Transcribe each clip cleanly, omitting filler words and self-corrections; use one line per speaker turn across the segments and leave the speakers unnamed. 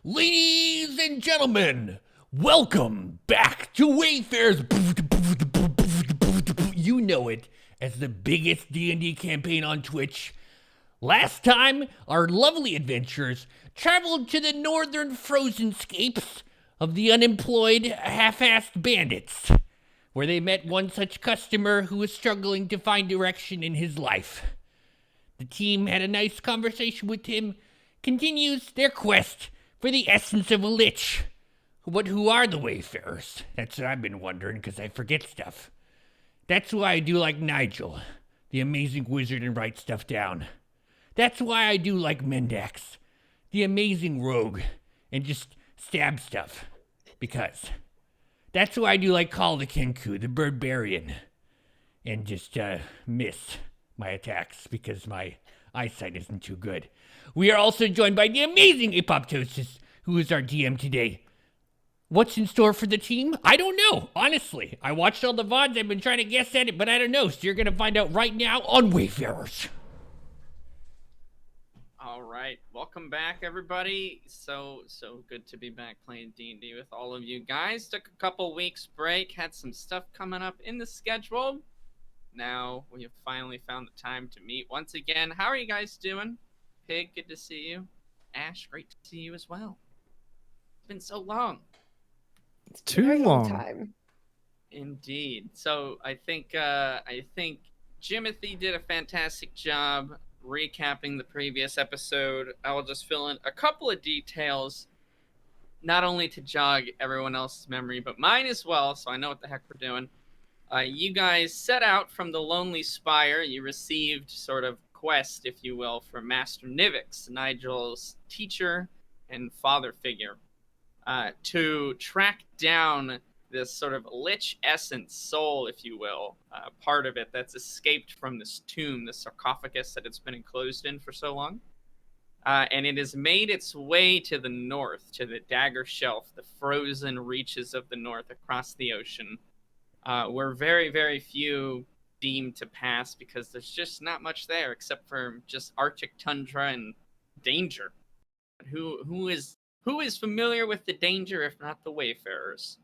Ladies and gentlemen, welcome back to Wayfarers. You know it as the biggest D&D campaign on Twitch. Last time, our lovely adventurers traveled to the northern frozen scapes of the unemployed, half-assed bandits, where they met one such customer who was struggling to find direction in his life. The team had a nice conversation with him, continues their quest for the essence of a lich. But who are the Wayfarers? That's what I've been wondering, because I forget stuff. That's why I do like Nigel, the amazing wizard, and write stuff down. That's why I do like Mendax, the amazing rogue, and just stab stuff. Because that's why I do like Khaal the Kenku, the Birdbarian, and just miss my attacks because my eyesight isn't too good. We are also joined by the amazing Ep.23, who is our DM today. What's in store for the team? I don't know, honestly. I watched all the VODs, I've been trying to guess at it, but I don't know, so you're going to find out right now on Wayfarers.
All right, welcome back, everybody. So good to be back playing D&D with all of you guys. Took a couple weeks break, had some stuff coming up in the schedule. Now we have finally found the time to meet once again. How are you guys doing? Pig, good to see you. Ash, great to see you as well. It's been so long.
It's too long.
Time.
Indeed. So I think Jimothy did a fantastic job recapping the previous episode. I will just fill in a couple of details, not only to jog everyone else's memory, but mine as well, so I know what the heck we're doing. You guys set out from the Lonely Spire. You received sort of quest, if you will, from Master Nivix, Nigel's teacher and father figure, to track down this sort of lich essence soul, if you will, part of it that's escaped from this tomb, this sarcophagus that it's been enclosed in for so long. And it has made its way to the north, to the Dagger Shelf, the frozen reaches of the north across the ocean, where very, very few deem to pass because there's just not much there except for just Arctic tundra and danger. Who is familiar with the danger if not the Wayfarers?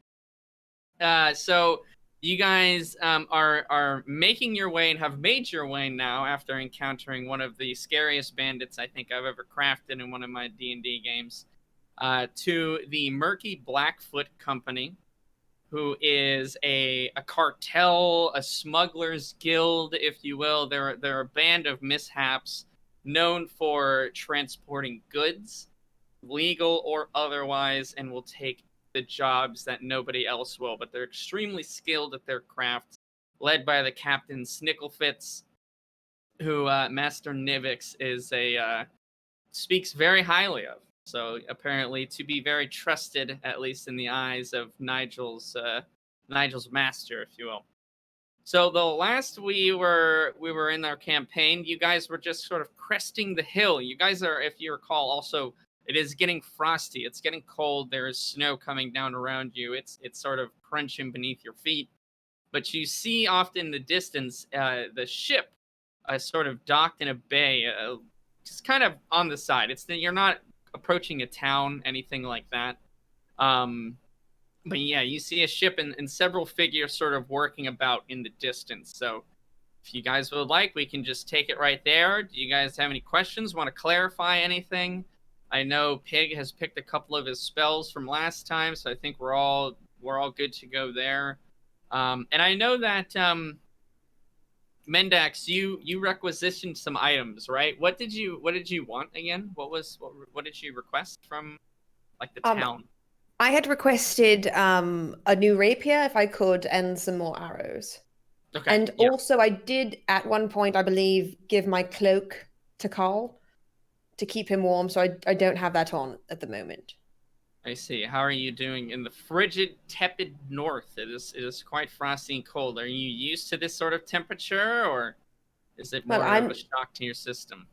So you guys are making your way and have made your way now after encountering one of the scariest bandits I think I've ever crafted in one of my D&D games, to the Murky Blackfoot Company, who is a cartel, a smuggler's guild, if you will. They're a band of mishaps known for transporting goods, legal or otherwise, and will take the jobs that nobody else will. But they're extremely skilled at their craft, led by the Captain Snicklefitz, who Master Nivix is speaks very highly of. So apparently to be very trusted, at least in the eyes of Nigel's master, if you will. So the last we were in our campaign, you guys were just sort of cresting the hill. You guys are, if you recall, also it is getting frosty. It's getting cold. There is snow coming down around you. It's sort of crunching beneath your feet. But you see off in the distance the ship sort of docked in a bay, just kind of on the side. You're not approaching a town, anything like that. But yeah, you see a ship and several figures sort of working about in the distance. So if you guys would like, we can just take it right there. Do you guys have any questions? Want to clarify anything? I know Pig has picked a couple of his spells from last time, so I think we're all good to go there. And I know that Mendax, you requisitioned some items, right? What did you want again? What did you request from like the town?
I had requested a new rapier if I could, and some more arrows.
Okay.
And also I did at one point, I believe, give my cloak to Khaal to keep him warm, so I don't have that on at the moment.
I see. How are you doing in the frigid, tepid north? It is quite frosty and cold. Are you used to this sort of temperature, or is it more of a shock to your system?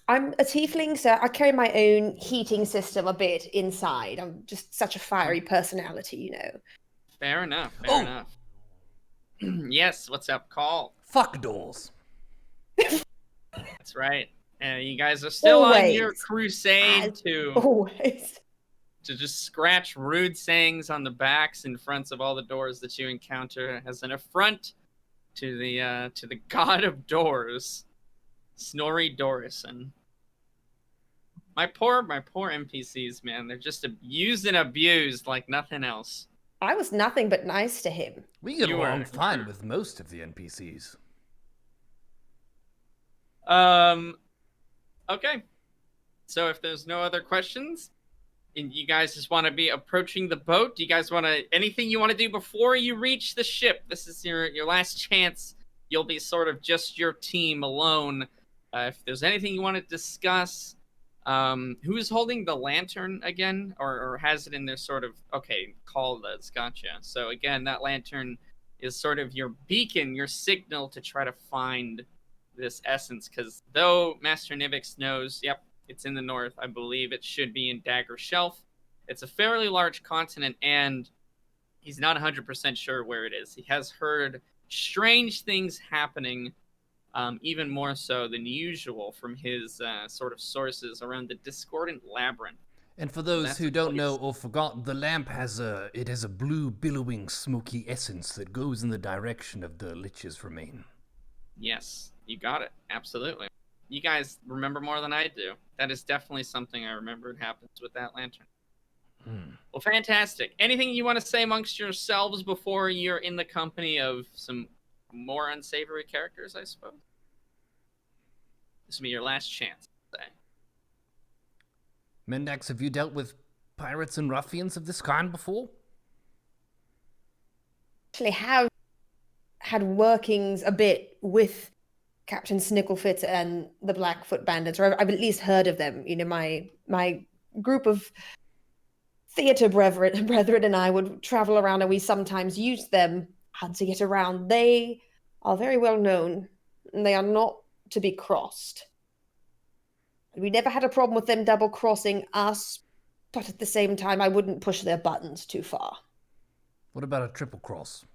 I'm a tiefling, so I carry my own heating system a bit inside. I'm just such a fiery personality, you know.
Fair enough. Fair enough. Yes, what's up, Khaal?
Fuck dolls.
That's right. You guys are still on your crusade to...
Always.
to just scratch rude sayings on the backs and fronts of all the doors that you encounter as an affront to the god of doors, Snorri Dorison. My poor NPCs, man. They're just used and abused like nothing else.
I was nothing but nice to him.
We get
You
along
were.
fine with most of the NPCs.
Okay. So if there's no other questions, and you guys just want to be approaching the boat, do you guys want to, anything you want to do before you reach the ship? This is your last chance. You'll be sort of just your team alone. If there's anything you want to discuss, who is holding the lantern again, or has it in their sort of, okay, Khaal does, gotcha. So again, that lantern is sort of your beacon, your signal to try to find this essence, because though Master Nivix knows, yep, it's in the north, I believe it should be in Dagger Shelf. It's a fairly large continent, and he's not 100% sure where it is. He has heard strange things happening, even more so than usual from his sort of sources around the Discordant Labyrinth.
And for those
That's
who
a
don't
place.
know or forgot, the lamp has a blue, billowing, smoky essence that goes in the direction of the Lich's remain.
Yes, you got it. Absolutely. You guys remember more than I do. That is definitely something I remembered happens with that lantern. Well, fantastic. Anything you want to say amongst yourselves before you're in the company of some more unsavory characters, I suppose? This will be your last chance to say.
Mendax, have you dealt with pirates and ruffians of this kind before?
Actually, have had workings a bit with Captain Snicklefit and the Blackfoot Bandits, or I've at least heard of them. You know, my group of theater brethren and I would travel around, and we sometimes used them to get around. They are very well known, and they are not to be crossed. We never had a problem with them double crossing us, but at the same time, I wouldn't push their buttons too far.
What about a triple cross?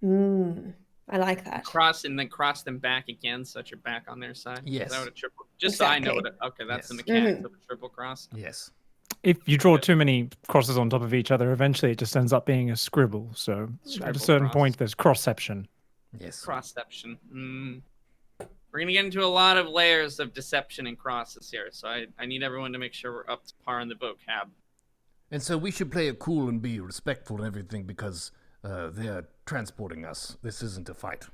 I like that.
Cross and then cross them back again, so that you're back on their side.
Yes.
Is that what a triple? Just so I know what. Okay, that's the
Yes.
mechanics of a triple cross.
Yes.
If you draw too many crosses on top of each other, eventually it just ends up being a scribble. So at
Scribble
a certain
cross.
point, there's crossception.
Yes.
Crossception. We're gonna get into a lot of layers of deception and crosses here, so I need everyone to make sure we're up to par in the vocab.
And so we should play it cool and be respectful and everything because they're transporting us. This isn't a fight.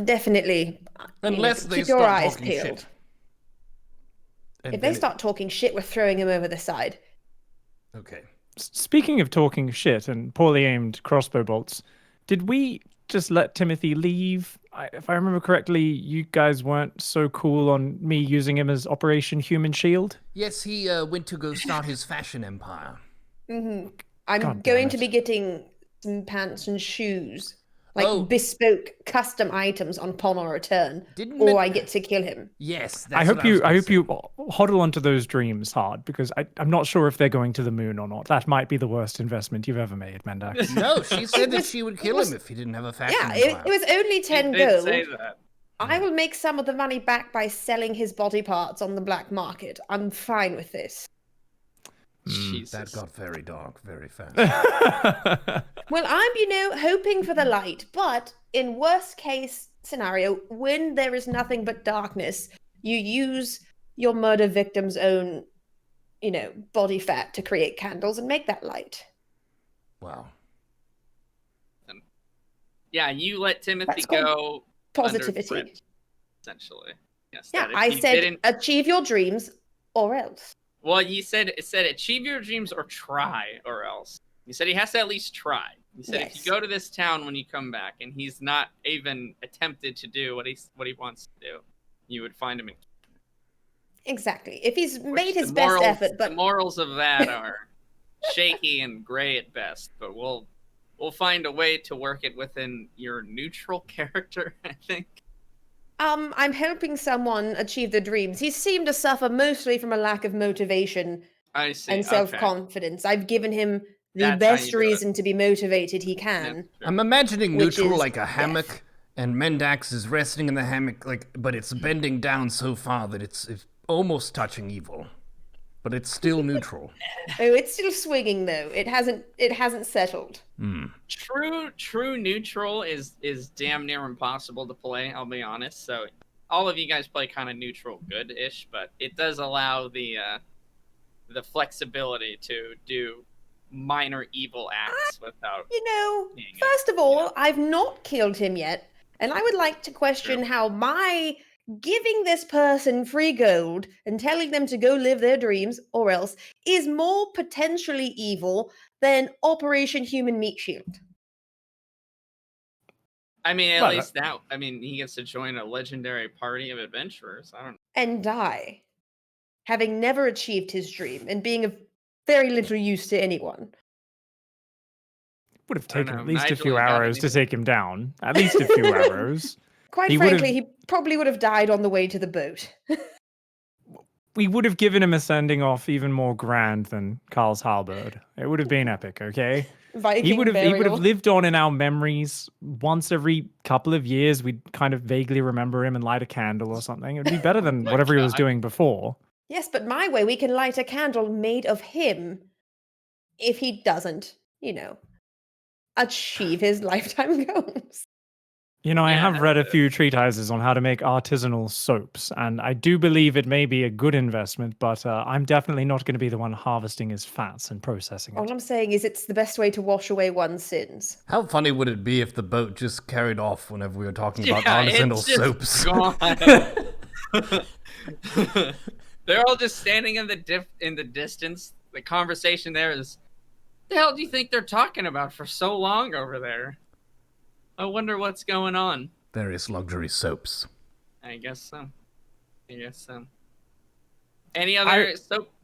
Definitely.
Unless they
keep your
start
eyes
talking
peeled.
shit. And
If they
then
start talking shit, we're throwing them over the side.
Okay.
Speaking of talking shit and poorly aimed crossbow bolts, did we just let Timothy leave? If I remember correctly, you guys weren't so cool on me using him as Operation Human Shield.
Yes, he went to go start his fashion empire.
I'm
God damn
going to
it.
be getting some pants and shoes. Like
Oh.
bespoke custom items upon our return.
Didn't
Or
men-
I get to kill him.
Yes, that's
I hope
what was
you
gonna say.
hodl onto those dreams hard, because I'm not sure if they're going to the moon or not. That might be the worst investment you've ever made, Mendax.
No, she said that
was-
she would
it
kill
was-
him if he didn't have a fashion
Yeah,
empire.
it was only 10
He did
gold.
say that.
I will make some of the money back by selling his body parts on the black market. I'm fine with this.
Jesus.
That got very dark very fast.
Well, I'm, hoping for the light, but in worst case scenario, when there is nothing but darkness, you use your murder victim's own, body fat to create candles and make that light.
Wow.
Yeah, you let Timothy
That's called
go.
Positivity.
Under threat, essentially. Yes.
Yeah,
that if
I
he
said
didn't-
achieve your dreams or else.
Well, it said achieve your dreams or try or else. You said he has to at least try. You said if
Yes.
you go to this town when you come back and he's not even attempted to do what he wants to do, you would find him in.
Exactly. If he's
Which
made his
the
best
morals-
effort, but
the morals of that are shaky and gray at best. But we'll find a way to work it within your neutral character, I think.
I'm helping someone achieve their dreams. He seemed to suffer mostly from a lack of motivation
I see.
and
Okay.
self-confidence. I've given him the
That's how
best
you do it.
reason to be motivated he can.
That's true.
I'm imagining
Which
neutral
is
like a hammock,
death.
and Mendax is resting in the hammock, but it's bending down so far that it's almost touching evil. but it's still neutral.
Oh, it's still swinging though. It hasn't settled.
True neutral is damn near impossible to play, I'll be honest. So all of you guys play kind of neutral good-ish, but it does allow the flexibility to do minor evil acts without
First of all, I've not killed him yet, and I would like to question how my giving this person free gold and telling them to go live their dreams or else is more potentially evil than Operation Human Meat Shield.
I mean, at least now, he gets to join a legendary party of adventurers. I don't know.
And die, having never achieved his dream and being of very little use to anyone.
Would have taken at least a few arrows to take him down. At least a few arrows.
Quite frankly, he probably would have died on the way to the boat.
We would have given him a sending off even more grand than Khaals halberd. It would have been epic, okay? He would have lived on in our memories. Once every couple of years, we'd kind of vaguely remember him and light a candle or something. It would be better than whatever he was doing before.
Yes, but my way, we can light a candle made of him if he doesn't, achieve his lifetime goals.
I have read a few treatises on how to make artisanal soaps, and I do believe it may be a good investment, but I'm definitely not going to be the one harvesting his fats and processing it.
All I'm saying is it's the best way to wash away one's sins.
How funny would it be if the boat just carried off whenever we were talking about artisanal soaps?
They're all just standing in the distance. The conversation there is, what the hell do you think they're talking about for so long over there? I wonder what's going on.
Various luxury soaps.
I guess so. Any other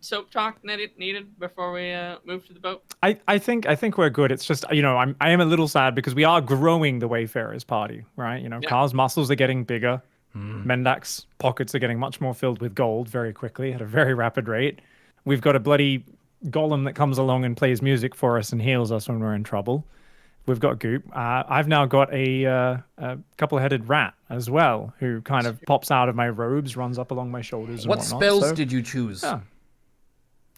soap talk needed before we move to the boat?
I think we're good. It's just I am a little sad because we are growing the Wayfarers party, right? Khal's muscles are getting bigger. Mendak's pockets are getting much more filled with gold very quickly at a very rapid rate. We've got a bloody golem that comes along and plays music for us and heals us when we're in trouble. We've got Goop. I've now got a couple-headed rat as well, who kind of pops out of my robes, runs up along my shoulders and whatnot.
What spells did you choose?
Yes.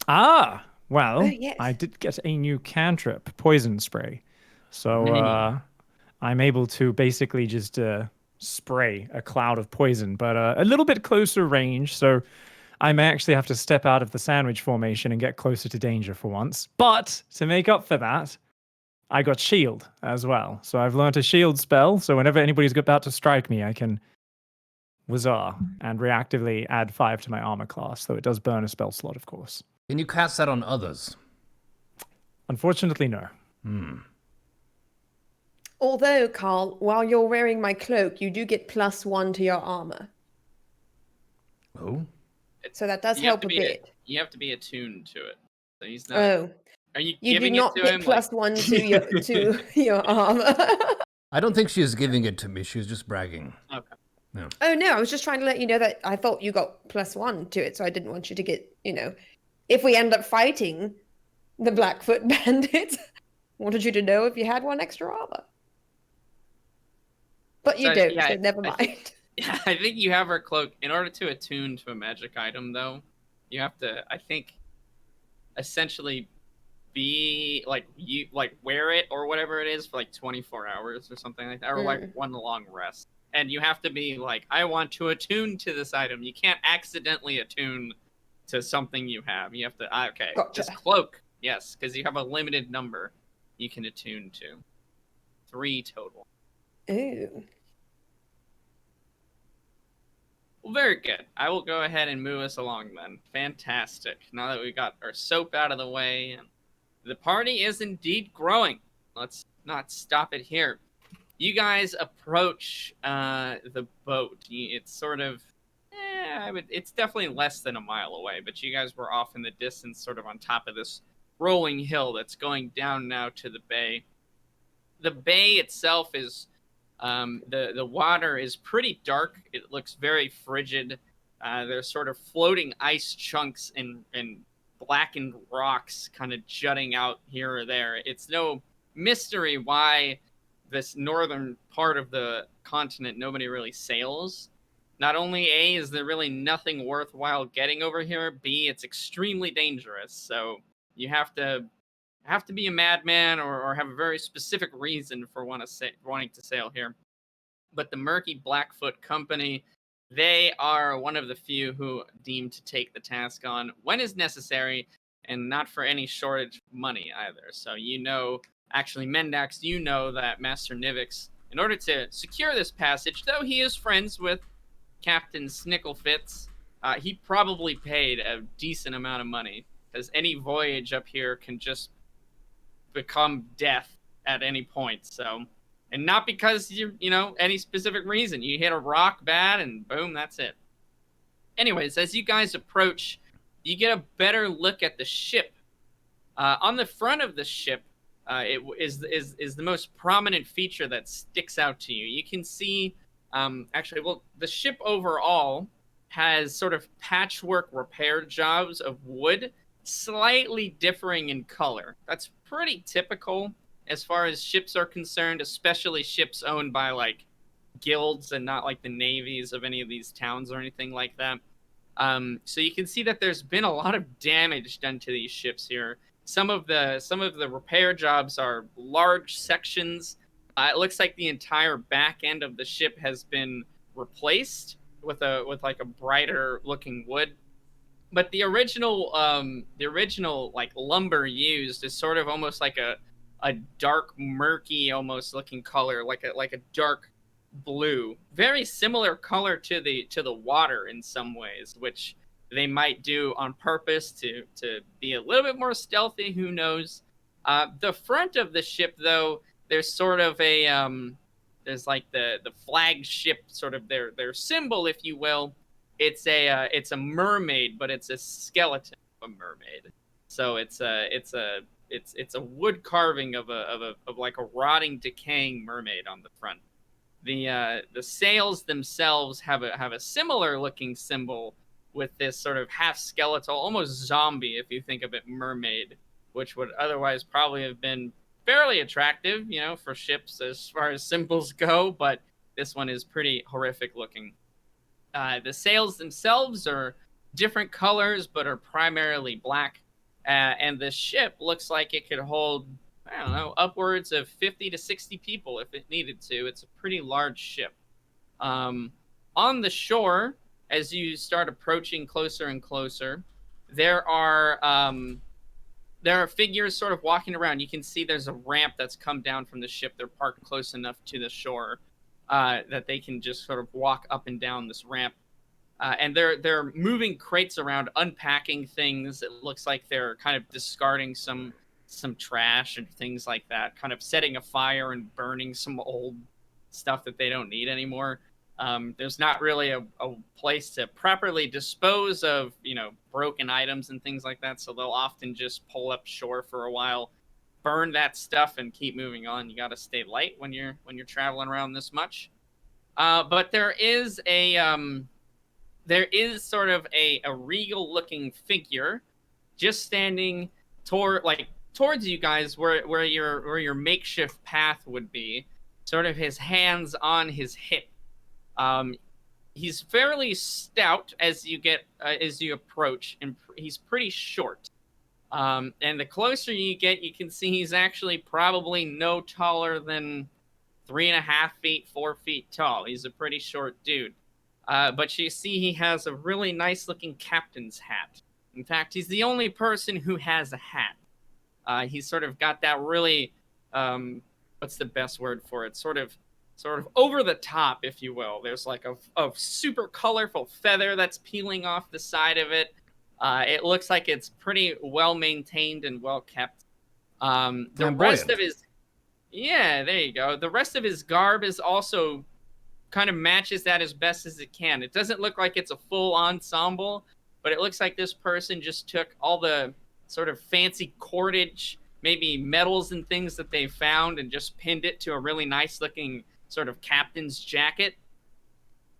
I did get a new cantrip, poison spray. So I'm able to basically just spray a cloud of poison, but a little bit closer range, so I may actually have to step out of the sandwich formation and get closer to danger for once. But to make up for that, I got shield as well. So I've learned a shield spell, so whenever anybody's about to strike me, I can whizzah and reactively add 5 to my armor class, though it does burn a spell slot, of course.
Can you cast that on others?
Unfortunately, no.
Although, Khaal, while you're wearing my cloak, you do get +1 to your armor.
Oh?
So that does help a bit.
You have to be attuned to it. So he's not...
Oh.
Are you
do
giving
not
it to
get
him?
+1 to your armor.
I don't think she is giving it to me. She was just bragging.
Okay.
Yeah.
Oh, no, I was just trying to let you know that I thought you got +1 to it, so I didn't want you to get, if we end up fighting the Blackfoot bandits, wanted you to know if you had 1 extra armor. But you don't, so never mind.
I think you have her cloak. In order to attune to a magic item, though, you have to, I think, essentially be wear it or whatever it is for 24 hours or something like that, or 1 long rest. And you have to be I want to attune to this item. You can't accidentally attune to something you have. You have to
Gotcha.
This cloak, yes, because you have a limited number you can attune to. 3 total.
Ooh.
Well, very good. I will go ahead and move us along then. Fantastic. Now that we got our soap out of the way, and the party is indeed growing. Let's not stop it here. You guys approach the boat. It's sort of, it's definitely less than a mile away, but you guys were off in the distance, sort of on top of this rolling hill that's going down now to the bay. The bay itself is, the water is pretty dark. It looks very frigid. There's sort of floating ice chunks and blackened rocks kind of jutting out here or there. It's no mystery why this northern part of the continent nobody really sails. not only A, is there really nothing worthwhile getting over here, B, it's extremely dangerous. So you have to be a madman or have a very specific reason for wanting to sail here. But the Murky Blackfoot Company, they are one of the few who deem to take the task on when is necessary, and not for any shortage of money either. So actually Mendax, that Master Nivix, in order to secure this passage, though he is friends with Captain Snicklefitz, he probably paid a decent amount of money, because any voyage up here can just become death at any point. So, and not because any specific reason. You hit a rock bad and boom, that's it. Anyways, as you guys approach, you get a better look at the ship. On the front of the ship, it is the most prominent feature that sticks out to you. You can see, the ship overall has sort of patchwork repair jobs of wood, slightly differing in color. That's pretty typical as far as ships are concerned, especially ships owned by like guilds and not like the navies of any of these towns or anything like that. So you can see that there's been a lot of damage done to these ships here. Some of the repair jobs are large sections. It looks like the entire back end of the ship has been replaced with like a brighter looking wood. But the original like lumber used is sort of almost like a dark murky almost looking color, like a dark blue, very similar color to the water in some ways, which they might do on purpose to be a little bit more stealthy. Who knows? The front of the ship, though, there's sort of a there's like the flagship, sort of their symbol, if you will. It's a mermaid, but it's a skeleton of a mermaid. So it's a wood carving of like a rotting, decaying mermaid on the front. The sails themselves have a similar looking symbol with this sort of half skeletal, almost zombie, if you think of it, mermaid, which would otherwise probably have been fairly attractive, for ships as far as symbols go, but this one is pretty horrific looking. The sails themselves are different colors, but are primarily black, and the ship looks like it could hold, I don't know, upwards of 50 to 60 people if it needed to. It's a pretty large ship. On the shore, as you start approaching closer and closer, there are figures sort of walking around. You can see there's a ramp that's come down from the ship. They're parked close enough to the shore that they can just sort of walk up and down this ramp. And they're moving crates around, unpacking things. It looks like they're kind of discarding some trash and things like that, kind of setting a fire and burning some old stuff that they don't need anymore. There's not really a place to properly dispose of, broken items and things like that. So they'll often just pull up shore for a while, burn that stuff, and keep moving on. You got to stay light when you're traveling around this much. But there is sort of a regal looking figure just standing towards you guys where your makeshift path would be, sort of his hands on his hip. He's fairly stout as you approach, and he's pretty short. And the closer you get, you can see he's actually probably no taller than 3.5 feet, 4 feet tall. He's a pretty short dude. But you see he has a really nice looking captain's hat. In fact, he's the only person who has a hat. He's sort of got that really, what's the best word for it? Sort of over the top, if you will. There's like a super colorful feather that's peeling off the side of it. It looks like it's pretty well maintained and well kept. The rest of his, yeah, there you go. The rest of his garb is also kind of matches that as best as it can. It doesn't look like it's a full ensemble, but it looks like this person just took all the sort of fancy cordage, maybe metals and things that they found, and just pinned it to a really nice looking sort of captain's jacket.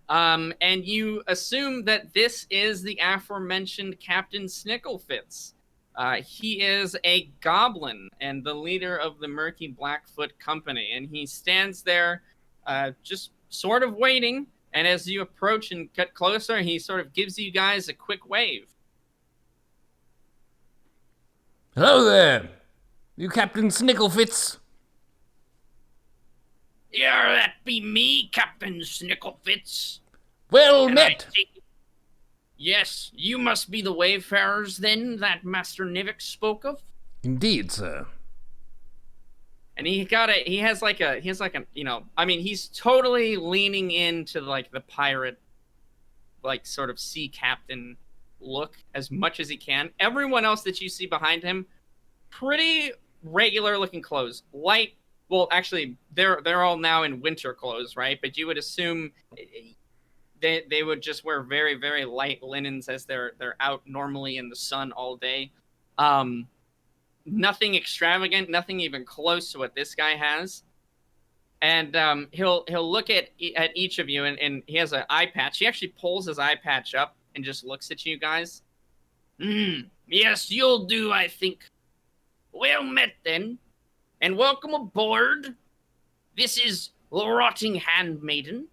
And you assume that this is the aforementioned Captain Snicklefitz. He is a goblin and the leader of the Murky Blackfoot Company, and he stands there just sort of waiting And as you approach and get closer, he sort of gives you guys a quick wave.
Hello there. You Captain Snicklefitz?
Yeah, that be me, Captain Snicklefitz.
Well
And
met.
Yes, you must be the Wayfarers then that Master Nivik spoke of.
Indeed, sir.
And he has like a, you know, I mean, he's totally leaning into like the pirate, like sort of sea captain look as much as he can. Everyone else that you see behind him, pretty regular looking clothes. Light, well, actually, they're all now in winter clothes, right? But you would assume they would just wear very, very light linens as they're out normally in the sun all day. Nothing extravagant, nothing even close to what this guy has. And he'll look at each of you, and he has an eye patch. He actually pulls his eye patch up and just looks at you guys.
Yes, you'll do, I think. Well met, then. And welcome aboard. This is the Rotting Handmaiden.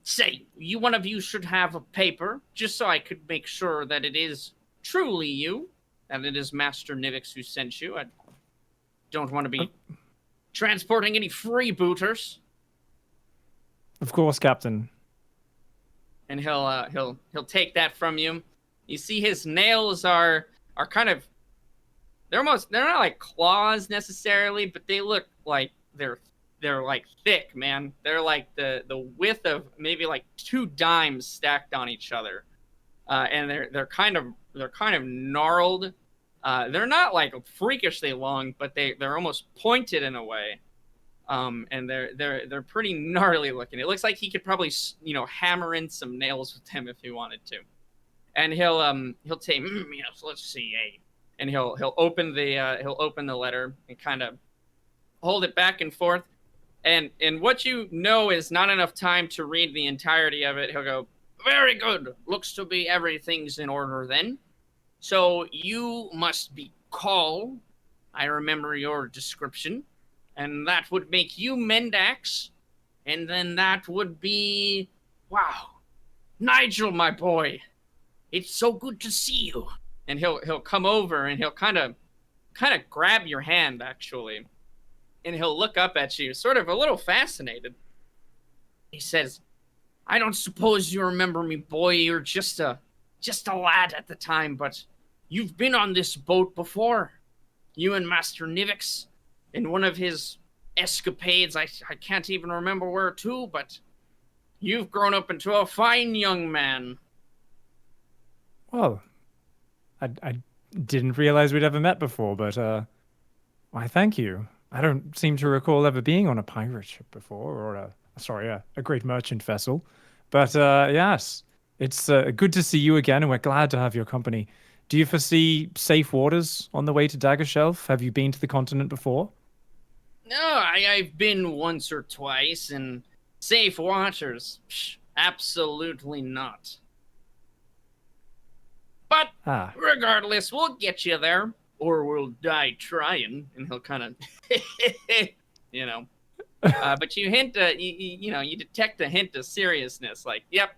Say, one of you should have a paper, just so I could make sure that it is truly you, that it is Master Nivix who sent you. I don't want to be transporting any freebooters.
Of course, Captain.
And he'll take that from you. You see his nails are kind of, they're not like claws necessarily, but they look like they're like thick, man. They're like the width of maybe like 2 dimes stacked on each other. And they're kind of gnarled. They're not like freakishly long, but they're almost pointed in a way. And they're pretty gnarly looking. It looks like he could probably, you know, hammer in some nails with them if he wanted to. And he'll say, yes, let's see, and he'll open the letter and kind of hold it back and forth. And what you know is not enough time to read the entirety of it. He'll go, very good. Looks to be everything's in order then. So you must be Khaal. I remember your description. And that would make you Mendax. And then that would be, wow, Nigel, my boy. It's so good to see you. And he'll come over and he'll kind of grab your hand, actually. And he'll look up at you, sort of a little fascinated. He says, I don't suppose you remember me, boy. You're just a lad at the time, but you've been on this boat before. You and Master Nivix, in one of his escapades, I can't even remember where to, but you've grown up into a fine young man.
Well, I didn't realize we'd ever met before, but why, thank you. I don't seem to recall ever being on a pirate ship before, or a great merchant vessel. But yes, it's good to see you again, and we're glad to have your company. Do you foresee safe waters on the way to Daggershelf? Have you been to the continent before?
No, I've been once or twice, and safe waters, absolutely not. But regardless, we'll get you there, or we'll die trying. And he'll kind of, you know. But you hint, you detect a hint of seriousness. Like, yep,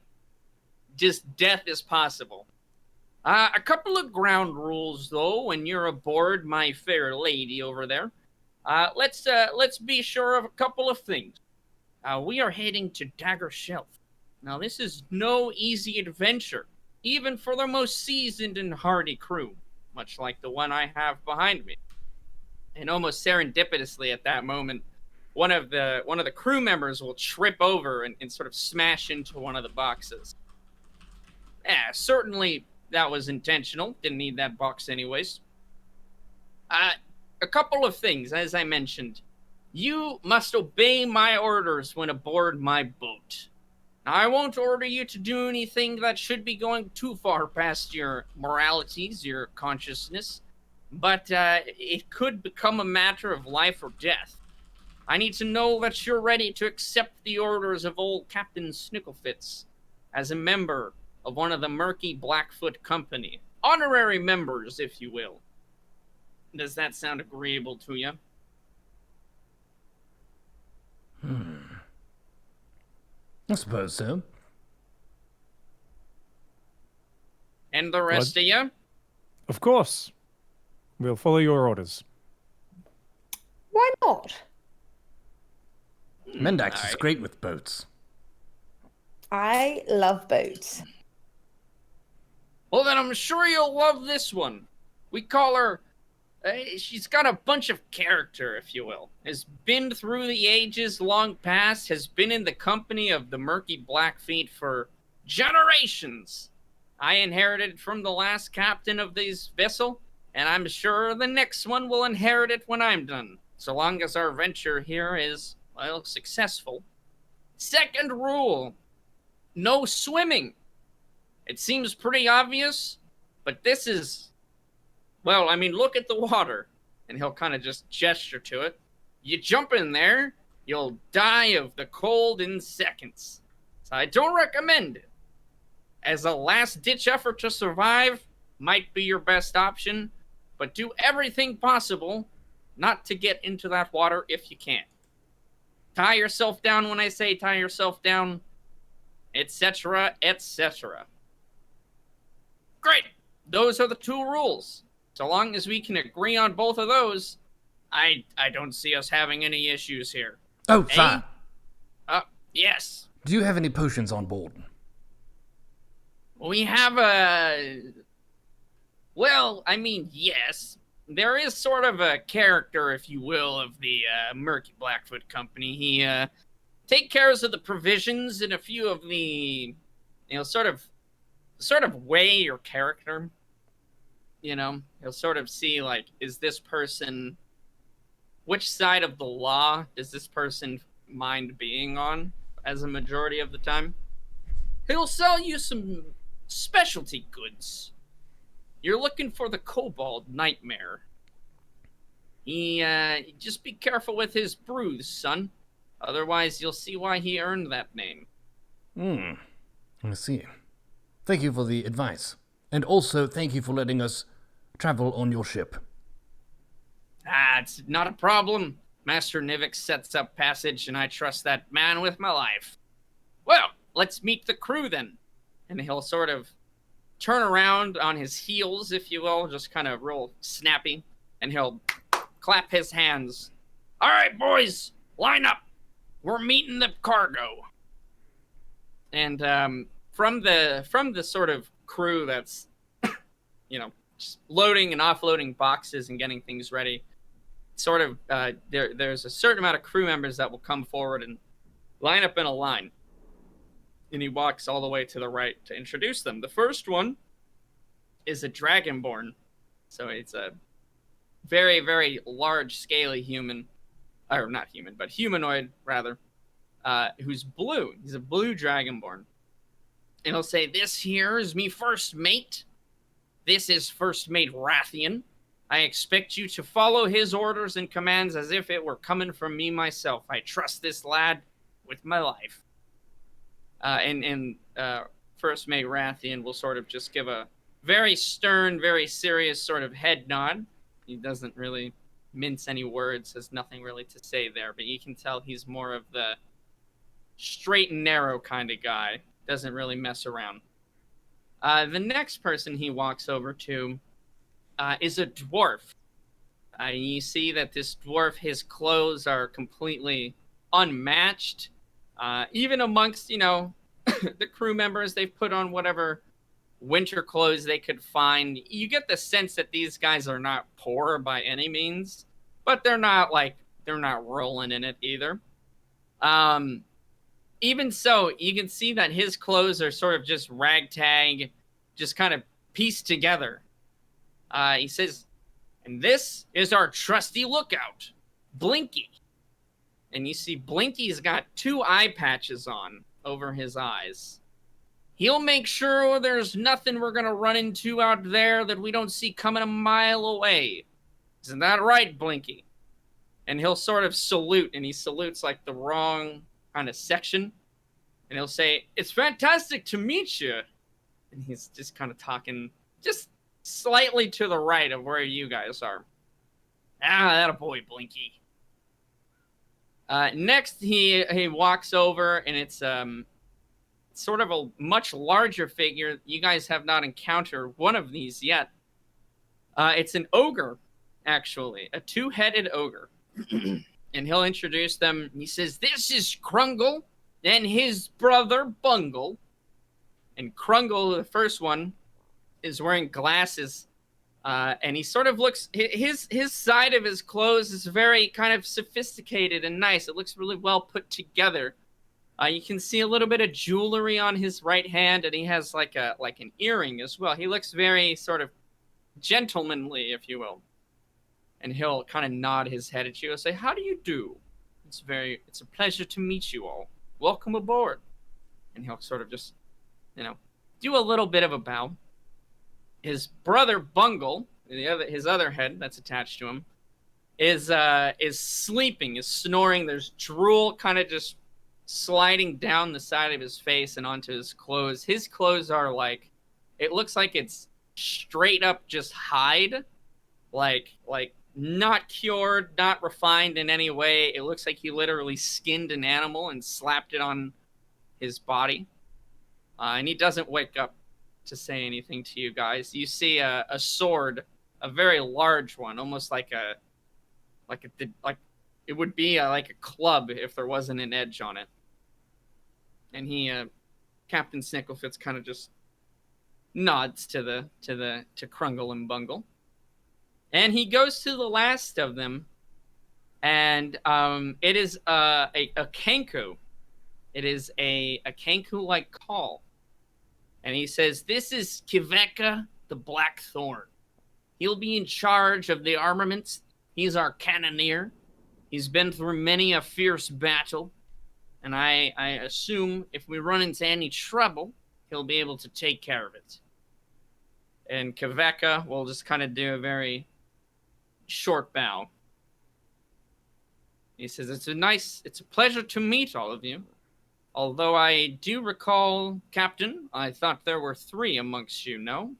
just death is possible. A couple of ground rules, though, when you're aboard my fair lady over there. Let's be sure of a couple of things. We are heading to Daggershelf. Now, this is no easy adventure, even for the most seasoned and hardy crew, much like the one I have behind me. And almost serendipitously at that moment, one of the crew members will trip over and sort of smash into one of the boxes. Certainly that was intentional. Didn't need that box anyways. A couple of things, as I mentioned. You must obey my orders when aboard my boat. Now, I won't order you to do anything that should be going too far past your moralities, your consciousness, but it could become a matter of life or death. I need to know that you're ready to accept the orders of old Captain Snicklefitz as a member of one of the Murky Blackfoot Company. Honorary members, if you will. Does that sound agreeable to you?
I suppose so.
And the rest of you?
Of course. We'll follow your orders.
Why not?
Mendax is
alright.
great with boats.
I love boats.
Well, then I'm sure you'll love this one. We call her... she's got a bunch of character, if you will. Has been through the ages long past, has been in the company of the Murky Blackfeet for generations. I inherited from the last captain of this vessel, and I'm sure the next one will inherit it when I'm done, so long as our venture here is, well, successful. Second rule, no swimming. It seems pretty obvious, but this is... Well, I mean, look at the water. And he'll kind of just gesture to it. You jump in there, you'll die of the cold in seconds. So I don't recommend it. As a last-ditch effort to survive, might be your best option, but do everything possible not to get into that water if you can. Tie yourself down when I say tie yourself down, etc., etc. Great! Those are the 2 rules. So long as we can agree on both of those, I don't see us having any issues here.
Oh, sir.
Yes.
Do you have any potions on board?
We have a... Well, I mean, yes. There is sort of a character, if you will, of the Murky Blackfoot Company. He take cares of the provisions and a few of the, sort of weigh your character. He'll sort of see, like, is this person... Which side of the law does this person mind being on as a majority of the time? He'll sell you some specialty goods. You're looking for the Kobold Nightmare. Just be careful with his brews, son. Otherwise, you'll see why he earned that name.
I see. Thank you for the advice. And also, thank you for letting us travel on your ship.
It's not a problem. Master Nivik sets up passage, and I trust that man with my life. Well, let's meet the crew then. And he'll sort of turn around on his heels, if you will, just kind of real snappy, and he'll clap his hands. All right, boys, line up. We're meeting the cargo. And from the sort of crew that's, just loading and offloading boxes and getting things ready, sort of there's a certain amount of crew members that will come forward and line up in a line. And he walks all the way to the right to introduce them. The first one is a dragonborn. So it's a very, very large, scaly human. Or not human, but humanoid, rather. Who's blue. He's a blue dragonborn. And he'll say, this here is me first mate. This is first mate Rathian. I expect you to follow his orders and commands as if it were coming from me myself. I trust this lad with my life. And first mate Rathian will sort of just give a very stern, very serious sort of head nod. He doesn't really mince any words, has nothing really to say there, but you can tell he's more of the straight and narrow kind of guy. Doesn't really mess around. The next person he walks over to is a dwarf. You see that this dwarf, his clothes are completely unmatched. Even amongst, the crew members, they've put on whatever winter clothes they could find. You get the sense that these guys are not poor by any means, but they're not rolling in it either. Even so, you can see that his clothes are sort of just ragtag, just kind of pieced together. He says, and this is our trusty lookout, Blinky. And you see Blinky's got 2 eye patches on over his eyes. He'll make sure there's nothing we're going to run into out there that we don't see coming a mile away. Isn't that right, Blinky? And he'll sort of salute, and he salutes like the wrong kind of section. And he'll say, it's fantastic to meet you. And he's just kind of talking just slightly to the right of where you guys are. That boy, Blinky. Next, he walks over, and it's sort of a much larger figure. You guys have not encountered one of these yet. It's an ogre, actually, a two-headed ogre. And he'll introduce them. He says, "This is Krungle and his brother Bungle." And Krungle, the first one, is wearing glasses. And he sort of looks, his side of his clothes is very kind of sophisticated and nice. It looks really well put together. You can see a little bit of jewelry on his right hand, and he has like an earring as well. He looks very sort of gentlemanly, if you will. And he'll kind of nod his head at you and say, "How do you do? It's a pleasure to meet you all. Welcome aboard." And he'll sort of just, do a little bit of a bow. His brother Bungle, his other head that's attached to him, is sleeping, is snoring. There's drool kind of just sliding down the side of his face and onto his clothes. His clothes are like, it looks like it's straight up just hide, like not cured, not refined in any way. It looks like he literally skinned an animal and slapped it on his body. And he doesn't wake up to say anything to you guys. You see a sword, a very large one, almost like it would be like a club if there wasn't an edge on it. And Captain Snicklefitz kind of just nods to Krungle and Bungle. And he goes to the last of them, and it is a Kenku. It is a Kenku-like Khaal. And he says, "This is Kiveka the Blackthorn. He'll be in charge of the armaments. He's our cannoneer. He's been through many a fierce battle. And I assume if we run into any trouble, he'll be able to take care of it." And Kiveka will just kind of do a very short bow. He says, "It's a pleasure to meet all of you. Although I do recall, Captain, I thought there were 3 amongst you, no?"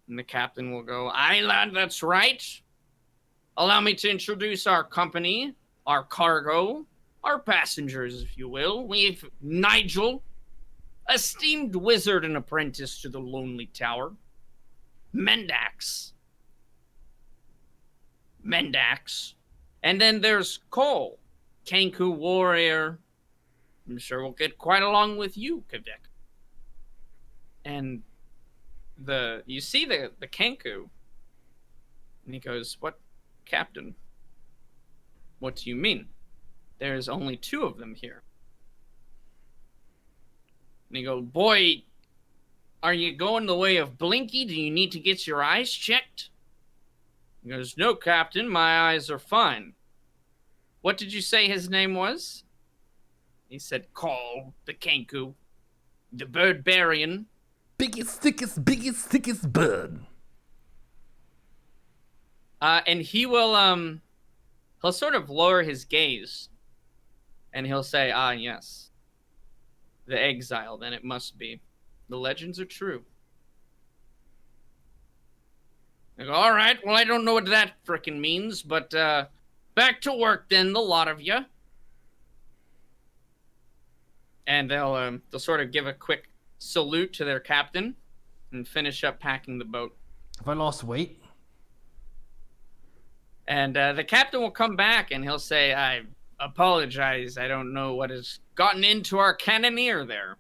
And the captain will go, "Aye, lad, that's right. Allow me to introduce our company, our cargo, our passengers, if you will. We've Nigel, esteemed wizard and apprentice to the Lonely Tower. Mendax. And then there's Khaal, Kenku warrior. I'm sure we'll get quite along with you, Quebec." And you see the Kenku, and he goes, "What, Captain? What do you mean? There's only 2 of them here." And he goes, "Boy, are you going the way of Blinky? Do you need to get your eyes checked?" He goes, "No, Captain, my eyes are fine. What did you say his name was?" He said, "Khaal, the Kenku, the Birdbarian."
Biggest, thickest bird.
And he will, he'll sort of lower his gaze, and he'll say, "Ah, yes. The Exile, then it must be. The legends are true." I go, "All right, well, I don't know what that frickin' means, but, back to work then, the lot of you." And they'll sort of give a quick salute to their captain and finish up packing the boat.
Have I lost weight?
And the captain will come back and he'll say, "I apologize. I don't know what has gotten into our cannoneer there.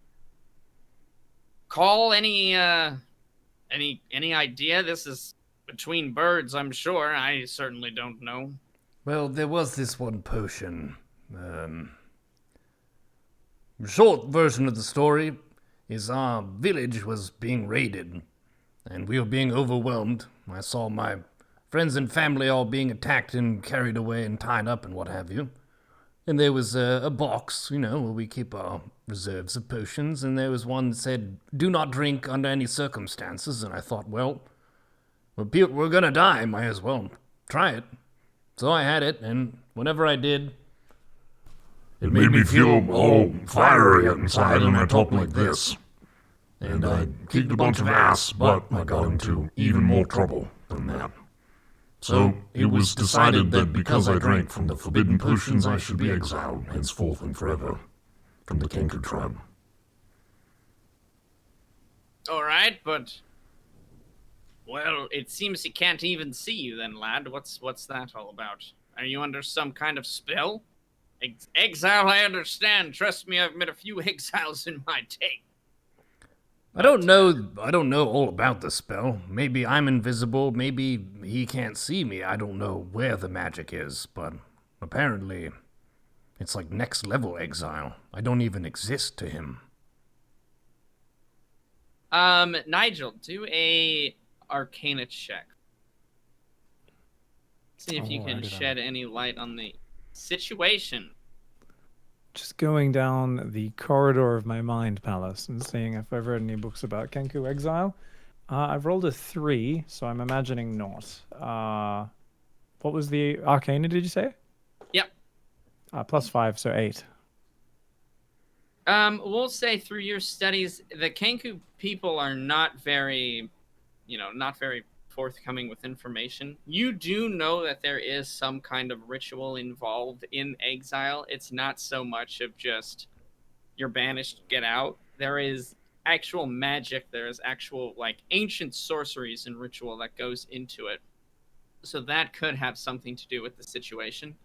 Khaal, any idea? This is between birds, I'm sure. I certainly don't know."
Well, there was this one potion. Short version of the story is our village was being raided, and we were being overwhelmed. I saw my friends and family all being attacked and carried away and tied up and what have you. And there was a box, where we keep our reserves of potions, and there was one that said, "Do not drink under any circumstances." And I thought, well, we're gonna die, might as well try it. So I had it, and whenever I did,
it made me feel all fiery inside, and I talked like this. And I kicked a bunch of ass, but I got into even more trouble than that. So it was decided that because I drank from the forbidden potions, I should be exiled henceforth and forever from the Kenku tribe.
All right, but well, it seems he can't even see you then, lad. What's that all about? Are you under some kind of spell? Exile, I understand. Trust me, I've met a few exiles in my day.
I don't know all about the spell. Maybe I'm invisible, maybe he can't see me. I don't know where the magic is, but apparently it's like next level exile. I don't even exist to him.
Nigel, do a Arcana check. See if you can shed any light on the situation.
Just going down the corridor of my mind palace and seeing if I've read any books about Kenku Exile. I've rolled a 3, so I'm imagining not. What was the Arcana, did you say?
Yep.
+5, so 8.
We'll say through your studies, the Kenku people are not very forthcoming with information. You do know that there is some kind of ritual involved in exile. It's not so much of just you're banished, get out. There is actual magic. There is actual ancient sorceries and ritual that goes into it. So that could have something to do with the situation.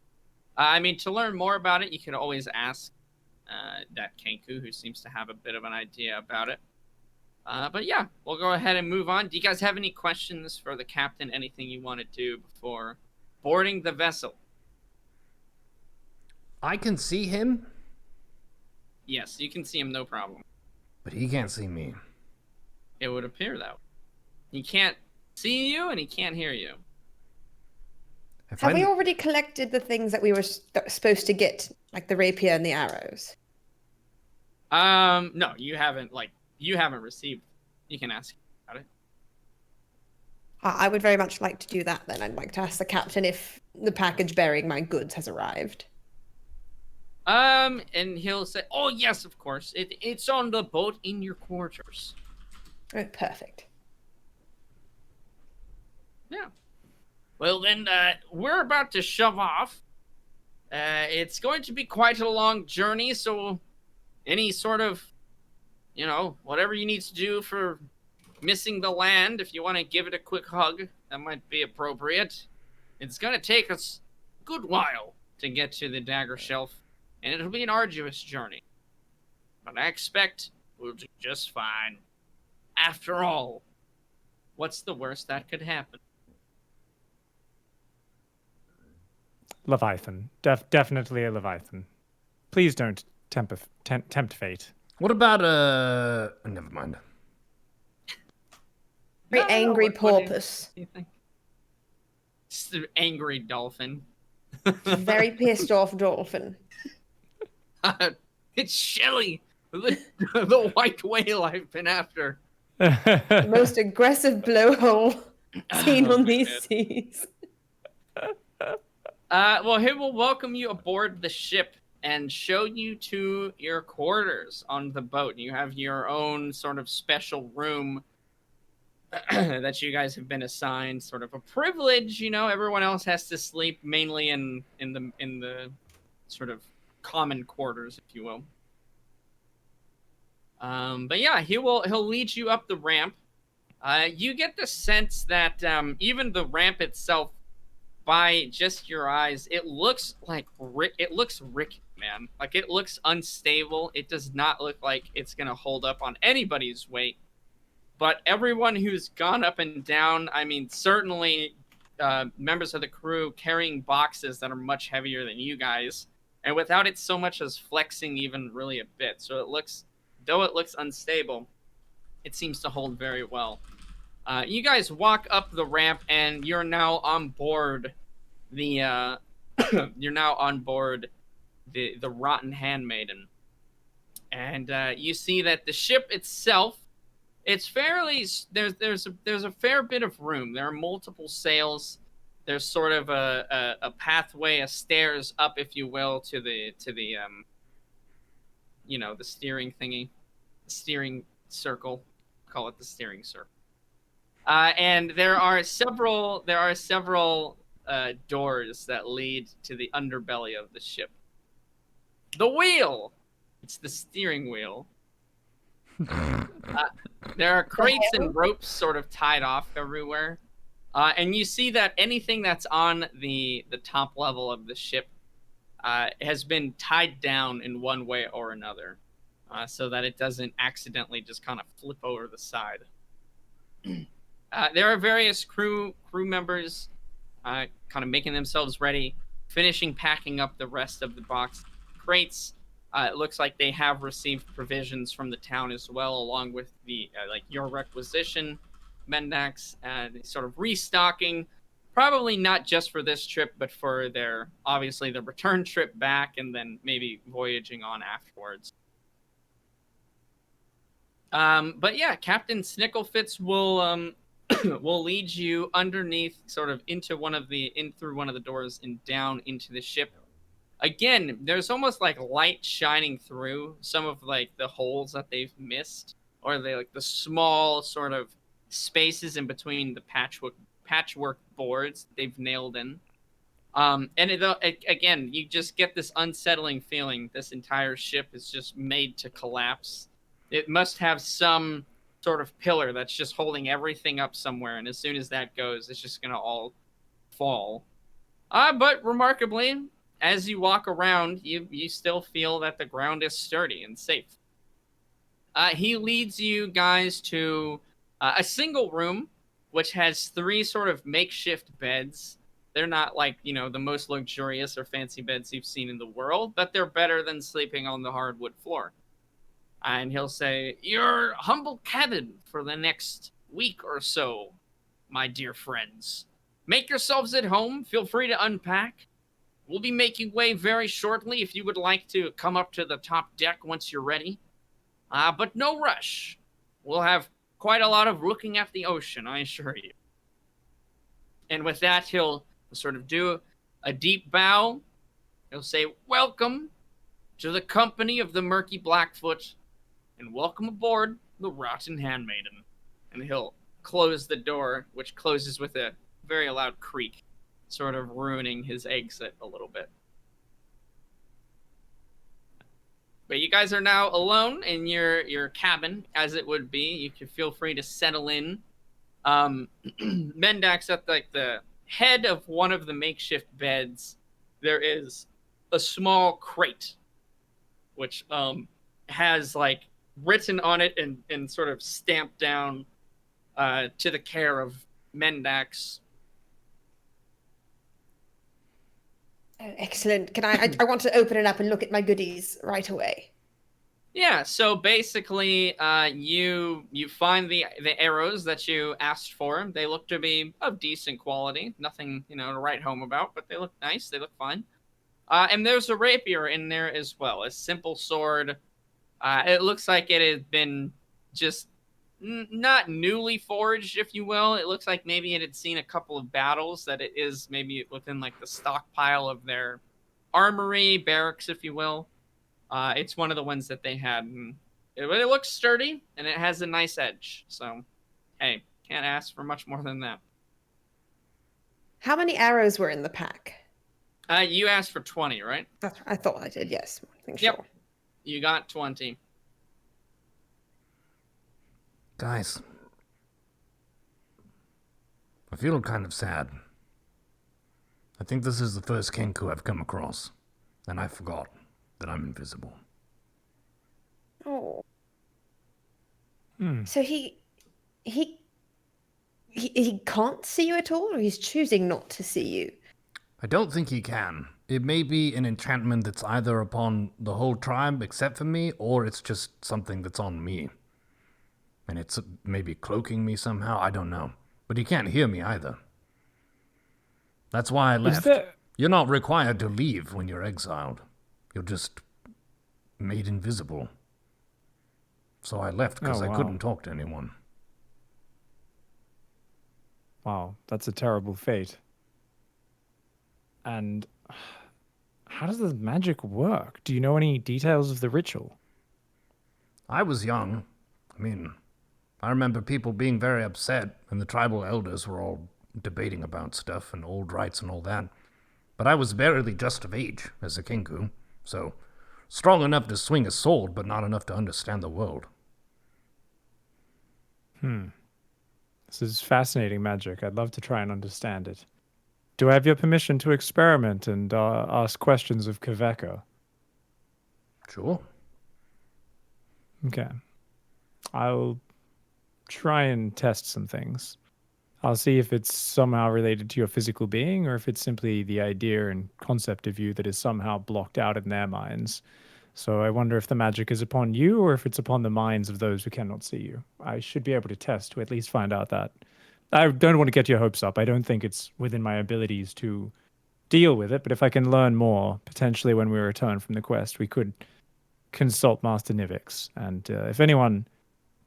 To learn more about it, you can always ask that Kenku, who seems to have a bit of an idea about it. But yeah, we'll go ahead and move on. Do you guys have any questions for the captain? Anything you want to do before boarding the vessel?
I can see him,
Yes, you can see him, no problem.
but he can't see me.
It would appear that way. He can't see you and he can't hear you.
Have we already collected the things that we were supposed to get, like the rapier and the arrows?
No, you haven't. You haven't received. You can ask about it.
I would very much like to do that then. I'd like to ask the captain if the package bearing my goods has arrived.
And he'll say, "Oh yes, of course. It's on the boat in your quarters."
Oh, perfect.
Yeah. Well then, we're about to shove off. It's going to be quite a long journey, so any sort of, whatever you need to do for missing the land, if you want to give it a quick hug, that might be appropriate. It's going to take us a good while to get to the dagger shelf, and it'll be an arduous journey. But I expect we'll do just fine. After all, what's the worst that could happen?
Leviathan. Definitely a Leviathan. Please don't tempt fate.
What about never mind.
Very angry
what
porpoise.
do you think? Just an angry dolphin.
Very pissed off dolphin.
It's Shelly, the white whale I've been after.
The most aggressive blowhole seen on these seas.
Well, he will welcome you aboard the ship and show you to your quarters on the boat. You have your own sort of special room that you guys have been assigned, sort of a privilege. Everyone else has to sleep mainly in the sort of common quarters, if you will. But yeah, he'll lead you up the ramp. You get the sense that even the ramp itself, by just your eyes, it looks rickety, man. It looks unstable. It does not look like it's gonna hold up on anybody's weight. But everyone who's gone up and down, certainly members of the crew carrying boxes that are much heavier than you guys, and without it so much as flexing even really a bit. So though it looks unstable, it seems to hold very well. You guys walk up the ramp, and you're now on board the the Rotten Handmaiden, and you see that the ship itself, it's fairly there's a fair bit of room. There are multiple sails. There's sort of a pathway, a stairs up, if you will, to the the steering thingy, the steering circle. Call it the steering circle. And there are several doors that lead to the underbelly of the ship. The wheel! It's the steering wheel. There are crates and ropes sort of tied off everywhere. And you see that anything that's on the top level of the ship has been tied down in one way or another, so that it doesn't accidentally just kind of flip over the side. There are various crew members kind of making themselves ready, finishing packing up the rest of the box crates. It looks like they have received provisions from the town as well, along with the like your requisition, Mendax, and sort of restocking. Probably not just for this trip, but for their obviously the return trip back, and then maybe voyaging on afterwards. But yeah, Captain Snicklefitz will will lead you underneath, sort of into through one of the doors and down into the ship. Again, there's almost like light shining through some of like the holes that they've missed, or the small sort of spaces in between the patchwork boards they've nailed in. And again, you just get this unsettling feeling. This entire ship is just made to collapse. It must have some sort of pillar that's just holding everything up somewhere, and as soon as that goes, it's just gonna all fall. But remarkably, as you walk around, you still feel that the ground is sturdy and safe. He leads you guys to a single room, which has 3 sort of makeshift beds. They're not like, the most luxurious or fancy beds you've seen in the world, but they're better than sleeping on the hardwood floor. And he'll say, "Your humble cabin for the next week or so, my dear friends. Make yourselves at home. Feel free to unpack. We'll be making way very shortly if you would like to come up to the top deck once you're ready. But no rush. We'll have quite a lot of looking at the ocean, I assure you." And with that, he'll sort of do a deep bow. He'll say, "Welcome to the company of the Murky Blackfoot, and welcome aboard the Rotten Handmaiden." And he'll close the door, which closes with a very loud creak, sort of ruining his exit a little bit. But you guys are now alone in your cabin, as it would be. You can feel free to settle in. Mendax, at like the head of one of the makeshift beds, there is a small crate, which has like written on it and sort of stamped down to the care of Mendax.
Oh, excellent. Can I want to open it up and look at my goodies right away.
Yeah, so basically, you find the arrows that you asked for. They look to be of decent quality. Nothing, to write home about, but they look nice. They look fine. And there's a rapier in there as well, a simple sword. It looks like it has been just not newly forged, if you will. It looks like maybe it had seen a couple of battles, that it is maybe within like the stockpile of their armory, barracks, if you will. It's one of the ones that they had. And it looks sturdy, and it has a nice edge. So, hey, can't ask for much more than that.
How many arrows were in the pack?
You asked for 20, right?
I thought I did, yes.
Yep.
Sure.
You got 20.
Guys, I feel kind of sad. I think this is the first Kenku I've come across, and I forgot that I'm invisible.
Oh. So he can't see you at all, or he's choosing not to see you?
I don't think he can. It may be an enchantment that's either upon the whole tribe except for me, or it's just something that's on me. And it's maybe cloaking me somehow, I don't know. But he can't hear me either. That's why I left. You're not required to leave when you're exiled. You're just made invisible. So I left because I couldn't talk to anyone.
Wow, that's a terrible fate. And how does the magic work? Do you know any details of the ritual?
I was young. I remember people being very upset, and the tribal elders were all debating about stuff and old rites and all that. But I was barely just of age as a Kenku, so strong enough to swing a sword, but not enough to understand the world.
This is fascinating magic. I'd love to try and understand it. Do I have your permission to experiment and ask questions of Kaveka?
Sure.
Okay. I'll try and test some things. I'll see if it's somehow related to your physical being or if it's simply the idea and concept of you that is somehow blocked out in their minds. So I wonder if the magic is upon you or if it's upon the minds of those who cannot see you. I should be able to test to at least find out that. I don't want to get your hopes up. I don't think it's within my abilities to deal with it, but if I can learn more, potentially when we return from the quest, we could consult Master Nivix. And if anyone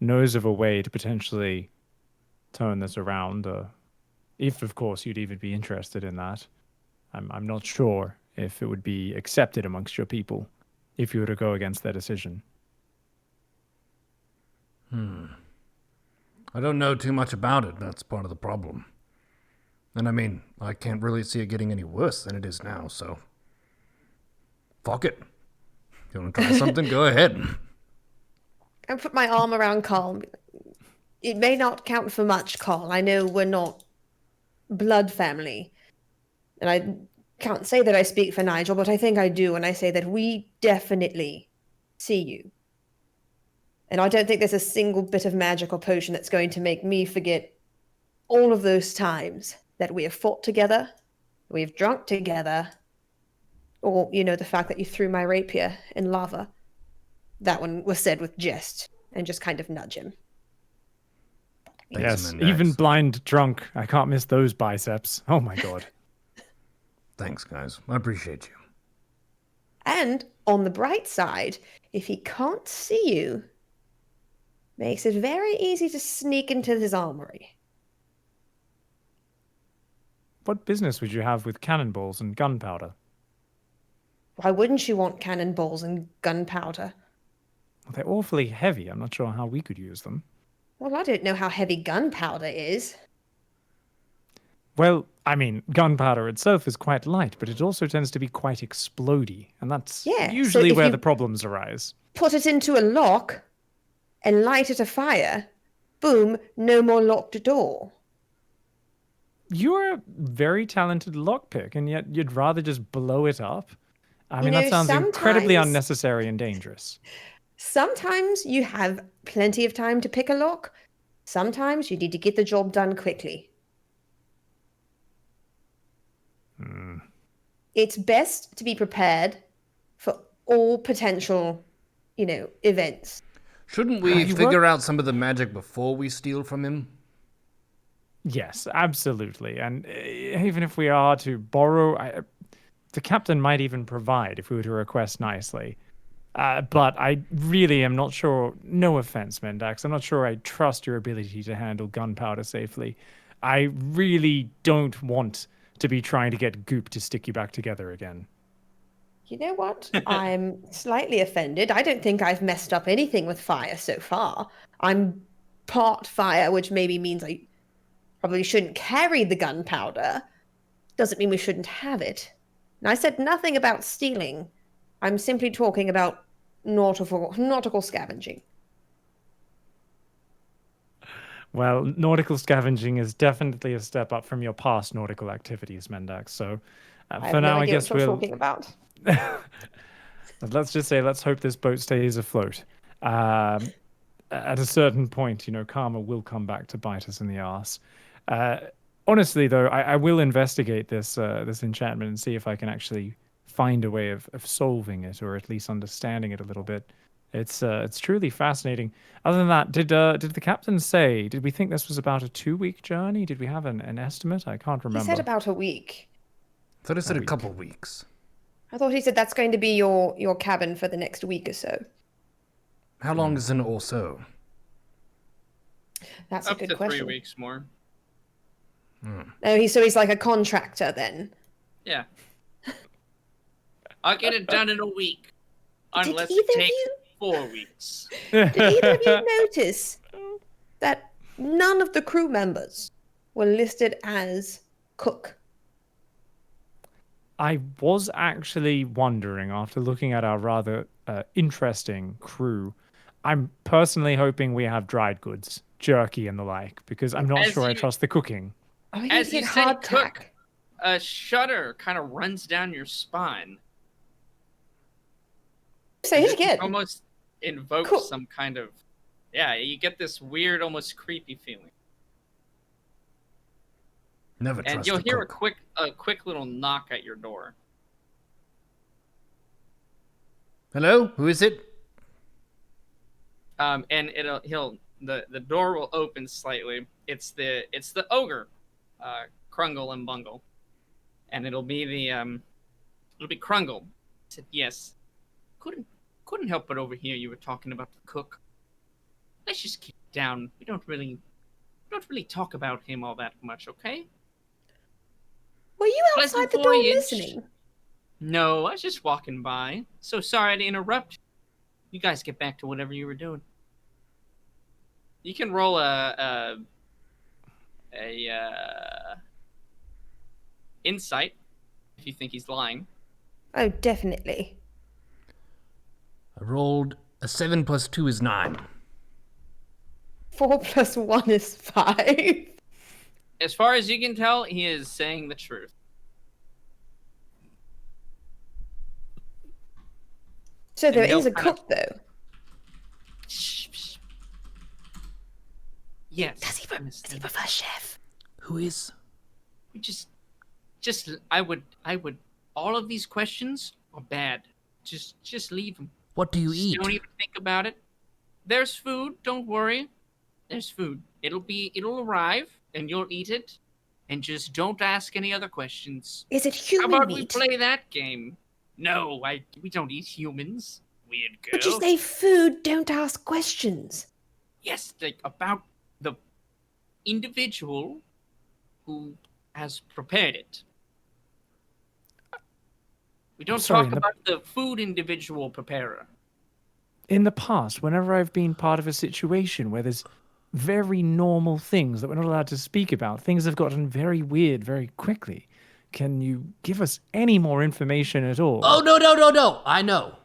knows of a way to potentially turn this around, if of course you'd even be interested in that, I'm not sure if it would be accepted amongst your people if you were to go against their decision.
I don't know too much about it. That's part of the problem. And I mean, I can't really see it getting any worse than it is now, so... Fuck it. If you want to try something, go ahead.
I put my arm around Khaal. It may not count for much, Khaal. I know we're not blood family. And I can't say that I speak for Nigel, but I think I do when I say that we definitely see you. And I don't think there's a single bit of magic or potion that's going to make me forget all of those times that we have fought together, we've drunk together, or, you know, the fact that you threw my rapier in lava. That one was said with jest and just kind of nudge him.
Yes, even blind drunk. I can't miss those biceps. Oh my god.
Thanks, guys. I appreciate you.
And on the bright side, if he can't see you, makes it very easy to sneak into his armory.
What business would you have with cannonballs and gunpowder?
Why wouldn't you want cannonballs and gunpowder?
Well, they're awfully heavy. I'm not sure how we could use them.
Well, I don't know how heavy gunpowder is.
Well, I mean, gunpowder itself is quite light, but it also tends to be quite explodey, and that's usually where the problems arise.
Put it into a lock and light it afire, boom, no more locked door.
You're a very talented lockpick, and yet you'd rather just blow it up? I mean, that sounds incredibly unnecessary and dangerous.
Sometimes you have plenty of time to pick a lock. Sometimes you need to get the job done quickly. It's best to be prepared for all potential, events.
Shouldn't we figure out some of the magic before we steal from him?
Yes, absolutely. And even if we are to borrow, the captain might even provide if we were to request nicely. But I really am not sure, no offense, Mendax, I'm not sure I trust your ability to handle gunpowder safely. I really don't want to be trying to get goop to stick you back together again.
You know what? I'm slightly offended. I don't think I've messed up anything with fire so far. I'm part fire, which maybe means I probably shouldn't carry the gunpowder. Doesn't mean we shouldn't have it. And I said nothing about stealing. I'm simply talking about nautical scavenging.
Well, nautical scavenging is definitely a step up from your past nautical activities, Mendax. So for now, I guess we're
talking about.
Let's just say, let's hope this boat stays afloat. At a certain point, karma will come back to bite us in the arse. Honestly, though, I will investigate this enchantment and see if I can actually find a way of solving it, or at least understanding it a little bit. It's truly fascinating. Other than that, did the captain say, did we think this was about a 2-week journey? Did we have an estimate? I can't remember.
He said about a week.
I thought he said a couple weeks.
I thought he said that's going to be your cabin for the next week or so.
How long is an or so?
That's a good question.
Up to 3 weeks more.
Oh, he's like a contractor then.
Yeah. I'll get it done in a week. Unless it takes 4 weeks.
Did either of you notice that none of the crew members were listed as cook?
I was actually wondering, after looking at our rather interesting crew, I'm personally hoping we have dried goods, jerky and the like, because I'm not
As
sure I
you-
trust the cooking.
Oh, we need
As
to
you
get
say
hardtack.
cook, a shudder kind of runs down your spine.
Say it
It
again.
almost invokes
Cool.
some kind of, yeah, you get this weird, almost creepy feeling.
Never
And
trust
you'll
a
hear
cook.
a quick little knock at your door.
Hello? Who is it?
And the door will open slightly. It's the ogre, Krungle and Bungle, and it'll be Krungle. He said, "Yes, couldn't help but overhear you were talking about the cook. Let's just keep it down. We don't really talk about him all that much, okay?"
Were you
Pleasant
outside the door
voyage.
listening?
No, I was just walking by. So sorry to interrupt. You guys get back to whatever you were doing. You can roll a insight if you think he's lying.
Oh, definitely.
I rolled a 7 plus 2 is 9.
4 plus 1 is 5.
As far as you can tell, he is saying the truth.
So there
And he'll
is a
kind of-
cook, though.
Yes.
Does he prefer chef?
Who is?
We just I would all of these questions are bad. Just leave them.
What do you eat?
Don't even think about it. There's food, don't worry. There's food. It'll arrive and you'll eat it, and just don't ask any other questions.
Is it
How
human
about we
meat?
play that game? No, we don't eat humans. Weird girl.
But you say food, don't ask questions.
Yes, like about the individual who has prepared it. We don't
Sorry,
talk about the food individual preparer.
In the past, whenever I've been part of a situation where there's very normal things that we're not allowed to speak about, things have gotten very weird very quickly. Can you give us any more information at all?
Oh, no. I know.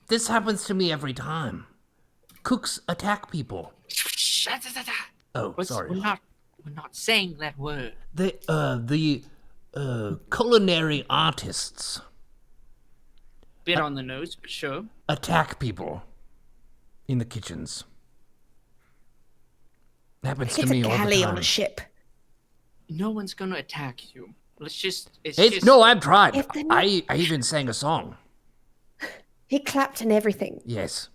This happens to me every time. Cooks attack people. Oh, sorry.
We're not saying that word.
The culinary artists
Bit on the nose, but sure.
attack people in the kitchens. Happens to
It's a
me all the
galley
time.
on a ship.
No one's gonna attack you.
No, I've tried.
If they're not-
I even sang a song.
He clapped and everything.
Yes.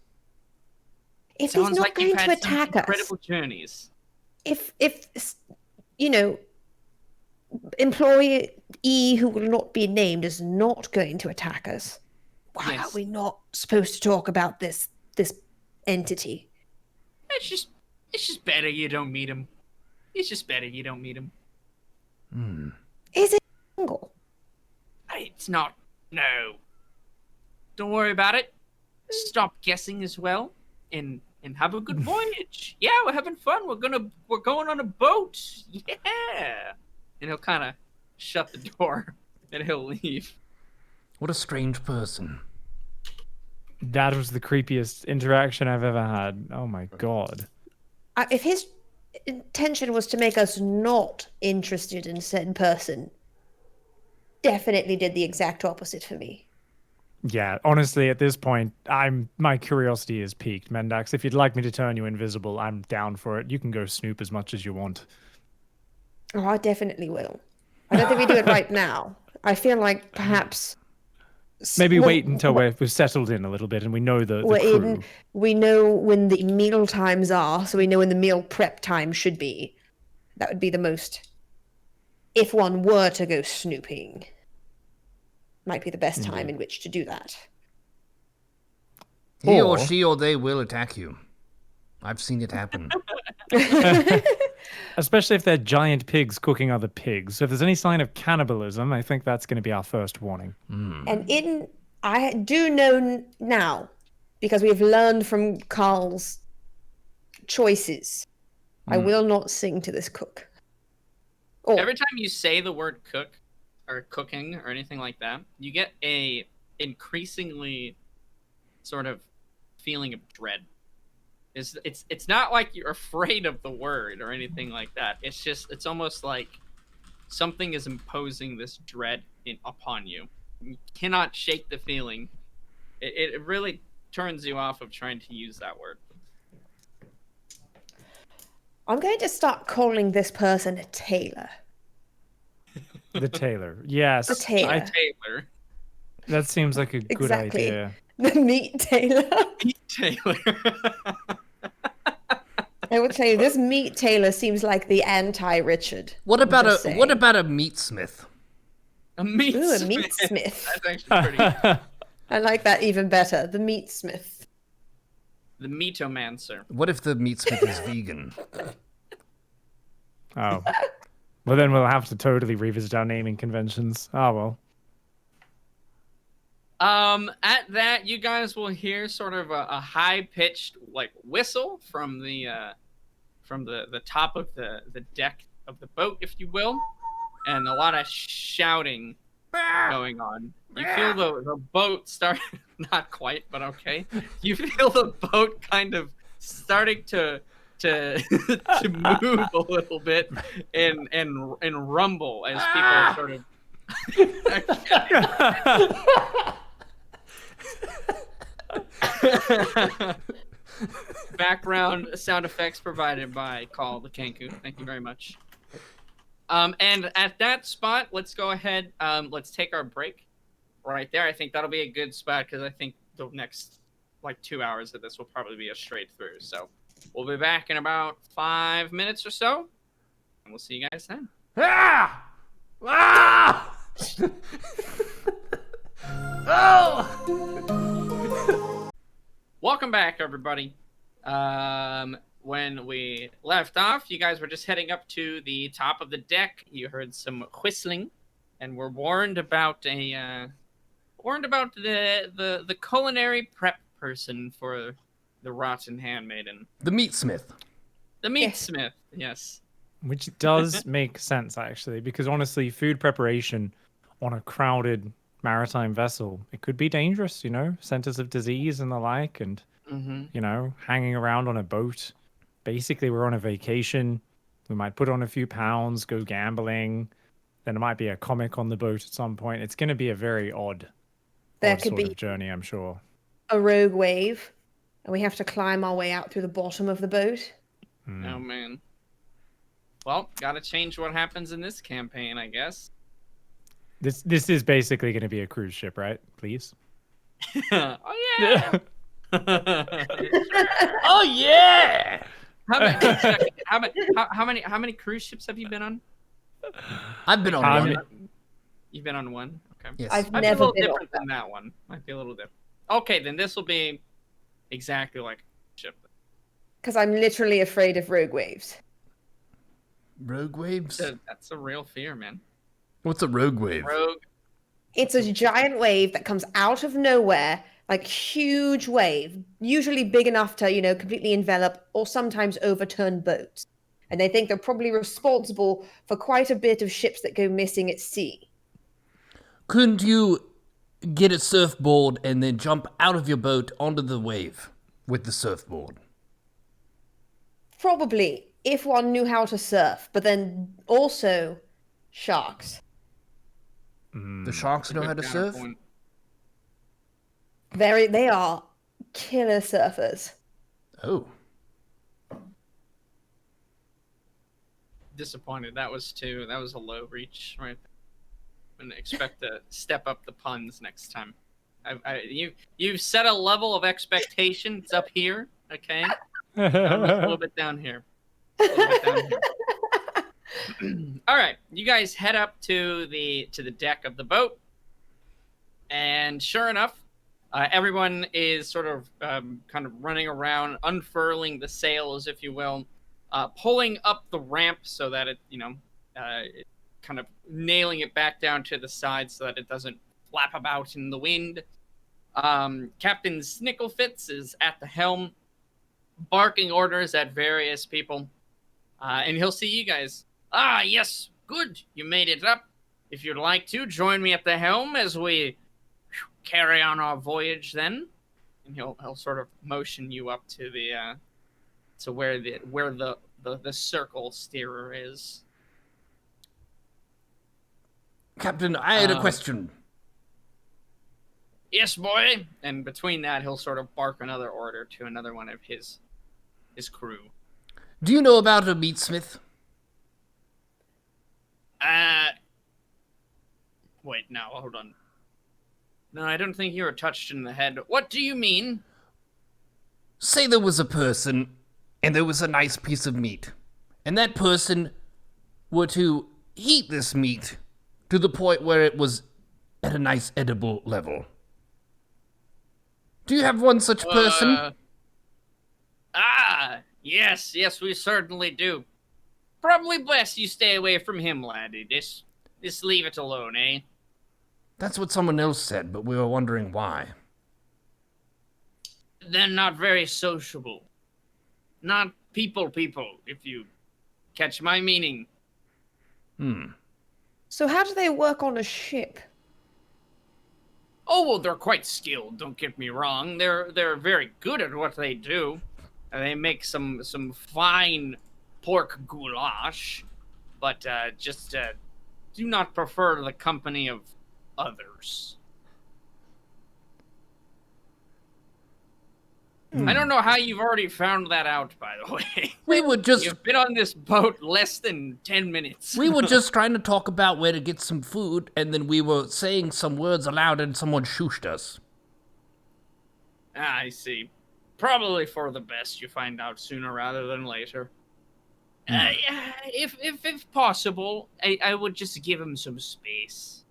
If he's
Sounds
not
like
going
you've
to
had some
attack us,
incredible journeys.
if you know, employee who will not be named is not going to attack us, why
Yes.
are we not supposed to talk about this entity?
It's just better you don't meet him. It's just better you don't meet him.
Is it jungle?
It's not. No. Don't worry about it. Stop guessing as well, and have a good voyage. Yeah, we're having fun. We're going on a boat. Yeah. And he'll kind of shut the door, and he'll leave.
What a strange person.
That was the creepiest interaction I've ever had. Oh my god.
If his intention was to make us not interested in said person, definitely did the exact opposite for me.
Yeah, honestly, at this point, my curiosity is piqued, Mendax. If you'd like me to turn you invisible, I'm down for it. You can go snoop as much as you want.
Oh, I definitely will. I don't think we do it right now. I feel like perhaps
Maybe
well,
wait until we've settled in a little bit and we know the
we're
crew.
in. We know when the meal times are, so we know when the meal prep time should be. That would be the most. If one were to go snooping, might be the best time in which to do that.
He or
Or-
she or they will attack you. I've seen it happen.
Especially if they're giant pigs cooking other pigs. So if there's any sign of cannibalism, I think that's going to be our first warning.
And I do know now, because we've learned from Khaals' choices, I will not sing to this cook. Or
Every time you say the word cook or cooking or anything like that, you get a increasingly sort of feeling of dread. It's not like you're afraid of the word or anything like that. It's almost like something is imposing this dread upon you. You cannot shake the feeling. It really turns you off of trying to use that word.
I'm going to start calling this person a tailor.
The tailor. Yes.
The tailor.
Taylor.
That seems like a good
Exactly.
idea.
The meat tailor.
Taylor.
I would say this meat tailor seems like the anti-Richard.
What
I'm
about
just
a
saying.
meat smith?
A meat
Ooh, a
smith.
meat smith.
That's actually pretty.
I like that even better. The meat smith.
The meatomancer.
What if the meat smith is vegan?
Oh. Well, then we'll have to totally revisit our naming conventions. Oh, well.
At that, you guys will hear sort of a high-pitched like whistle from the top of the deck of the boat, if you will, and a lot of shouting going on. You feel the boat start, not quite, but okay. You feel the boat kind of starting to move a little bit and rumble as people sort of. Background sound effects provided by Khaal the Kenku. Thank you very much. And at that spot, let's go ahead. Let's take our break right there. I think that'll be a good spot because I think the next like 2 hours of this will probably be a straight through. So we'll be back in about 5 minutes or so, and we'll see you guys then.
Ah! Ah! Oh!
Welcome back, everybody. When we left off, you guys were just heading up to the top of the deck. You heard some whistling, and were warned about the culinary prep person for the rotten handmaiden.
The meat smith.
The meat
Yes.
smith, yes.
Which does make sense, actually, because honestly, food preparation on a crowded maritime vessel, it could be dangerous, you know, centers of disease and the like, and, you know, hanging around on a boat. Basically, we're on a vacation. We might put on a few pounds, go gambling. Then there might be a comic on the boat at some point. It's going to be a very odd
There could
sort
be
of journey, I'm sure.
a rogue wave, and we have to climb our way out through the bottom of the boat.
Oh, man. Well, gotta change what happens in this campaign, I guess.
This is basically going to be a cruise ship, right? Please.
Oh, yeah!
Oh yeah!
How many cruise ships have you been on?
I've been on
Um,
one.
You've been on one? Okay.
Yes.
I've
Might be a
never
little
been on
different than that one. Might be a little different. Okay, then this will be exactly like a ship.
because I'm literally afraid of rogue waves.
Rogue waves?
That's a real fear, man.
What's a rogue wave?
Rogue.
It's a giant wave that comes out of nowhere, like huge wave, usually big enough to, you know, completely envelop or sometimes overturn boats. And they think they're probably responsible for quite a bit of ships that go missing at sea.
Couldn't you get a surfboard and then jump out of your boat onto the wave with the surfboard?
Probably, if one knew how to surf, but then also sharks.
The sharks know how to
Good
surf?
counterpoint.
They are killer surfers.
Oh.
Disappointed. That was a low reach, right? And expect to step up the puns next time. You've set a level of expectation. It's up here, okay? A little bit down here. All right, you guys head up to the deck of the boat, and sure enough, everyone is sort of kind of running around, unfurling the sails, if you will, pulling up the ramp so that it, it kind of nailing it back down to the side so that it doesn't flap about in the wind. Captain Snicklefitz is at the helm, barking orders at various people, and he'll see you guys. Ah, yes, good, you made it up. If you'd like to, join me at the helm as we carry on our voyage then. And he'll sort of motion you up to to where the circle steerer is.
Captain, I had a question.
Yes, boy. And between that, he'll sort of bark another order to another one of his crew.
Do you know about a meatsmith?
Wait, no, hold on. No, I don't think you were touched in the head. What do you mean?
Say there was a person, and there was a nice piece of meat, and that person were to heat this meat to the point where it was at a nice edible level. Do you have one such person?
Yes, we certainly do. Probably best you stay away from him, laddie. Just leave it alone, eh?
That's what someone else said, but we were wondering why.
They're not very sociable. Not people, if you catch my meaning.
So how do they work on a ship?
Oh, well, they're quite skilled, don't get me wrong. They're very good at what they do. They make some fine pork goulash, but just do not prefer the company of others. I don't know how you've already found that out, by the way. You've been on this boat less than 10 minutes.
We were just trying to talk about where to get some food, and then we were saying some words aloud and someone shooshed us.
I see. Probably for the best you find out sooner rather than later. If possible, I would just give him some space.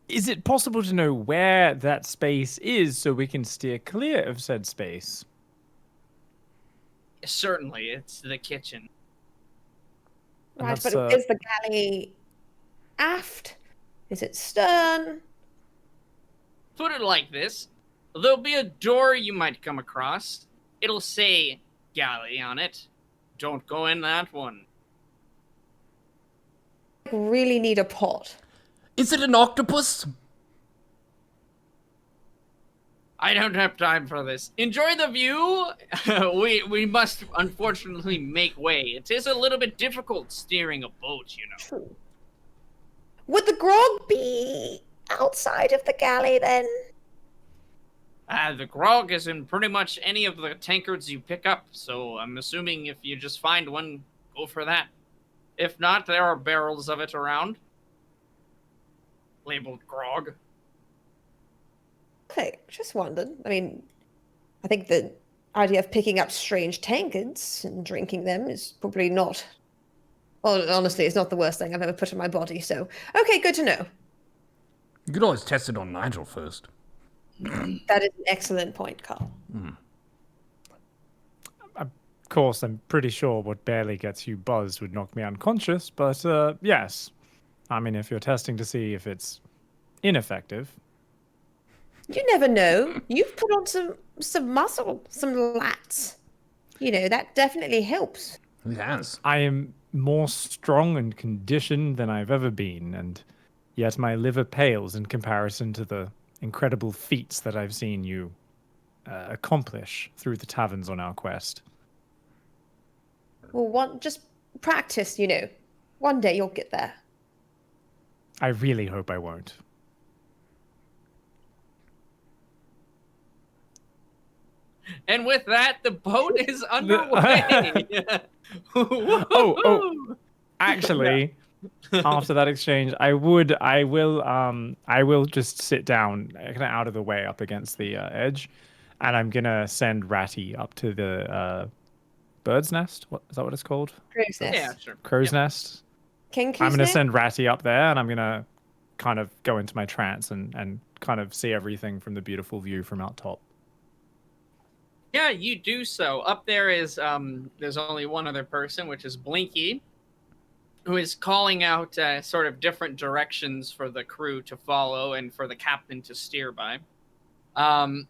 Is it possible to know where that space is so we can steer clear of said space?
Certainly, it's the kitchen.
Right, but is the galley aft? Is it stern?
Put it like this. There'll be a door you might come across. It'll say galley on it. Don't go in that one.
I really need a pot.
Is it an octopus?
I don't have time for this. Enjoy the view. We must unfortunately make way. It is a little bit difficult steering a boat, you know.
True. Would the grog be outside of the galley then?
The grog is in pretty much any of the tankards you pick up, so I'm assuming if you just find one, go for that. If not, there are barrels of it around. Labeled grog.
Okay, just wondered. I mean, I think the idea of picking up strange tankards and drinking them is probably not... Well, honestly, it's not the worst thing I've ever put in my body, so... Okay, good to know.
You could always test it on Nigel first.
That is an excellent point, Khaal.
Of course, I'm pretty sure what barely gets you buzzed would knock me unconscious, but yes. I mean, if you're testing to see if it's ineffective.
You never know. You've put on some muscle, some lats. You know, that definitely helps.
It has.
I am more strong and conditioned than I've ever been, and yet my liver pales in comparison to the incredible feats that I've seen you accomplish through the taverns on our quest.
Well, just practice, you know. One day you'll get there.
I really hope I won't.
And with that, the boat is underway.
Actually, after that exchange, I will just sit down, kind of out of the way, up against the edge, and I'm gonna send Ratty up to the bird's nest. What is that? What it's called?
Crow's nest.
Yeah, sure.
Crow's nest.
Kenku's
I'm gonna
nest?
send Ratty up there, and I'm gonna kind of go into my trance and kind of see everything from the beautiful view from out top.
Yeah, you do so. Up there is there's only one other person, which is Blinky, who is calling out sort of different directions for the crew to follow and for the captain to steer by. And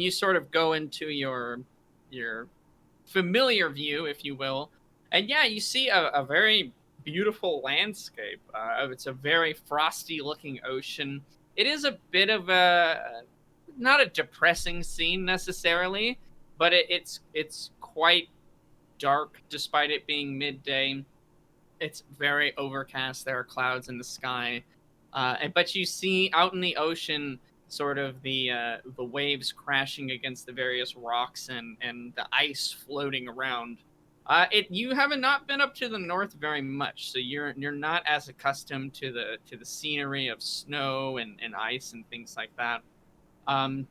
you sort of go into your familiar view, if you will, and yeah, you see a very beautiful landscape. It's a very frosty-looking ocean. It is a bit of a not a depressing scene necessarily, but it's quite dark despite it being midday. It's very overcast. There are clouds in the sky, but you see out in the ocean sort of the waves crashing against the various rocks and the ice floating around. You haven't not been up to the north very much, so you're not as accustomed to the scenery of snow and ice and things like that.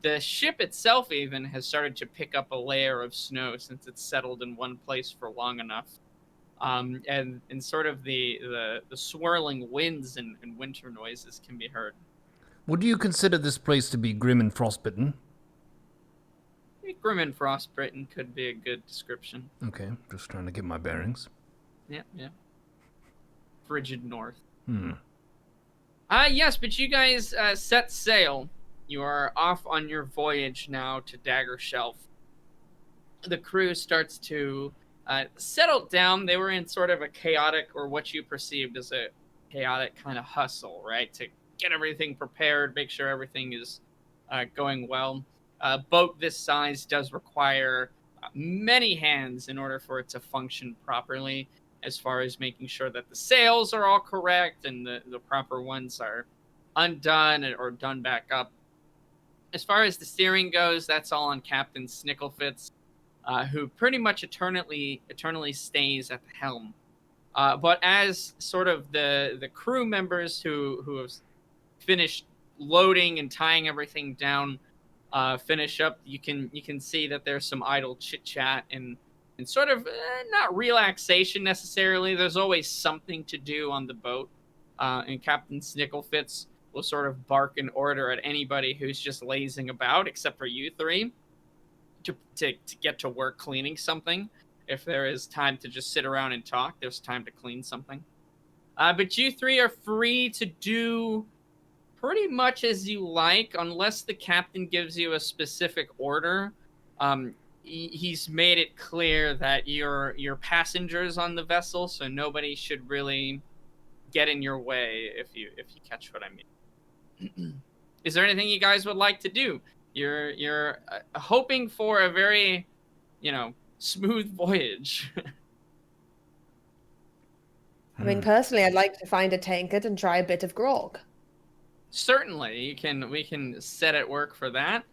The ship itself even has started to pick up a layer of snow since it's settled in one place for long enough. And sort of the swirling winds and winter noises can be heard.
Would you consider this place to be grim and frostbitten?
Grim and frostbitten could be a good description.
Okay, just trying to get my bearings.
Yeah. Frigid north. Yes, but you guys set sail. You are off on your voyage now to Dagger Shelf. The crew starts to settle down. They were in sort of a chaotic, or what you perceived as a chaotic kind of hustle, right? To get everything prepared, make sure everything is going well. A boat this size does require many hands in order for it to function properly, as far as making sure that the sails are all correct and the proper ones are undone or done back up. As far as the steering goes, that's all on Captain Snicklefitz, who pretty much eternally stays at the helm. But as sort of the crew members who have finished loading and tying everything down finish up, you can see that there's some idle chit chat and sort of not relaxation necessarily. There's always something to do on the boat, and Captain Snicklefitz will sort of bark an order at anybody who's just lazing about, except for you three, to get to work cleaning something. If there is time to just sit around and talk, there's time to clean something. But you three are free to do pretty much as you like, unless the captain gives you a specific order. He's made it clear that you're passengers on the vessel, so nobody should really get in your way, if you catch what I mean. Is there anything you guys would like to do? You're hoping for a very, smooth voyage.
I mean, personally, I'd like to find a tankard and try a bit of grog.
Certainly, we can set it work for that.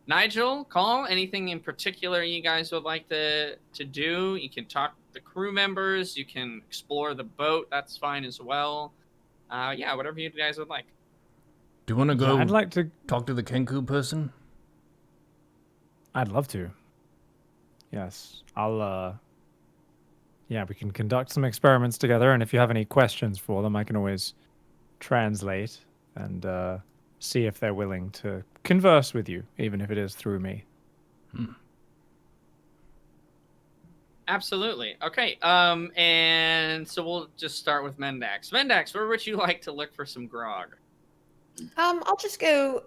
Nigel, Khaal, anything in particular you guys would like to do? You can talk to the crew members. You can explore the boat. That's fine as well. Whatever you guys would like.
Do you want to go
I'd like to
talk to the Kenku person?
I'd love to. Yes. I'll we can conduct some experiments together, and if you have any questions for them, I can always translate and see if they're willing to converse with you, even if it is through me.
Absolutely. Okay. And so we'll just start with Mendax. Mendax, where would you like to look for some grog?
I'll just go,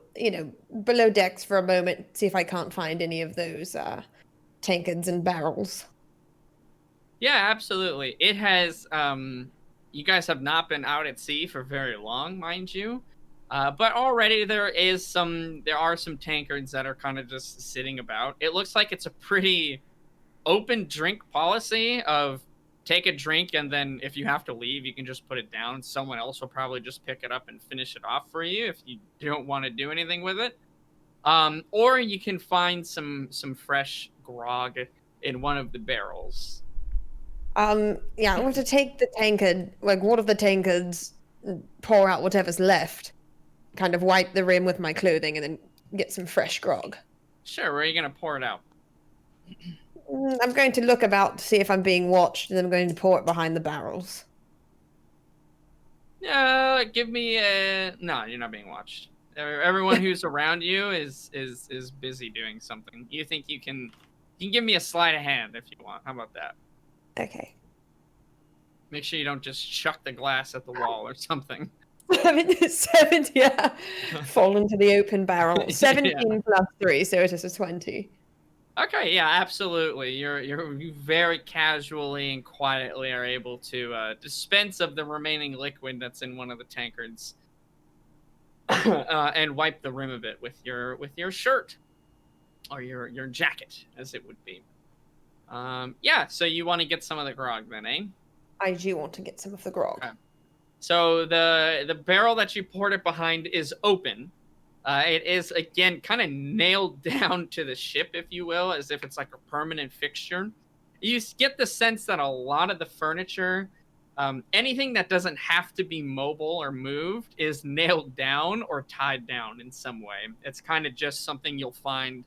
below decks for a moment, see if I can't find any of those tankards and barrels.
Yeah, absolutely. It has, you guys have not been out at sea for very long, mind you. But already there are some tankards that are kind of just sitting about. It looks like it's a pretty open drink policy of take a drink, and then if you have to leave, you can just put it down. Someone else will probably just pick it up and finish it off for you if you don't want to do anything with it. Or you can find some fresh grog in one of the barrels.
I want to take the tankard, like one of the tankards, pour out whatever's left, kind of wipe the rim with my clothing, and then get some fresh grog.
Sure, where are you going to pour it out?
I'm going to look about to see if I'm being watched, and then I'm going to pour it behind the barrels.
Give me a... No, you're not being watched. Everyone who's around you is busy doing something. You think you can give me a sleight of hand if you want. How about that?
Okay.
Make sure you don't just chuck the glass at the wall or something.
70, yeah. Fall into the open barrel. 17 plus 3, so it is a 20.
Okay, yeah, absolutely. You very casually and quietly are able to dispense of the remaining liquid that's in one of the tankards. and wipe the rim of it with your shirt or your jacket, as it would be. Yeah. So you want to get some of the grog, then, eh?
I do want to get some of the grog.
Okay. So the barrel that you poured it behind is open. It is, again, kind of nailed down to the ship, if you will, as if it's like a permanent fixture. You get the sense that a lot of the furniture, anything that doesn't have to be mobile or moved, is nailed down or tied down in some way. It's kind of just something you'll find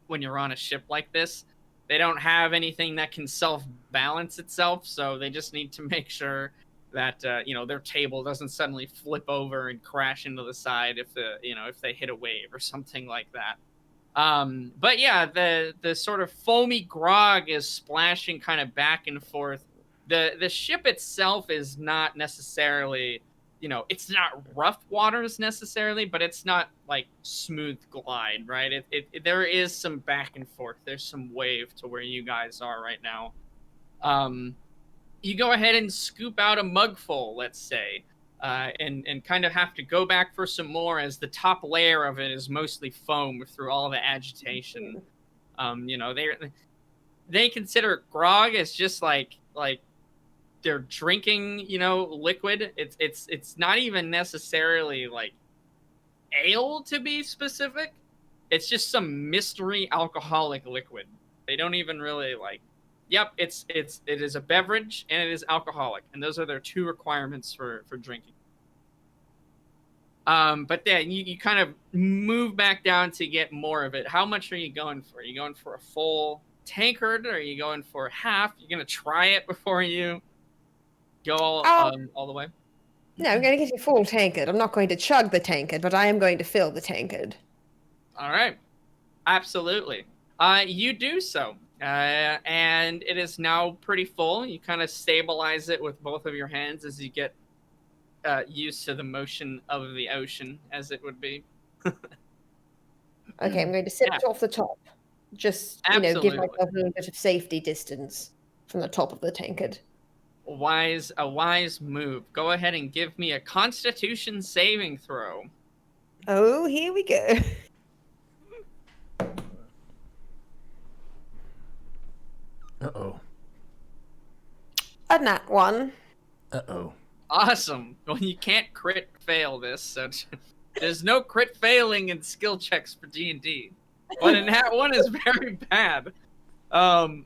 when you're on a ship like this. They don't have anything that can self-balance itself, so they just need to make sure that their table doesn't suddenly flip over and crash into the side if they hit a wave or something like that. But yeah, the sort of foamy grog is splashing kind of back and forth. The ship itself is not necessarily, it's not rough waters necessarily, but it's not like smooth glide, right? There is some back and forth. There's some wave to where you guys are right now. You go ahead and scoop out a mugful, let's say, and kind of have to go back for some more as the top layer of it is mostly foam through all the agitation. They consider grog as just like they're drinking, liquid. It's not even necessarily like ale, to be specific. It's just some mystery alcoholic liquid. They don't even really like. Yep, it is a beverage and it is alcoholic, and those are their two requirements for drinking. But then you kind of move back down to get more of it. How much are you going for? Are you going for a full tankard, or are you going for half? You're gonna try it before you go all the way?
No, I'm going to get a full tankard. I'm not going to chug the tankard, but I am going to fill the tankard.
All right, absolutely. You do so. And it is now pretty full. You kind of stabilize it with both of your hands as you get used to the motion of the ocean, as it would be.
Okay, I'm going to sit off the top. Just, give myself a little bit of safety distance from the top of the tankard.
A wise move. Go ahead and give me a Constitution saving throw.
Oh, here we go.
Uh-oh.
A nat 1.
Uh-oh.
Awesome. Well, you can't crit fail this, so there's no crit failing in skill checks for D&D. But a nat 1 is very bad. So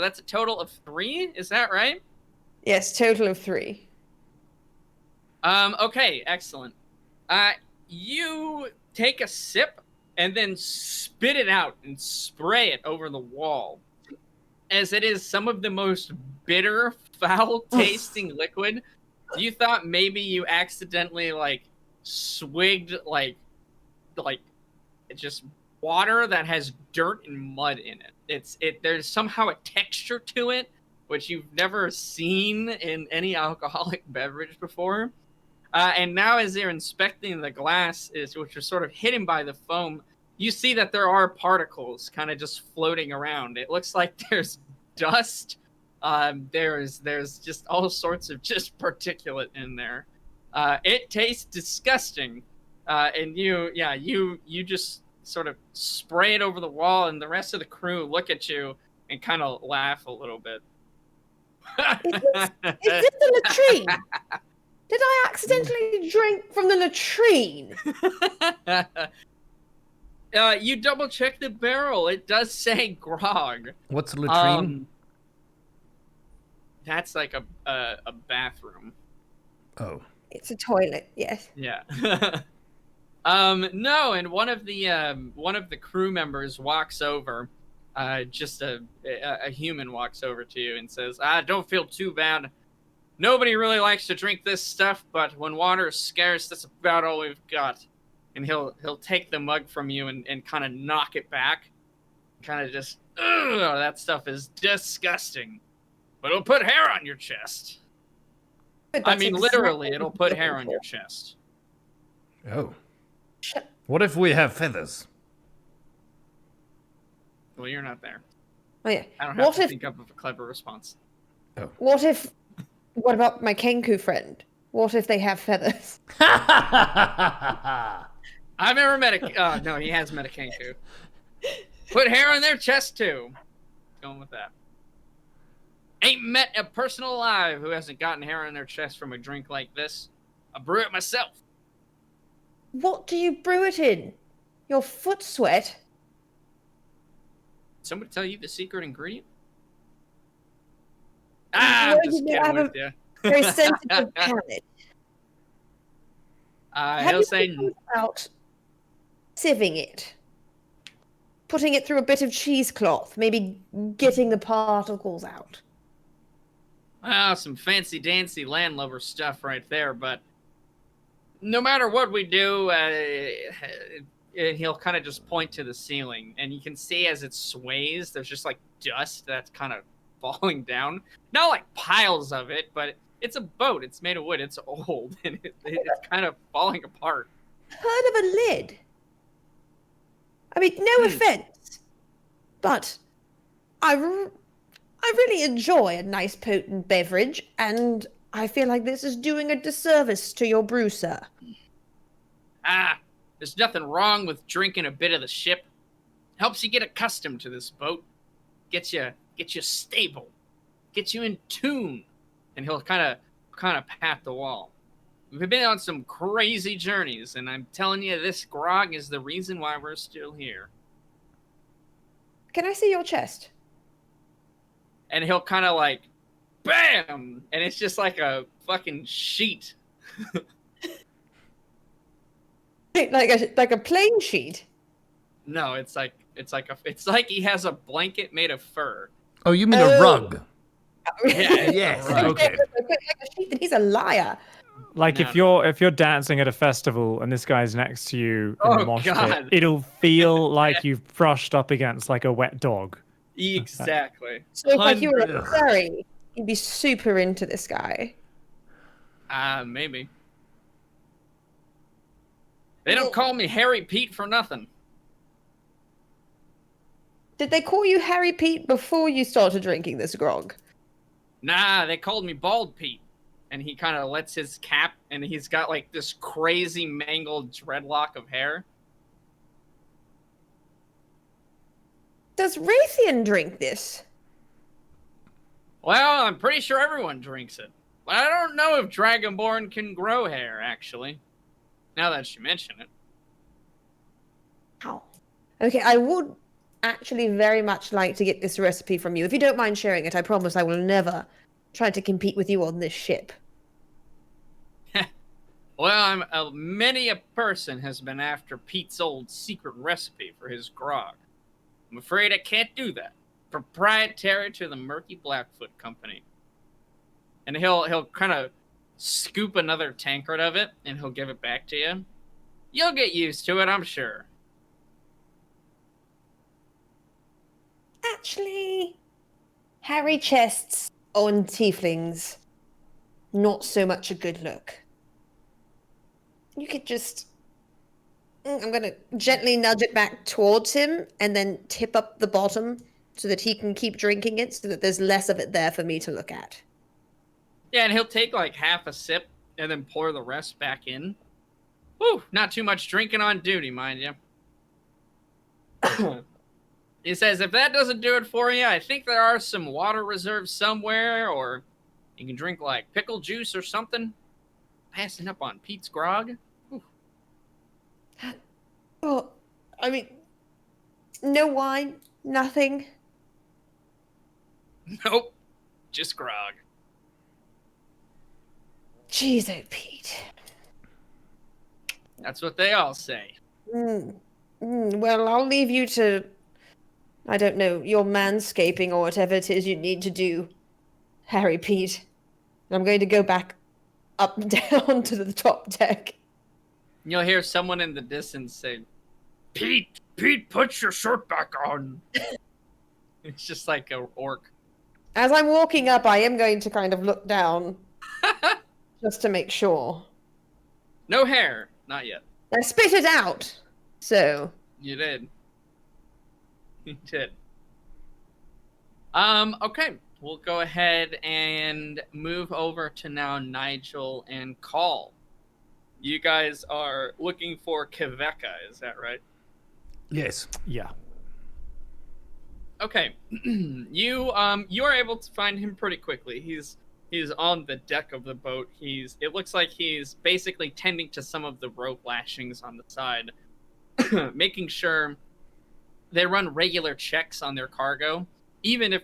that's a total of 3, is that right?
Yes, total of 3.
Okay, excellent. You take a sip and then spit it out and spray it over the wall, as it is some of the most bitter, foul-tasting liquid. You thought maybe you accidentally swigged just water that has dirt and mud in it. There's somehow a texture to it which you've never seen in any alcoholic beverage before. And now as they're inspecting the glass, which is sort of hidden by the foam, you see that there are particles kind of just floating around. It looks like there's dust. There's just all sorts of just particulate in there. It tastes disgusting. And you just sort of spray it over the wall, and the rest of the crew look at you and kind of laugh a little bit.
Is this the latrine? Did I accidentally drink from the latrine?
You double check the barrel. It does say grog.
What's a latrine?
That's like a bathroom.
Oh.
It's a toilet, yes.
Yeah. No, and one of the crew members walks over. Just a human walks over to you and says, don't feel too bad. Nobody really likes to drink this stuff, but when water is scarce, that's about all we've got. And he'll take the mug from you and kind of knock it back. Kind of just, that stuff is disgusting. But it'll put hair on your chest. I mean, literally, it'll put hair on your chest.
Oh. What if we have feathers?
Well, you're not there.
Oh, yeah.
I don't have to think up of a clever response.
Oh. What about my Kenku friend? What if they have feathers?
I've never met a... Oh, no, he has met a Kenku. Put hair on their chest, too. Going with that. Ain't met a person alive who hasn't gotten hair on their chest from a drink like this. I brew it myself.
What do you brew it in? Your foot sweat?
Somebody tell you the secret ingredient?
Well,
I'm just
you know, I
kidding
have
with you.
Very sensitive palate. Have
He'll
you
say...
thought about sieving it? Putting it through a bit of cheesecloth, maybe getting the particles out.
Some fancy-dancy landlubber stuff right there, but no matter what we do, he'll kind of just point to the ceiling, and you can see as it sways, there's just like dust that's kind of falling down. Not like piles of it, but it's a boat. It's made of wood. It's old, and it's kind of falling apart.
Heard of a lid? I mean, no offense, but I really enjoy a nice potent beverage, and I feel like this is doing a disservice to your brew, sir.
There's nothing wrong with drinking a bit of the ship. Helps you get accustomed to this boat. Gets you stable. Gets you in tune. And he'll kind of pat the wall. We've been on some crazy journeys, and I'm telling you, this grog is the reason why we're still here.
Can I see your chest?
And he'll kind of like, bam! And it's just like a fucking sheet.
like a plain sheet?
No, it's like he has a blanket made of fur.
Oh, you mean a rug?
Yeah,
Yes.
right.
Okay.
Like a sheet, then he's a liar.
Like
No,
if you're dancing at a festival and this guy's next to you in
Oh,
the mosh pit,
God.
it'll feel like you've brushed up against like a wet dog.
Exactly.
So if like you were a
Ugh.
furry, you'd be super into this guy.
Maybe. They don't call me Harry Pete for nothing.
Did they call you Harry Pete before you started drinking this grog?
Nah, they called me Bald Pete. And he kind of lets his cap, and he's got like this crazy mangled dreadlock of hair.
Does Raytheon drink this?
Well, I'm pretty sure everyone drinks it. But I don't know if Dragonborn can grow hair, actually. Now that you mention it.
How? Okay, I would actually very much like to get this recipe from you. If you don't mind sharing it, I promise I will never try to compete with you on this ship.
Well, many a person has been after Pete's old secret recipe for his grog. I'm afraid I can't do that. Proprietary to the Murky Blackfoot Company. And he'll kind of scoop another tankard of it, and he'll give it back to you. You'll get used to it, I'm sure.
Actually, hairy chests on tieflings, not so much a good look. You could just... I'm going to gently nudge it back towards him and then tip up the bottom so that he can keep drinking it so that there's less of it there for me to look at.
Yeah, and he'll take like half a sip and then pour the rest back in. Whew, not too much drinking on duty, mind you. He says, if that doesn't do it for you, I think there are some water reserves somewhere, or you can drink like pickle juice or something. Passing up on Pete's grog. Whew.
Oh, I mean, no wine, nothing.
Nope, just grog.
Jeez, oh, Pete.
That's what they all say.
Well, I'll leave you to, I don't know, your manscaping or whatever it is you need to do, Harry Pete. I'm going to go back up and down to the top deck.
You'll hear someone in the distance say, Pete, put your shirt back on. It's just like an orc.
As I'm walking up, I am going to kind of look down just to make sure.
No hair, not yet.
I spit it out, so...
You did. You did. Okay, we'll go ahead and move over to now Nigel and Khaal. You guys are looking for Kveka, is that right?
Yes.
Yeah.
Okay. You are able to find him pretty quickly. He's on the deck of the boat. It looks like he's basically tending to some of the rope lashings on the side, making sure they run regular checks on their cargo, even if,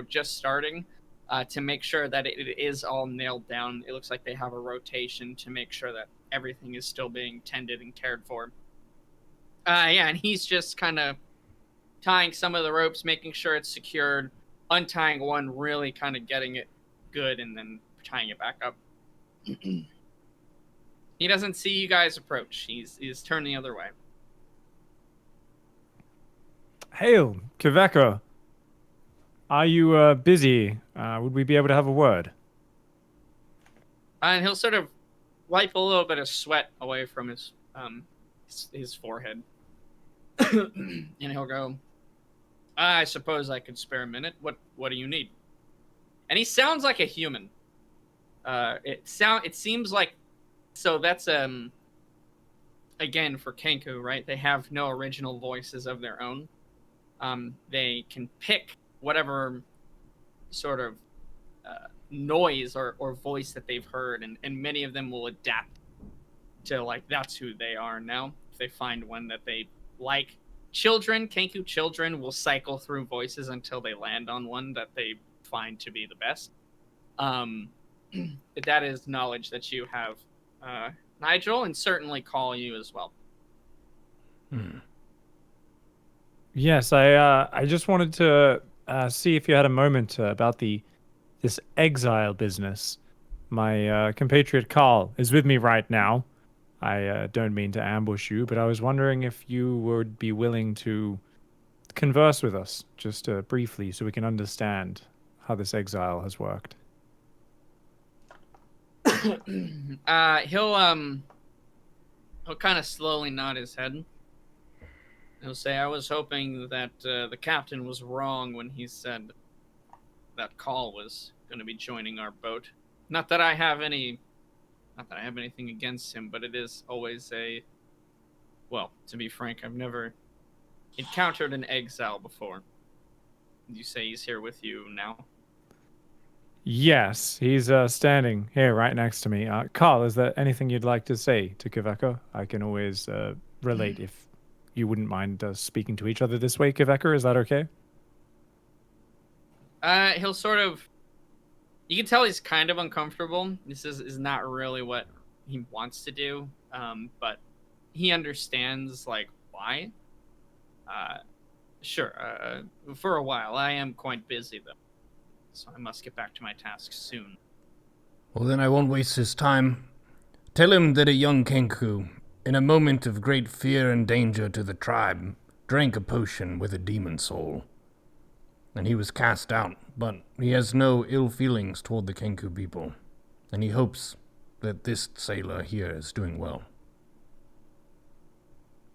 just starting, to make sure that it is all nailed down. It looks like they have a rotation to make sure that everything is still being tended and cared for. Yeah, and he's just kind of tying some of the ropes, making sure it's secured, untying one, really kind of getting it good, and then tying it back up. He doesn't see you guys approach. He's turned the other way.
Hail, Kveka. Are you busy? Would we be able to have a word?
And he'll sort of wipe a little bit of sweat away from his forehead. And he'll go, I suppose I could spare a minute. What do you need? And he sounds like a human. It seems like, so that's again for Kenku, right? They have no original voices of their own. They can pick whatever sort of noise or voice that they've heard, and many of them will adapt to, like, that's who they are now. If they find one that they like. Kenku children will cycle through voices until they land on one that they find to be the best. That is knowledge that you have, Nigel, and certainly Khaal you as well.
Yes, I just wanted to see if you had a moment about this exile business. My compatriot Khaal is with me right now. I don't mean to ambush you, but I was wondering if you would be willing to converse with us just briefly so we can understand how this exile has worked.
He'll kind of slowly nod his head. He'll say, I was hoping that the captain was wrong when he said that Khaal was going to be joining our boat. Not that I have anything against him, but it is always well, to be frank, I've never encountered an exile before. You say he's here with you now?
Yes, he's standing here right next to me. Khaal, is there anything you'd like to say to Kveka? I can always relate if you wouldn't mind us speaking to each other this way, Kveka. Is that okay?
He'll sort of... You can tell he's kind of uncomfortable. This is not really what he wants to do, but he understands, like, why. Sure, for a while. I am quite busy, though, so I must get back to my tasks soon.
Well, then I won't waste his time. Tell him that a young Kenku, in a moment of great fear and danger to the tribe, drank a potion with a demon soul. And he was cast out, but he has no ill feelings toward the Kenku people, and he hopes that this sailor here is doing well.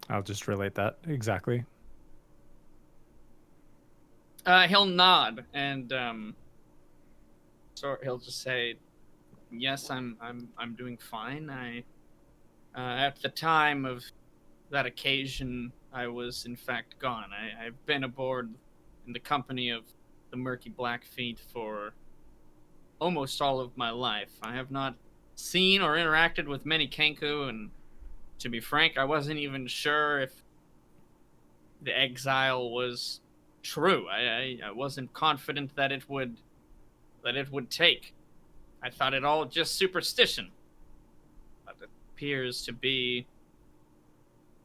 I'll just relate that exactly.
He'll nod, and so he'll just say, "Yes, I'm doing fine. At the time of that occasion, I was in fact gone. I've been aboard in the company of the Murky Blackfeet for almost all of my life. I have not seen or interacted with many Kenku, and to be frank, I wasn't even sure if the exile was true. I wasn't confident that it would take. I thought it all just superstition, but it appears to be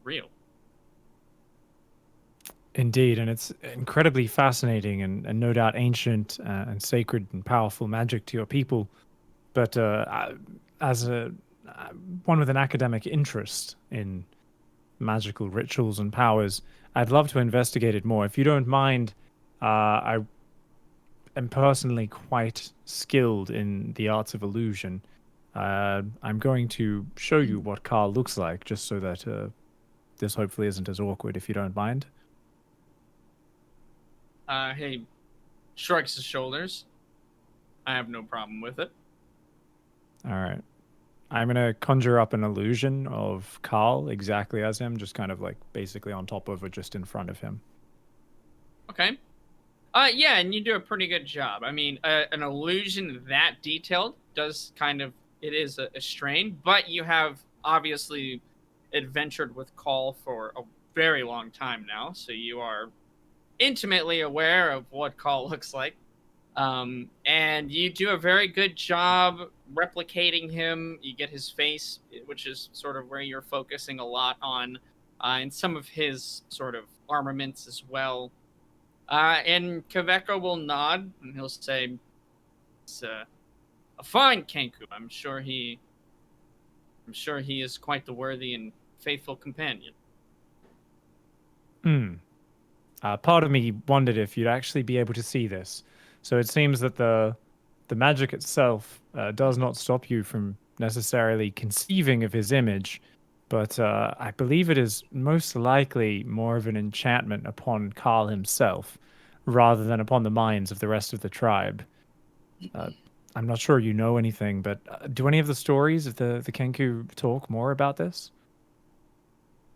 real."
Indeed, and it's incredibly fascinating and no doubt ancient and sacred and powerful magic to your people. But as one with an academic interest in magical rituals and powers, I'd love to investigate it more. If you don't mind, I am personally quite skilled in the arts of illusion. I'm going to show you what Khaal looks like, just so that this hopefully isn't as awkward, if you don't mind.
He shrugs his shoulders. I have no problem with it.
All right. I'm going to conjure up an illusion of Khaal exactly as him, just kind of like basically on top of or just in front of him.
Okay. Yeah, and you do a pretty good job. I mean, an illusion that detailed does kind of, it is a strain, but you have obviously adventured with Khaal for a very long time now, so you are intimately aware of what Khaal looks like. And you do a very good job replicating him. You get his face, which is sort of where you're focusing a lot on, and some of his sort of armaments as well. And Kaveko will nod and he'll say, "It's a fine Kenku. I'm sure he is quite the worthy and faithful companion."
Hmm. Part of me wondered if you'd actually be able to see this. So it seems that the magic itself does not stop you from necessarily conceiving of his image, but I believe it is most likely more of an enchantment upon Khaal himself, rather than upon the minds of the rest of the tribe. I'm not sure you know anything, but do any of the stories of the Kenku talk more about this?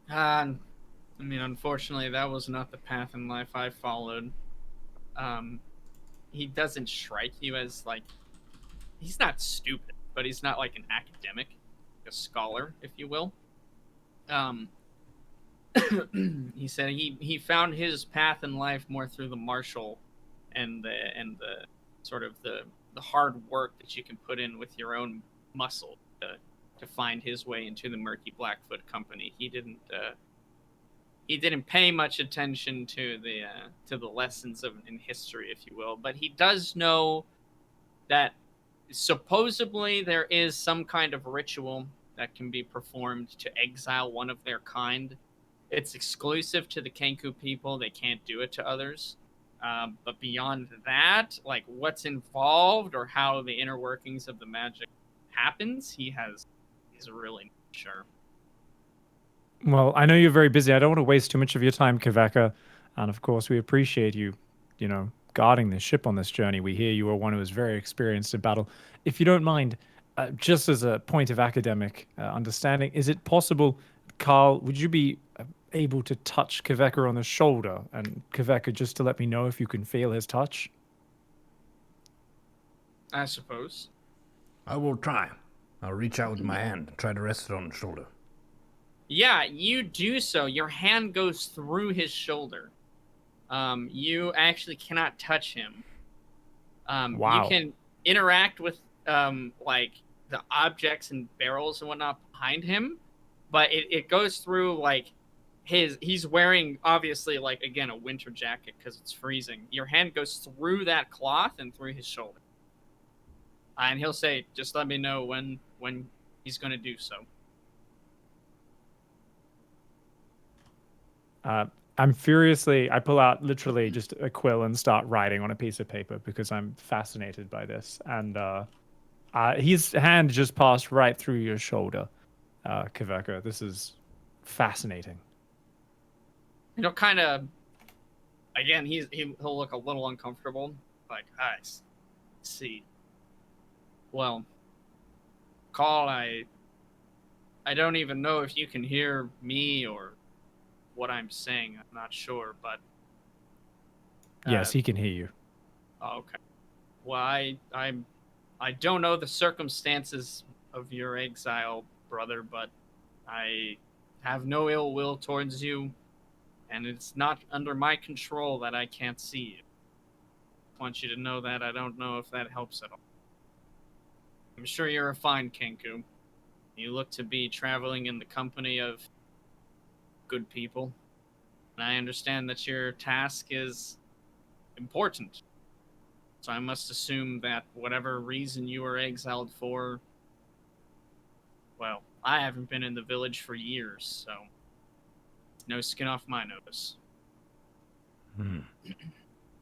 I mean, unfortunately, that was not the path in life I followed. He doesn't strike you as like, he's not stupid, but he's not like an academic, a scholar, if you will. He said he found his path in life more through the martial and the sort of the hard work that you can put in with your own muscle to find his way into the Murky Blackfoot Company. He didn't pay much attention to the lessons in history, if you will, but he does know that supposedly there is some kind of ritual that can be performed to exile one of their kind. It's exclusive to the Kenku people. They can't do it to others. But beyond that, like what's involved or how the inner workings of the magic happens, he's really not sure.
Well, I know you're very busy. I don't want to waste too much of your time, Kaveka. And of course, we appreciate you, guarding this ship on this journey. We hear you are one who is very experienced in battle. If you don't mind, just as a point of academic understanding, is it possible, Khaal, would you be able to touch Kaveka on the shoulder? And Kaveka, just to let me know if you can feel his touch?
I suppose.
I will try. I'll reach out with my hand and try to rest it on the shoulder.
Yeah, you do so. Your hand goes through his shoulder. You actually cannot touch him.
Wow.
You can interact with like the objects and barrels and whatnot behind him, but it goes through like he's wearing obviously like again a winter jacket because it's freezing. Your hand goes through that cloth and through his shoulder, and he'll say, "Just let me know when he's going to do so."
I pull out literally just a quill and start writing on a piece of paper because I'm fascinated by this. And his hand just passed right through your shoulder, Kaveka. This is fascinating.
He'll kind of, again, he'll look a little uncomfortable. Like, I see. Well, Khaal, I don't even know if you can hear me or what I'm saying. I'm not sure, but
yes, he can hear you.
Okay. Well, I don't know the circumstances of your exile, brother, but I have no ill will towards you, and it's not under my control that I can't see you. I want you to know that. I don't know if that helps at all. I'm sure you're a fine Kenku. You look to be traveling in the company of good people. And I understand that your task is important. So I must assume that whatever reason you were exiled for, well, I haven't been in the village for years, so no skin off my nose.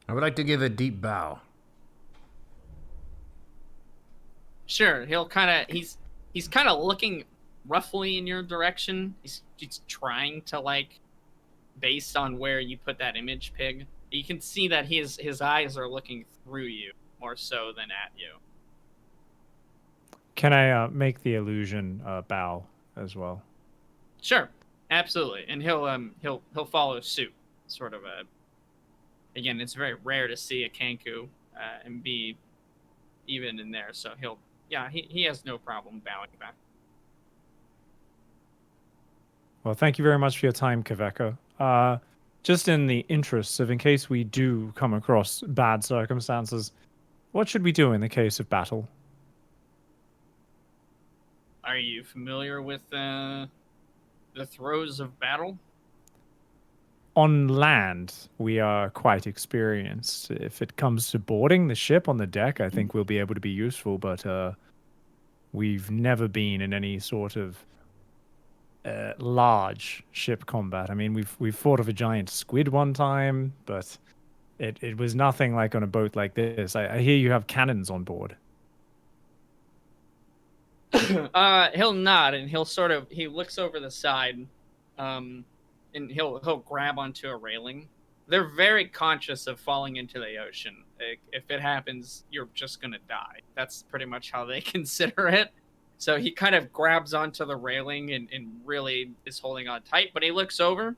I would like to give a deep bow.
Sure, he'll he's kind of looking roughly in your direction. He's trying to like, based on where you put that image pig, you can see that his eyes are looking through you. more so than at you.
Can I make the illusion bow as well?
Sure, absolutely, and he'll follow suit. Sort of a. Again, it's very rare to see a Kenku and be even in there, so he has no problem bowing back.
Well, thank you very much for your time, Kaveka. Just in the interests of in case we do come across bad circumstances, what should we do in the case of battle?
Are you familiar with the throes of battle?
On land, we are quite experienced. If it comes to boarding the ship on the deck, I think we'll be able to be useful, but we've never been in any sort of large ship combat. I mean, we've fought of a giant squid one time, but it was nothing like on a boat like this. I hear you have cannons on board.
He'll nod and he looks over the side, and he'll grab onto a railing. They're very conscious of falling into the ocean. If it happens, you're just gonna die. That's pretty much how they consider it. So he kind of grabs onto the railing and really is holding on tight. But he looks over, and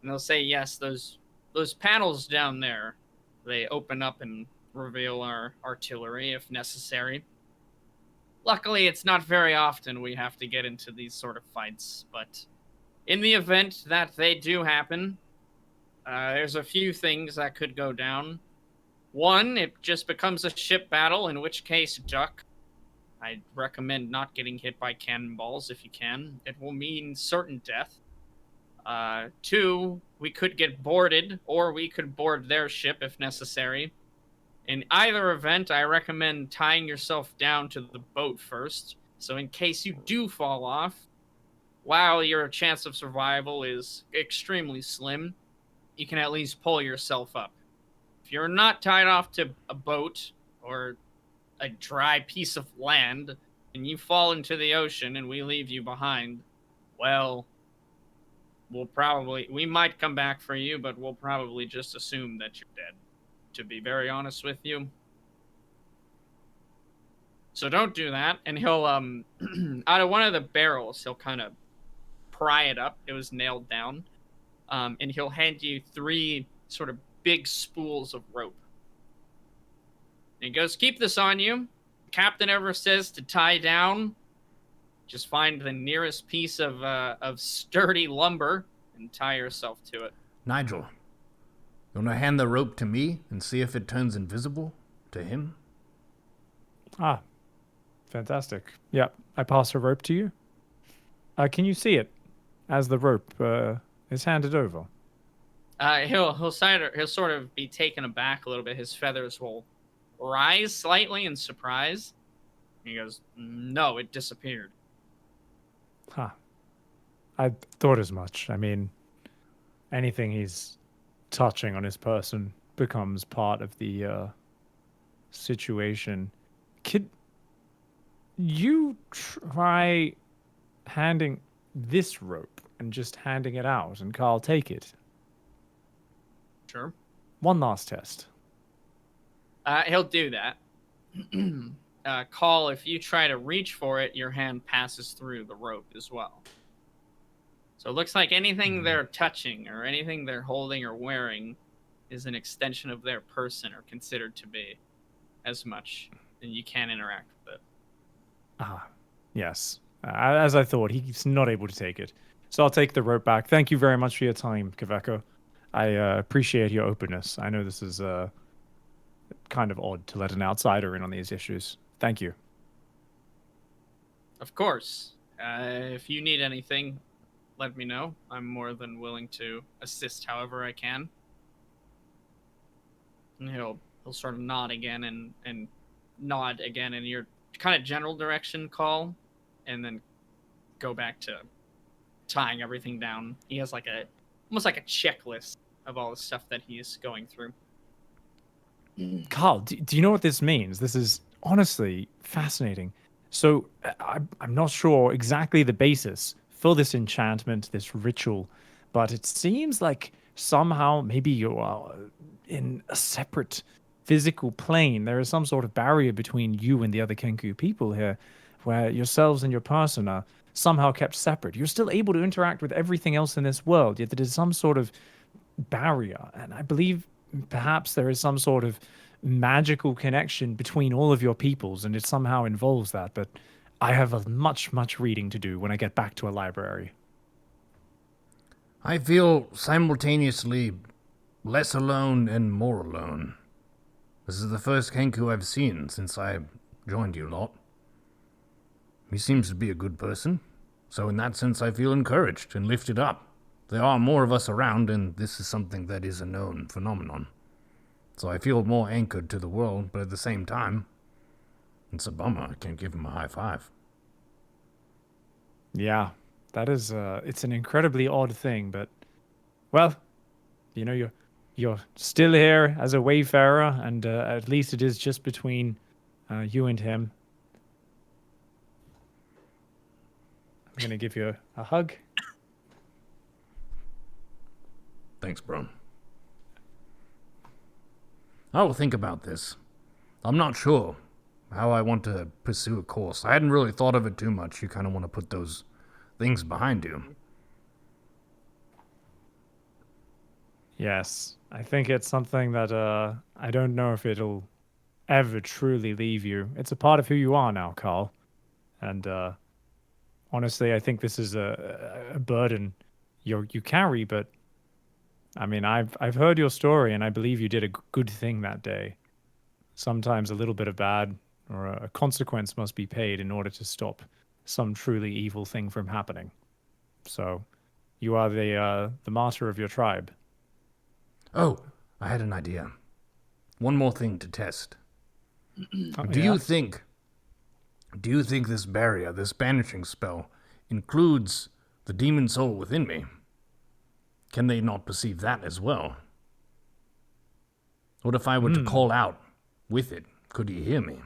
they'll say, "Yes, those panels down there, they open up and reveal our artillery if necessary. Luckily, it's not very often we have to get into these sort of fights, but in the event that they do happen, there's a few things that could go down. One, it just becomes a ship battle, in which case, duck. I'd recommend not getting hit by cannonballs if you can. It will mean certain death. Two, we could get boarded, or we could board their ship if necessary. In either event, I recommend tying yourself down to the boat first, so in case you do fall off, while your chance of survival is extremely slim, you can at least pull yourself up. If you're not tied off to a boat or a dry piece of land, and you fall into the ocean and we leave you behind, well, we might come back for you, but we'll probably just assume that you're dead, to be very honest with you. So don't do that. And he'll, out of one of the barrels, he'll kind of pry it up. It was nailed down. And he'll hand you 3 sort of big spools of rope. And he goes, keep this on you. Captain ever says to tie down, just find the nearest piece of sturdy lumber and tie yourself to it.
Nigel, you want to hand the rope to me and see if it turns invisible to him?
Ah, fantastic. Yep, I pass a rope to you. Can you see it as the rope is handed over?
He'll sort of be taken aback a little bit. His feathers will rise slightly in surprise. He goes, no, it disappeared.
Huh. I thought as much. I mean, anything he's touching on his person becomes part of the situation. Could you try handing this rope and just handing it out and Khaal take it?
Sure.
One last test.
He'll do that. Khaal, if you try to reach for it, your hand passes through the rope as well. So it looks like anything they're touching or anything they're holding or wearing is an extension of their person or considered to be as much, and you can't interact with it.
Ah, yes. As I thought, he's not able to take it. So I'll take the rope back. Thank you very much for your time, Kaveka. I appreciate your openness. I know this is kind of odd to let an outsider in on these issues. Thank you.
Of course. If you need anything, let me know. I'm more than willing to assist however I can. And he'll sort of nod again and nod again in your kind of general direction, Khaal, and then go back to tying everything down. He has like almost like a checklist of all the stuff that he's going through.
Khaal, do you know what this means? This is honestly fascinating. So I'm not sure exactly the basis for this enchantment, this ritual, but it seems like somehow maybe you are in a separate physical plane. There is some sort of barrier between you and the other Kenku people here, where yourselves and your person are somehow kept separate. You're still able to interact with everything else in this world, yet there is some sort of barrier. And I believe perhaps there is some sort of magical connection between all of your peoples, and it somehow involves that. But I have a much reading to do when I get back to a library.
I feel simultaneously less alone and more alone. This is the first Kenku I've seen since I joined you lot. He seems to be a good person, so in that sense I feel encouraged and lifted up. There are more of us around, and this is something that is a known phenomenon. So I feel more anchored to the world, but at the same time, it's a bummer I can't give him a high five.
Yeah, that is, it's an incredibly odd thing, but, well, you know, you're still here as a wayfarer, and at least it is just between you and him. I'm going to give you a hug.
Thanks, bro. I will think about this. I'm not sure how I want to pursue a course. I hadn't really thought of it too much. You kind of want to put those things behind you.
Yes, I think it's something that I don't know if it'll ever truly leave you. It's a part of who you are now, Khaal. And honestly, I think this is a burden you carry, but I mean, I've heard your story, and I believe you did a good thing that day. Sometimes a little bit of bad or a consequence must be paid in order to stop some truly evil thing from happening. So, you are the martyr of your tribe.
Oh, I had an idea. One more thing to test.
Oh,
Do you think this barrier, this banishing spell, includes the demon soul within me? Can they not perceive that as well? What if I were to call out with it? Could he hear me?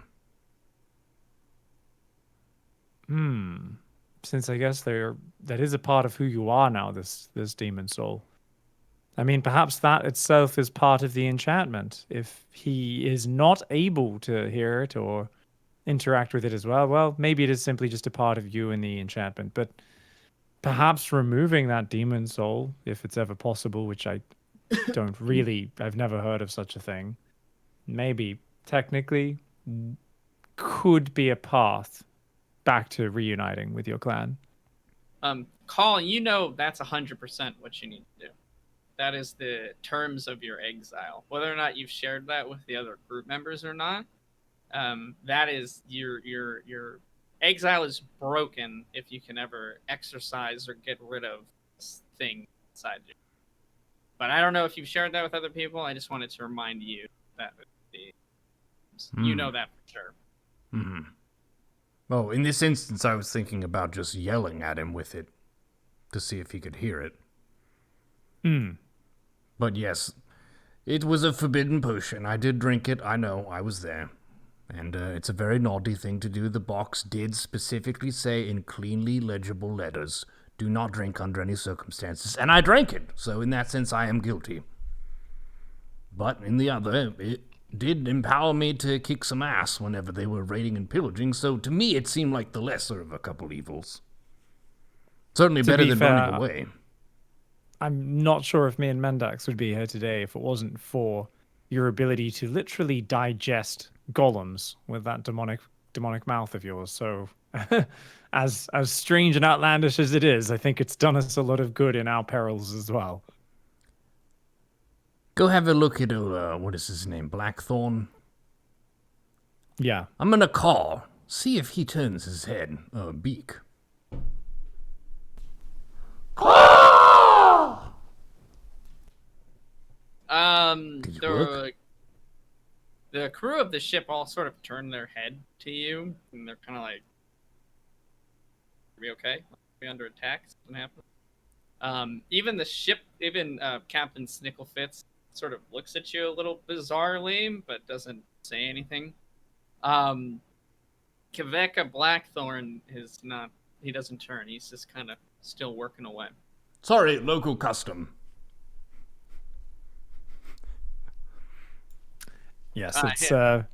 Since I guess that is a part of who you are now, this demon soul. I mean, perhaps that itself is part of the enchantment. If he is not able to hear it or interact with it as well, maybe it is simply just a part of you in the enchantment. But perhaps removing that demon soul, if it's ever possible, which I don't really, I've never heard of such a thing, maybe technically could be a path back to reuniting with your clan.
Khaal, you know that's 100% what you need to do. That is the terms of your exile. Whether or not you've shared that with the other group members or not, that is your exile is broken if you can ever exercise or get rid of this thing inside you. But I don't know if you've shared that with other people. I just wanted to remind you that you know that for sure.
Mm-hmm. Oh, in this instance, I was thinking about just yelling at him with it to see if he could hear it. But yes, it was a forbidden potion. I did drink it. I know, I was there. And it's a very naughty thing to do. The box did specifically say in cleanly legible letters, do not drink under any circumstances. And I drank it. So in that sense, I am guilty. But in the other, it did empower me to kick some ass whenever they were raiding and pillaging. So to me, it seemed like the lesser of a couple evils. Certainly better than running away.
I'm not sure if me and Mendax would be here today if it wasn't for your ability to literally digest golems with that demonic mouth of yours. So as strange and outlandish as it is, I think it's done us a lot of good in our perils as well.
Go have a look at, what is his name, Blackthorn?
Yeah.
I'm gonna call, see if he turns his head, beak.
The crew of the ship all sort of turn their head to you, and they're kind of like, "Are we okay? Are we under attack? Something happened?" Even the ship, Captain Snicklefitz sort of looks at you a little bizarrely, but doesn't say anything. Kveka Blackthorn is not. He doesn't turn. He's just kind of still working away.
Sorry, local custom.
Yes, it's
him.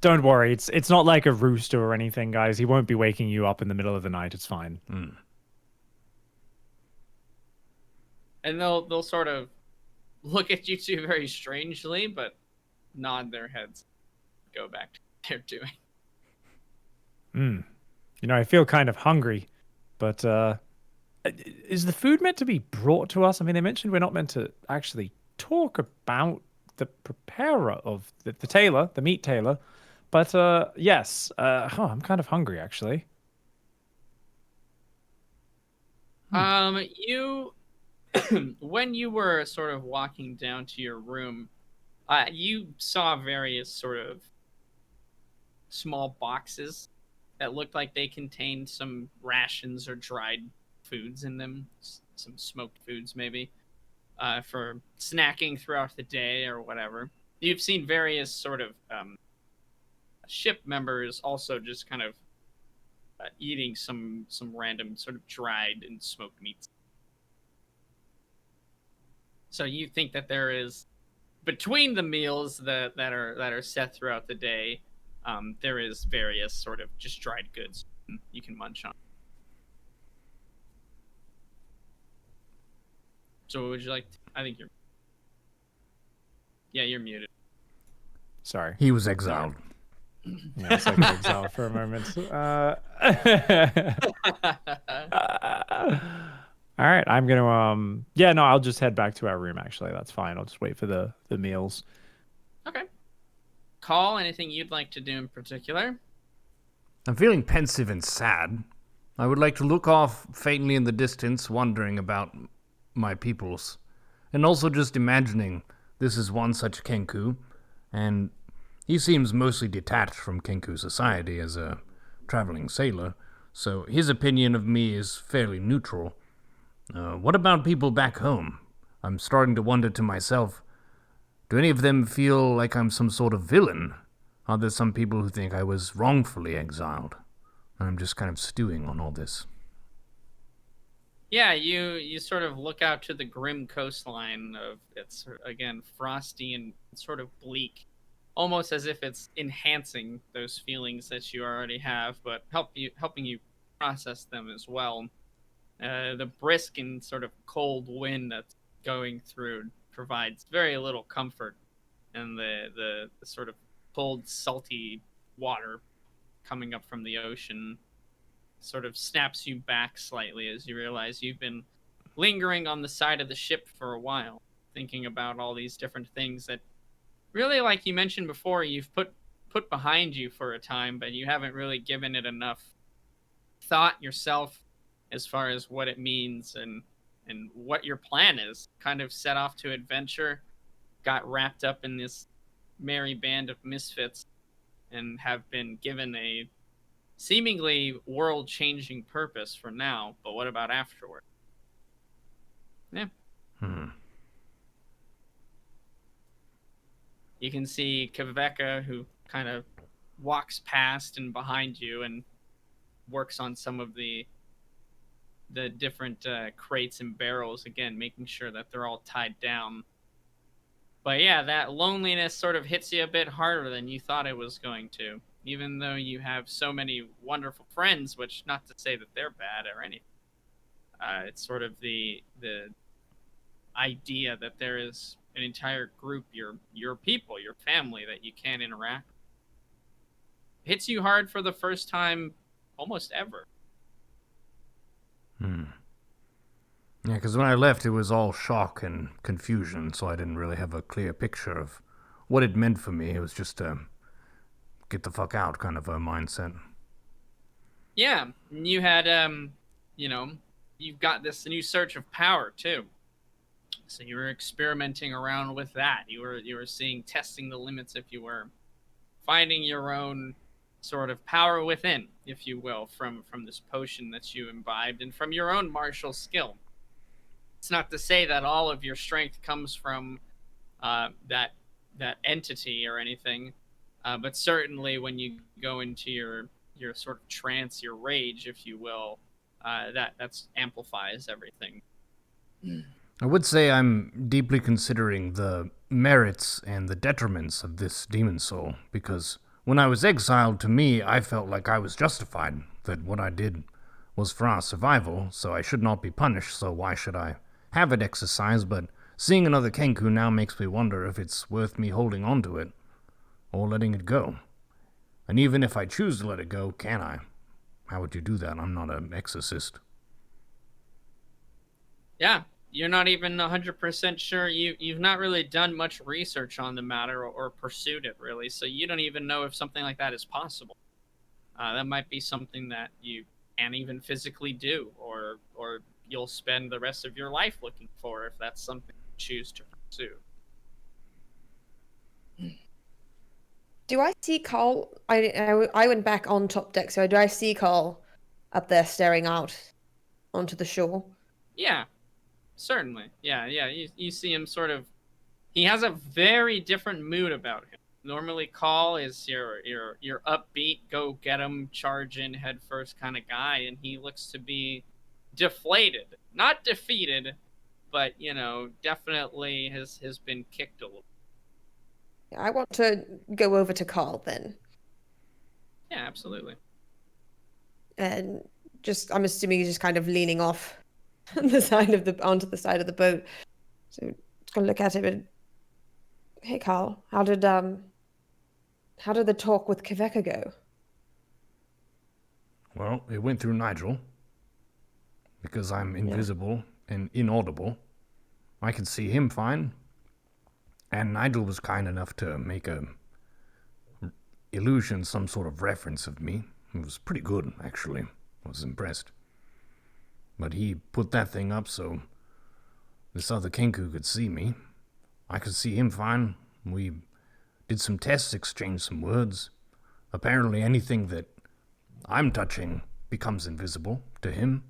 don't worry, it's not like a rooster or anything, guys. He won't be waking you up in the middle of the night. It's fine.
And they'll sort of look at you two very strangely, but nod their heads, go back to what they're doing.
You know, I feel kind of hungry, but is the food meant to be brought to us? I mean, they mentioned we're not meant to actually talk about the preparer of the tailor, the meat tailor, but yes, I'm kind of hungry actually.
You, when you were sort of walking down to your room, you saw various sort of small boxes that looked like they contained some rations or dried foods in them, some smoked foods maybe, for snacking throughout the day or whatever. You've seen various sort of ship members also just kind of eating some random sort of dried and smoked meats. So you think that there is, between the meals that are set throughout the day, there is various sort of just dried goods you can munch on. So what would you like to, I think you're muted.
Sorry.
He was exiled.
Yeah, it's like Exile for a moment. All right, I'm gonna I'll just head back to our room actually. That's fine. I'll just wait for the meals.
Okay. Khaal, anything you'd like to do in particular?
I'm feeling pensive and sad. I would like to look off faintly in the distance, wondering about my peoples, and also just imagining this is one such Kenku, and he seems mostly detached from Kenku society as a traveling sailor, so his opinion of me is fairly neutral. What about people back home? I'm starting to wonder to myself, do any of them feel like I'm some sort of villain? Are there some people who think I was wrongfully exiled? I'm just kind of stewing on all this.
Yeah, you sort of look out to the grim coastline of it's again frosty and sort of bleak, almost as if it's enhancing those feelings that you already have, but helping you process them as well. The brisk and sort of cold wind that's going through provides very little comfort, and the sort of cold, salty water coming up from the ocean sort of snaps you back slightly as you realize you've been lingering on the side of the ship for a while, thinking about all these different things that really, like you mentioned before, you've put behind you for a time, but you haven't really given it enough thought yourself as far as what it means and what your plan is. Kind of set off to adventure, got wrapped up in this merry band of misfits, and have been given a seemingly world-changing purpose for now, but what about afterward? Yeah. You can see Kveka, who kind of walks past and behind you and works on some of the different crates and barrels, again, making sure that they're all tied down. But yeah, that loneliness sort of hits you a bit harder than you thought it was going to. Even though you have so many wonderful friends, which not to say that they're bad or anything. It's sort of the idea that there is an entire group, your people, your family, that you can't interact with. Hits you hard for the first time almost ever.
Yeah, because when I left, it was all shock and confusion, so I didn't really have a clear picture of what it meant for me. It was just a get the fuck out kind of a mindset.
Yeah, you had, you've got this new search of power, too. So you were experimenting around with that. You were testing the limits, if you were. Finding your own sort of power within, if you will, from this potion that you imbibed and from your own martial skill. It's not to say that all of your strength comes from that entity or anything, but certainly when you go into your sort of trance, your rage, if you will, that's amplifies everything.
I would say I'm deeply considering the merits and the detriments of this demon soul, because when I was exiled, to me, I felt like I was justified, that what I did was for our survival, so I should not be punished, so why should I have it exercised? But seeing another Kenku now makes me wonder if it's worth me holding on to it, or letting it go. And even if I choose to let it go, can I? How would you do that? I'm not an exorcist.
Yeah, you're not even 100% sure. You've not really done much research on the matter or pursued it, really, so you don't even know if something like that is possible. That might be something that you can't even physically do, or you'll spend the rest of your life looking for if that's something you choose to pursue.
Do I see Khaal? I went back on top deck, so do I see Khaal up there staring out onto the shore?
Yeah, certainly. Yeah. You see him sort of. He has a very different mood about him. Normally, Khaal is your upbeat, go get him, charge in head first kind of guy, and he looks to be deflated, not defeated, but definitely has been kicked a little.
I want to go over to Khaal then,
Yeah, absolutely.
and I'm assuming he's just kind of leaning off onto the side of the boat. So just gonna look at him and, hey Khaal, how did the talk with Kveka go?
Well, it went through Nigel. Because I'm invisible and inaudible. I can see him fine. And Nigel was kind enough to make a illusion, some sort of reference of me. It was pretty good, actually. I was impressed. But he put that thing up so this other Kenku could see me. I could see him fine. We did some tests, exchanged some words. Apparently anything that I'm touching becomes invisible to him.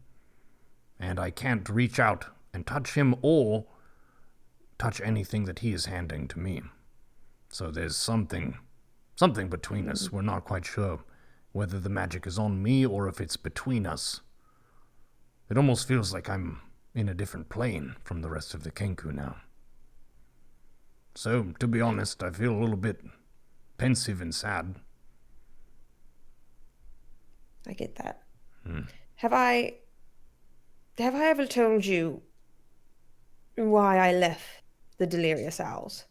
And I can't reach out and touch him or touch anything that he is handing to me. So there's something between us. We're not quite sure whether the magic is on me or if it's between us. It almost feels like I'm in a different plane from the rest of the Kenku now. So, to be honest, I feel a little bit pensive and sad.
I get that. Have I ever told you why I left the Delirious Owls?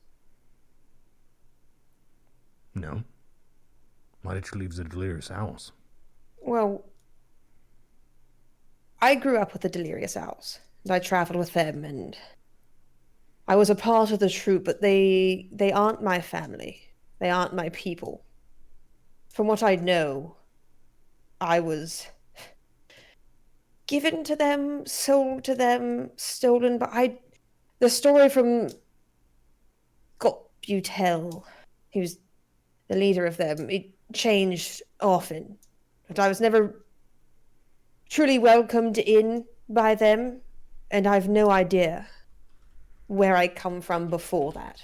No. Why did you leave the Delirious Owls?
Well, I grew up with the Delirious Owls, and I traveled with them, and I was a part of the troop, but they aren't my family. They aren't my people. From what I know, I was given to them, sold to them, stolen, but the story from Butel, he was the leader of them, it changed often. But I was never truly welcomed in by them, and I've no idea where I come from before that.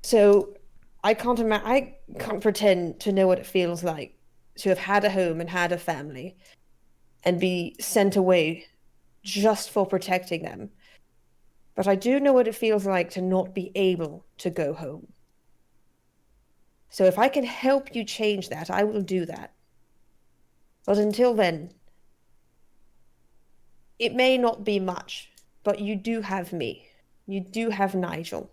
So I can't pretend to know what it feels like to have had a home and had a family and be sent away just for protecting them. But I do know what it feels like to not be able to go home. So if I can help you change that, I will do that. But until then, it may not be much, but you do have me. You do have Nigel.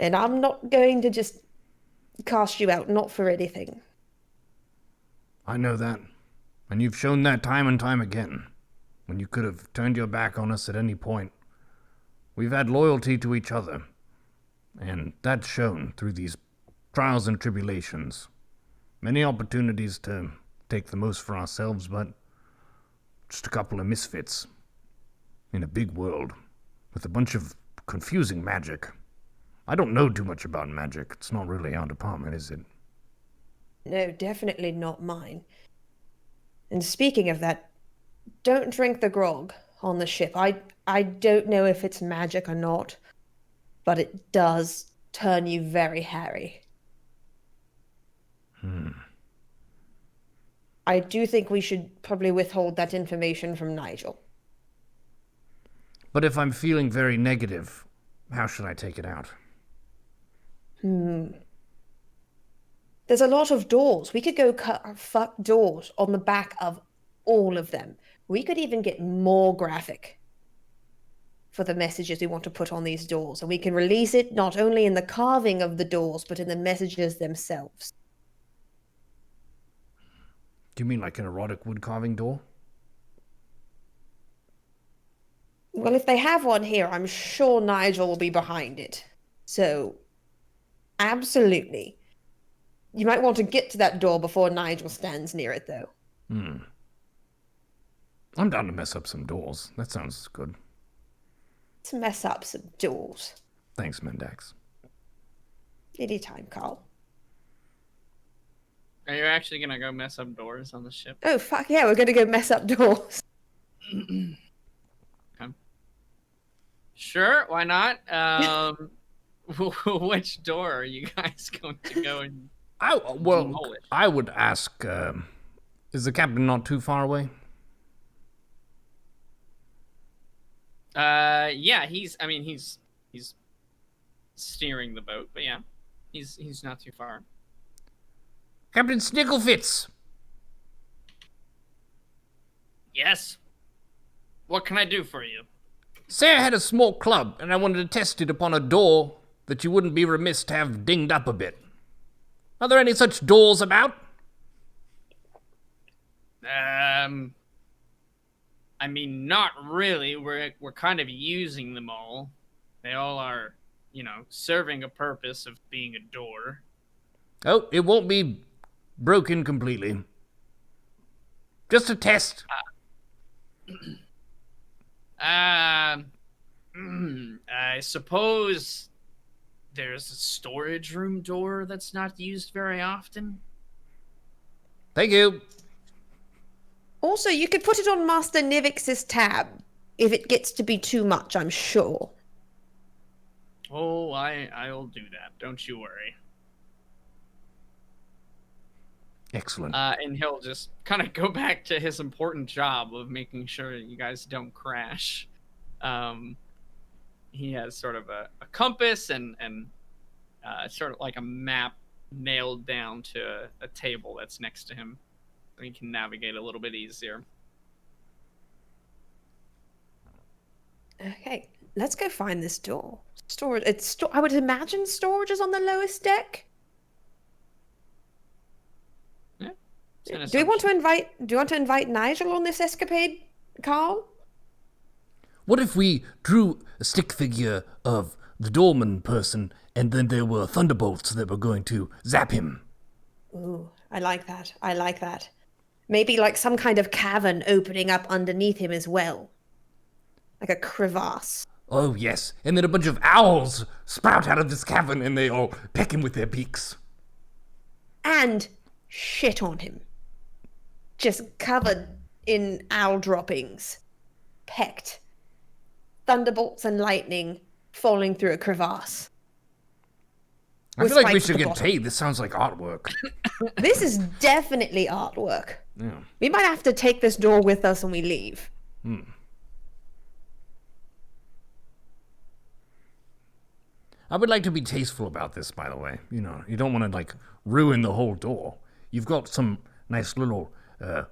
And I'm not going to just cast you out, not for anything.
I know that. And you've shown that time and time again. When you could have turned your back on us at any point. We've had loyalty to each other. And that's shown through these trials and tribulations. Many opportunities to take the most for ourselves, but just a couple of misfits. In a big world. With a bunch of confusing magic. I don't know too much about magic. It's not really our department, is it?
No, definitely not mine. And speaking of that, don't drink the grog on the ship. I don't know if it's magic or not, but it does turn you very hairy. I do think we should probably withhold that information from Nigel.
But if I'm feeling very negative, how should I take it out?
There's a lot of doors. We could go fuck doors on the back of all of them. We could even get more graphic for the messages we want to put on these doors. And we can release it not only in the carving of the doors, but in the messages themselves.
Do you mean like an erotic wood carving door?
Well, if they have one here, I'm sure Nigel will be behind it. So, absolutely. You might want to get to that door before Nigel stands near it, though.
I'm down to mess up some doors. That sounds good.
To mess up some doors.
Thanks, Mendax.
Anytime, Khaal.
Are you actually gonna go mess up doors on the ship?
Oh, fuck yeah, we're gonna go mess up doors.
Okay. Sure, why not? Which door are you guys going to go and demolish?
I would ask, is the captain not too far away?
Yeah, he's steering the boat, but yeah, he's not too far.
Captain Snicklefitz!
Yes. What can I do for you?
Say I had a small club, and I wanted to test it upon a door that you wouldn't be remiss to have dinged up a bit. Are there any such doors about?
I mean, not really. We're kind of using them all. They all are, serving a purpose of being a door.
Oh, it won't be broken completely. Just a test.
I suppose there's a storage room door that's not used very often.
Thank you.
Also, you could put it on Master Nivix's tab if it gets to be too much, I'm sure.
Oh, I'll do that. Don't you worry.
Excellent.
And he'll just kind of go back to his important job of making sure you guys don't crash. He has sort of a compass and sort of like a map nailed down to a table that's next to him. So he can navigate a little bit easier.
Okay, let's go find this door. Storage. I would imagine storage is on the lowest deck.
Yeah.
Do you want to invite Nigel on this escapade, Khaal?
What if we drew a stick figure of the doorman person, and then there were thunderbolts that were going to zap him?
Ooh, I like that. I like that. Maybe like some kind of cavern opening up underneath him as well. Like a crevasse.
Oh, yes. And then a bunch of owls sprout out of this cavern, and they all peck him with their beaks.
And shit on him. Just covered in owl droppings. Pecked. Thunderbolts and lightning falling through a crevasse.
I feel like we should get paid. This sounds like artwork.
This is definitely artwork.
Yeah.
We might have to take this door with us when we leave.
I would like to be tasteful about this, by the way. You don't want to, ruin the whole door. You've got some nice little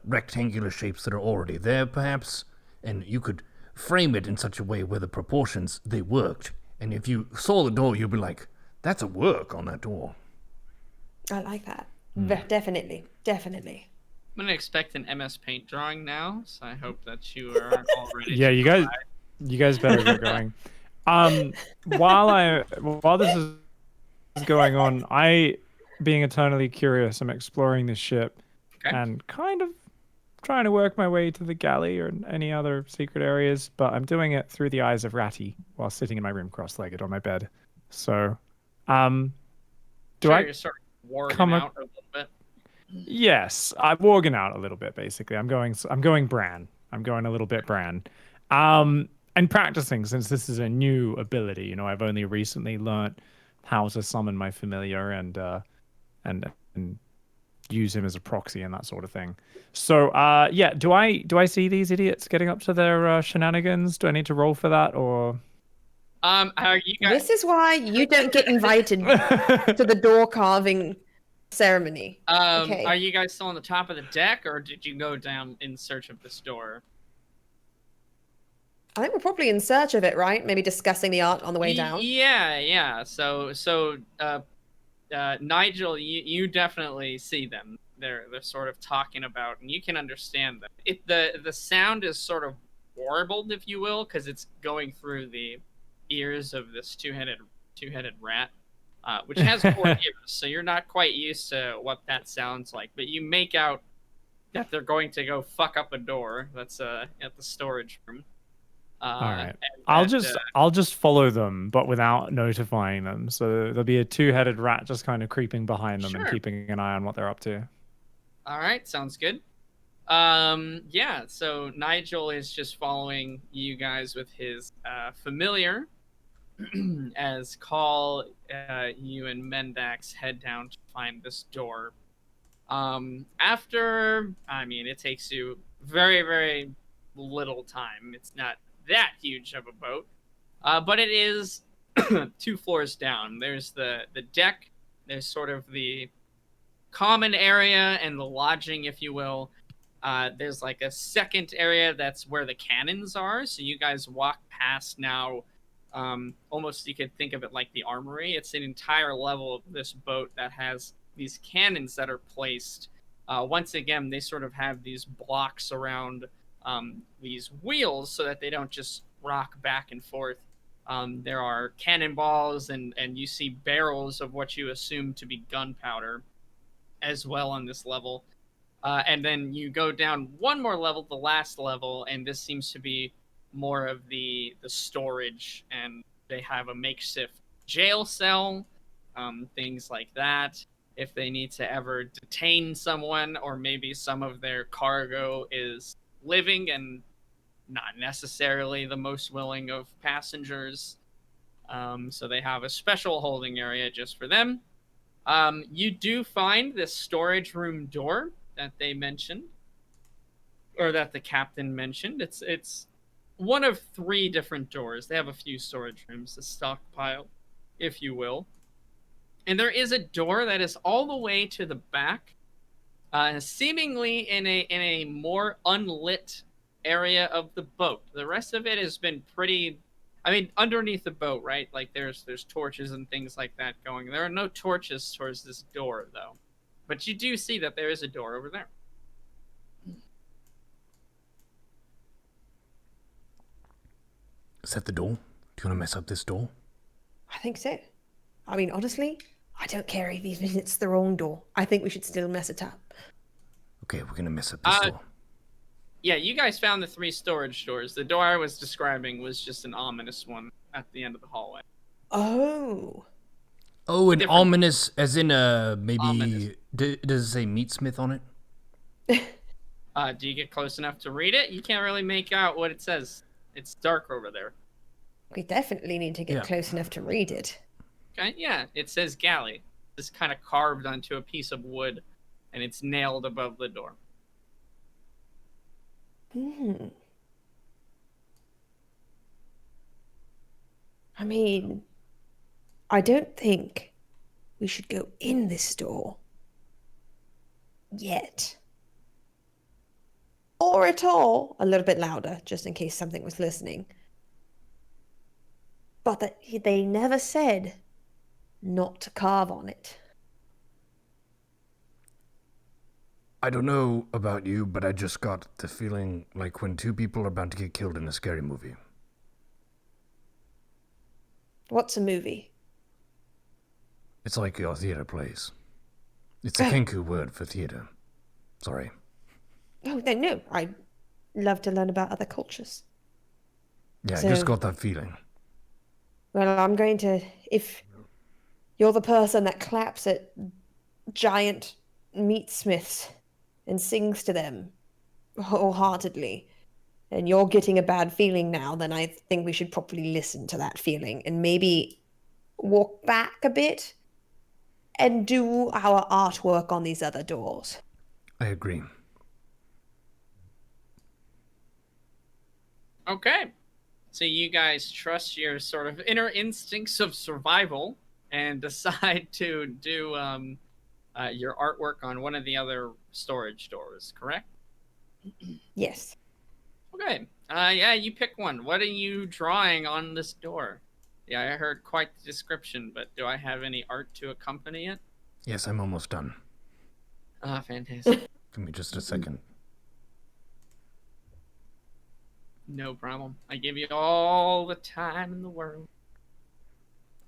rectangular shapes that are already there, perhaps, and you could frame it in such a way where the proportions, they worked. And if you saw the door, you'd be like, that's a work on that door.
I like that. Definitely. Definitely.
I'm going to expect an MS Paint drawing now, so I hope that you are all ready.
Yeah, you guys better get going. While this is going on, being eternally curious, I'm exploring this ship and kind of trying to work my way to the galley or any other secret areas, but I'm doing it through the eyes of Ratty while sitting in my room cross-legged on my bed. So,
you're sort of warging out a little bit?
Yes, I'm warging out a little bit, basically. I'm going Bran. I'm going a little bit Bran. And practicing, since this is a new ability, I've only recently learnt how to summon my familiar and use him as a proxy and that sort of thing. So, do I see these idiots getting up to their shenanigans? Do I need to roll for that, or?
Are you guys?
This is why you don't get invited to the door carving ceremony. Okay.
Are you guys still on the top of the deck, or did you go down in search of this door?
I think we're probably in search of it, right? Maybe discussing the art on the way down.
Yeah. So, Nigel, you definitely see them. They're sort of talking about, and you can understand them. The sound is sort of warbled, if you will, because it's going through the ears of this two-headed rat, which has 4 ears. So you're not quite used to what that sounds like, but you make out that they're going to go fuck up a door that's at the storage room.
All right. I'll just follow them, but without notifying them. So there'll be a two-headed rat just kind of creeping behind them and keeping an eye on what they're up to.
All right, sounds good. Yeah. So Nigel is just following you guys with his familiar, as Khaal, you and Mendax head down to find this door. After, it takes you very, very little time. It's not that huge of a boat, but it is 2 floors down. There's the deck, there's sort of the common area and the lodging, if you will. There's like a second area that's where the cannons are, so you guys walk past now. Almost you could think of it like the armory. It's an entire level of this boat that has these cannons that are placed. Once again, they sort of have these blocks around these wheels so that they don't just rock back and forth. There are cannonballs and you see barrels of what you assume to be gunpowder as well on this level. And then you go down one more level, the last level, and this seems to be more of the storage, and they have a makeshift jail cell, things like that. If they need to ever detain someone, or maybe some of their cargo is living and not necessarily the most willing of passengers. So they have a special holding area just for them. You do find this storage room door that they mentioned, or that the captain mentioned. It's one of 3 different doors. They have a few storage rooms, a stockpile, if you will. And there is a door that is all the way to the back, seemingly in a more unlit area of the boat. The rest of it has been pretty, underneath the boat, right? Like there's torches and things like that going. There are no torches towards this door, though. But you do see that there is a door over there.
Is that the door? Do you want to mess up this door?
I think so. Honestly, I don't care if even it's the wrong door. I think we should still mess it up.
Okay, we're gonna mess up this door.
Yeah, you guys found the 3 storage doors. The door I was describing was just an ominous one at the end of the hallway.
Oh.
Oh, an ominous, as in maybe.
Ominous.
Does it say meatsmith on it?
Do you get close enough to read it? You can't really make out what it says. It's dark over there.
We definitely need to get close enough to read it.
Okay, yeah, it says galley. It's kind of carved onto a piece of wood, and it's nailed above the door.
I don't think we should go in this door yet. Or at all. A little bit louder, just in case something was listening. But that they never said not to carve on it.
I don't know about you, but I just got the feeling like when 2 people are about to get killed in a scary movie.
What's a movie?
It's like your theater plays. It's a Kenku word for theater. Sorry.
Oh, no. I love to learn about other cultures.
Yeah, I just got that feeling.
Well, I'm going to... If you're the person that claps at giant meatsmiths and sings to them wholeheartedly, and you're getting a bad feeling now, then I think we should probably listen to that feeling and maybe walk back a bit and do our artwork on these other doors.
I agree.
Okay. So you guys trust your sort of inner instincts of survival and decide to do your artwork on one of the other storage doors, correct?
Yes.
Okay. Yeah, you pick one. What are you drawing on this door? Yeah, I heard quite the description, but do I have any art to accompany it?
Yes, I'm almost done.
Ah, fantastic.
Give me just a second.
No problem. I give you all the time in the world.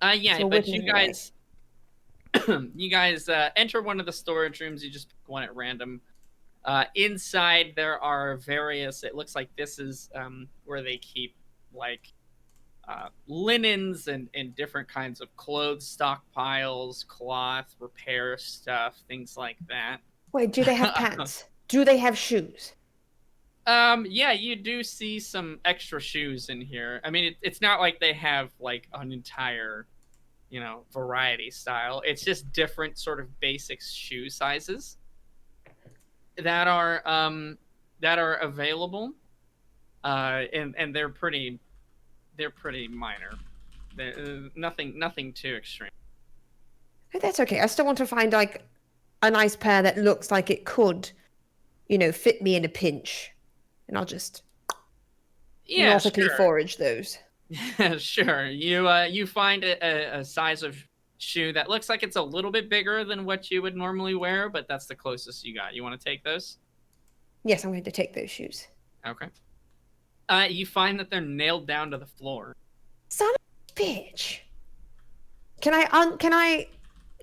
Yeah,
So
but
which
you
is the way?
guys, you guys enter one of the storage rooms. You just pick one at random. Inside there are various. It looks like this is where they keep like linens and different kinds of clothes stockpiles, cloth, repair stuff, things like that.
Wait, do they have pants? Do they have shoes?
Yeah, you do see some extra shoes in here. I mean, it's not like they have like an entire, variety style. It's just different sort of basic shoe sizes that are available. And they're pretty minor. They're, nothing too extreme.
Oh, that's okay. I still want to find like a nice pair that looks like it could, fit me in a pinch. And I'll just
Yeah,
nautically
sure.
forage those.
Sure. You find a size of shoe that looks like it's a little bit bigger than what you would normally wear, but that's the closest you got. You want to take those?
Yes, I'm going to take those shoes.
Okay. You find that they're nailed down to the floor.
Son of a bitch. Can I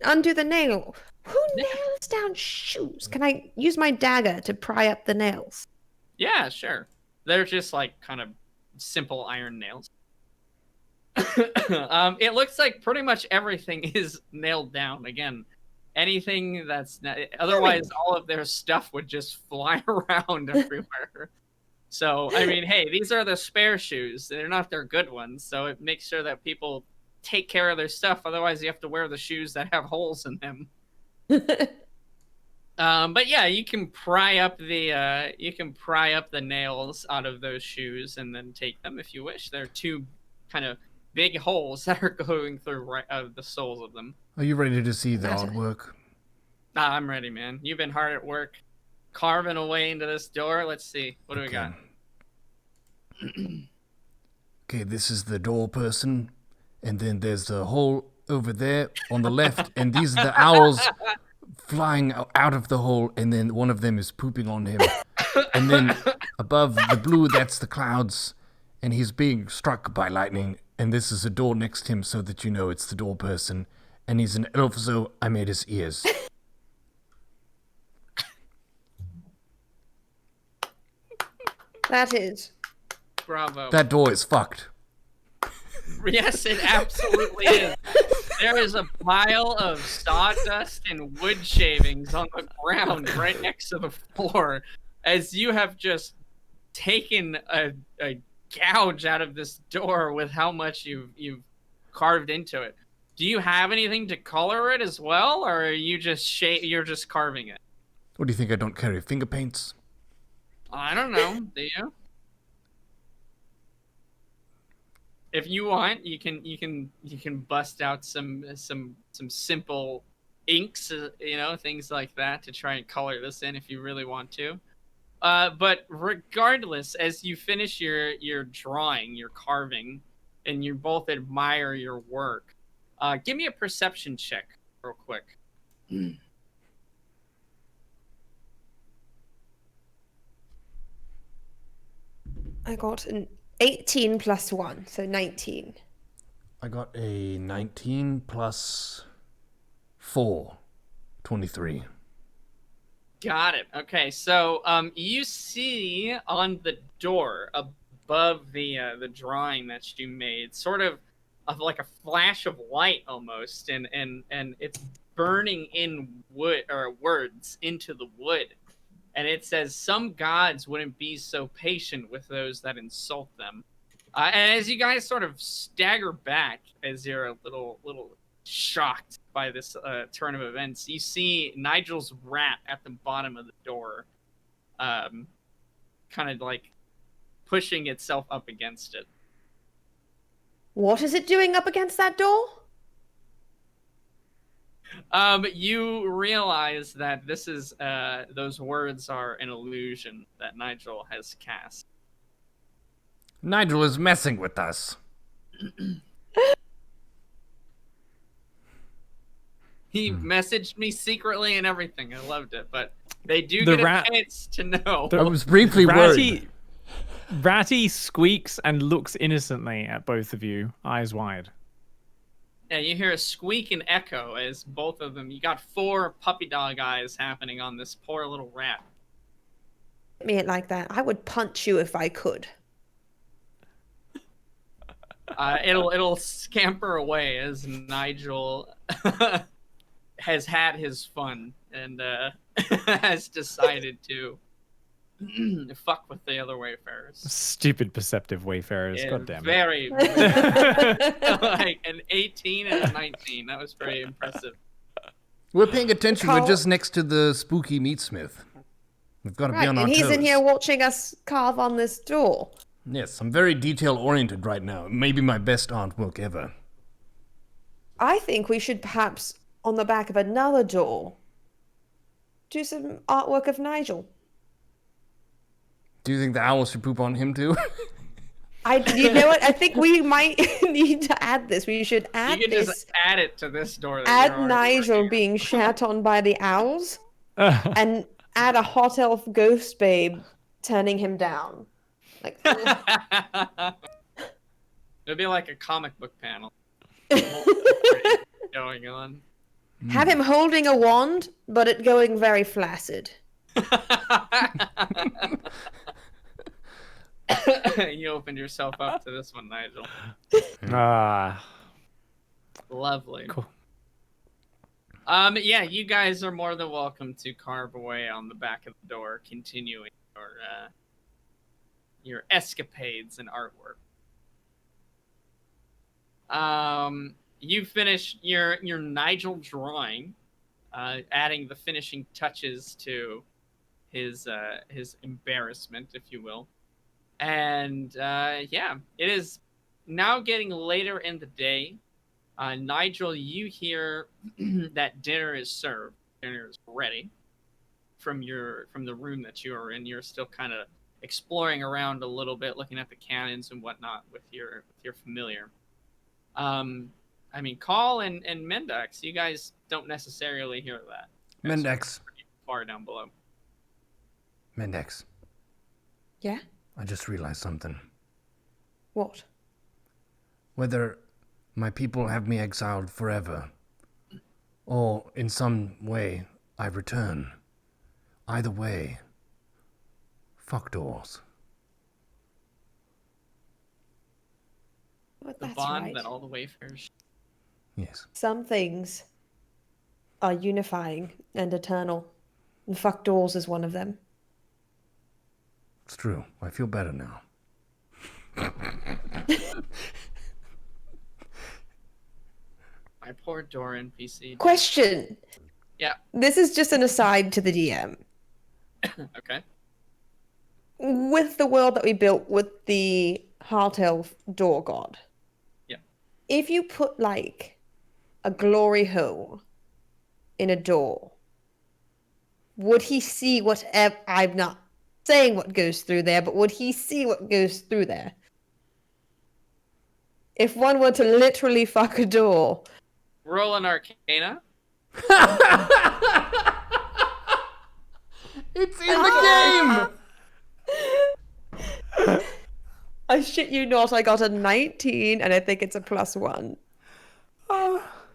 undo the nail? Who nails down shoes? Can I use my dagger to pry up the nails?
Yeah, sure. They're just like kind of simple iron nails. It looks like pretty much everything is nailed down. Again, anything that's otherwise all of their stuff would just fly around everywhere. So, I mean, hey, these are the spare shoes. They're not their good ones. So it makes sure that people take care of their stuff. Otherwise, you have to wear the shoes that have holes in them. But yeah, you can pry up the nails out of those shoes and then take them if you wish. There are two kind of big holes that are going through the soles of them.
Are you ready to see the artwork?
I'm ready, man. You've been hard at work carving away into this door. Let's see. What do we got?
Okay, this is the door person. And then there's the hole over there on the left. And these are the owls flying out of the hole. And then one of them is pooping on him. And then above the blue, that's the clouds. And he's being struck by lightning. And this is a door next to him so that you know it's the door person. And he's an elf, so I made his ears.
That is.
Bravo.
That door is fucked.
Yes, it absolutely is. There is a pile of sawdust and wood shavings on the ground right next to the floor as you have just taken a gouge out of this door with how much you've carved into it. Do you have anything to color it as well, or are you you're just carving it?
What do you think? I don't carry finger paints?
I don't know. Do you? If you want, you can bust out some simple inks, things like that to try and color this in if you really want to. But regardless, as you finish your drawing, your carving, and you both admire your work, give me a perception check real quick.
I got an 18 plus 1, so 19.
I got a 19 plus 4, 23.
Got it. Okay, so you see on the door above the drawing that you made, sort of like a flash of light almost, and it's burning in wood or words into the wood, and it says, "Some gods wouldn't be so patient with those that insult them." And as you guys sort of stagger back, as you're a little shocked by this turn of events, you see Nigel's rat at the bottom of the door, kind of like pushing itself up against it.
What is it doing up against that door?
You realize that this is those words are an illusion that Nigel has cast.
Nigel is messing with us.
He messaged me secretly and everything. I loved it, but they do
The
get
rat-
a chance to know.
I was briefly worried.
Ratty squeaks and looks innocently at both of you, eyes wide.
Yeah, you hear a squeak and echo as both of them. You got 4 puppy dog eyes happening on this poor little rat.
Me it like that. I would punch you if I could.
It'll scamper away as Nigel has had his fun and has decided to fuck with the other Wayfarers.
Stupid perceptive Wayfarers,
Yeah,
god damn it.
very like an 18 and a 19. That was very impressive.
We're paying attention.
Khaal-
We're just next to the spooky meatsmith. We've got to be
Right,
on our
and he's
toes.
in here watching us carve on this door.
Yes, I'm very detail-oriented right now. Maybe my best artwork ever.
I think we should perhaps, on the back of another door, do some artwork of Nigel.
Do you think the owl should poop on him too?
You know what? I think we might need to add this. We should add
You can
this.
just add it to this door. That
Add
you're already
Nigel
working
being shat on by the owls, and add a hot elf ghost babe turning him down. Like,
on. It'd be like a comic book panel going on.
have him holding a wand, but it going very flaccid.
You opened yourself up to this one, Nigel. Lovely.
Cool.
Yeah, you guys are more than welcome to carve away on the back of the door, continuing your escapades and artwork. You finish your Nigel drawing, adding the finishing touches to his embarrassment, if you will. And yeah, it is now getting later in the day. Nigel, you hear that dinner is served. Dinner is ready from the room that you are in. You're still kind of exploring around a little bit, looking at the cannons and whatnot with your familiar. I mean, Khaal and Mendax, you guys don't necessarily hear that.
Mendax.
Pretty far down below.
Mendax.
Yeah?
I just realized something.
What?
Whether my people have me exiled forever, or in some way I return, either way, fuck doors.
But
The
that's
bond
right.
that all the Wayfarers.
Yes.
Some things are unifying and eternal. And fuck doors is one of them.
It's true. I feel better now.
My poor door NPC.
Question.
Yeah.
This is just an aside to the DM.
Okay.
With the world that we built with the Heart Elf door god.
Yeah.
If you put like a glory hole in a door, would he see whatever? I'm not saying what goes through there, but would he see what goes through there? If one were to literally fuck a door.
Roll an Arcana.
It's in the game!
I shit you not, I got a 19 and I think it's a +1.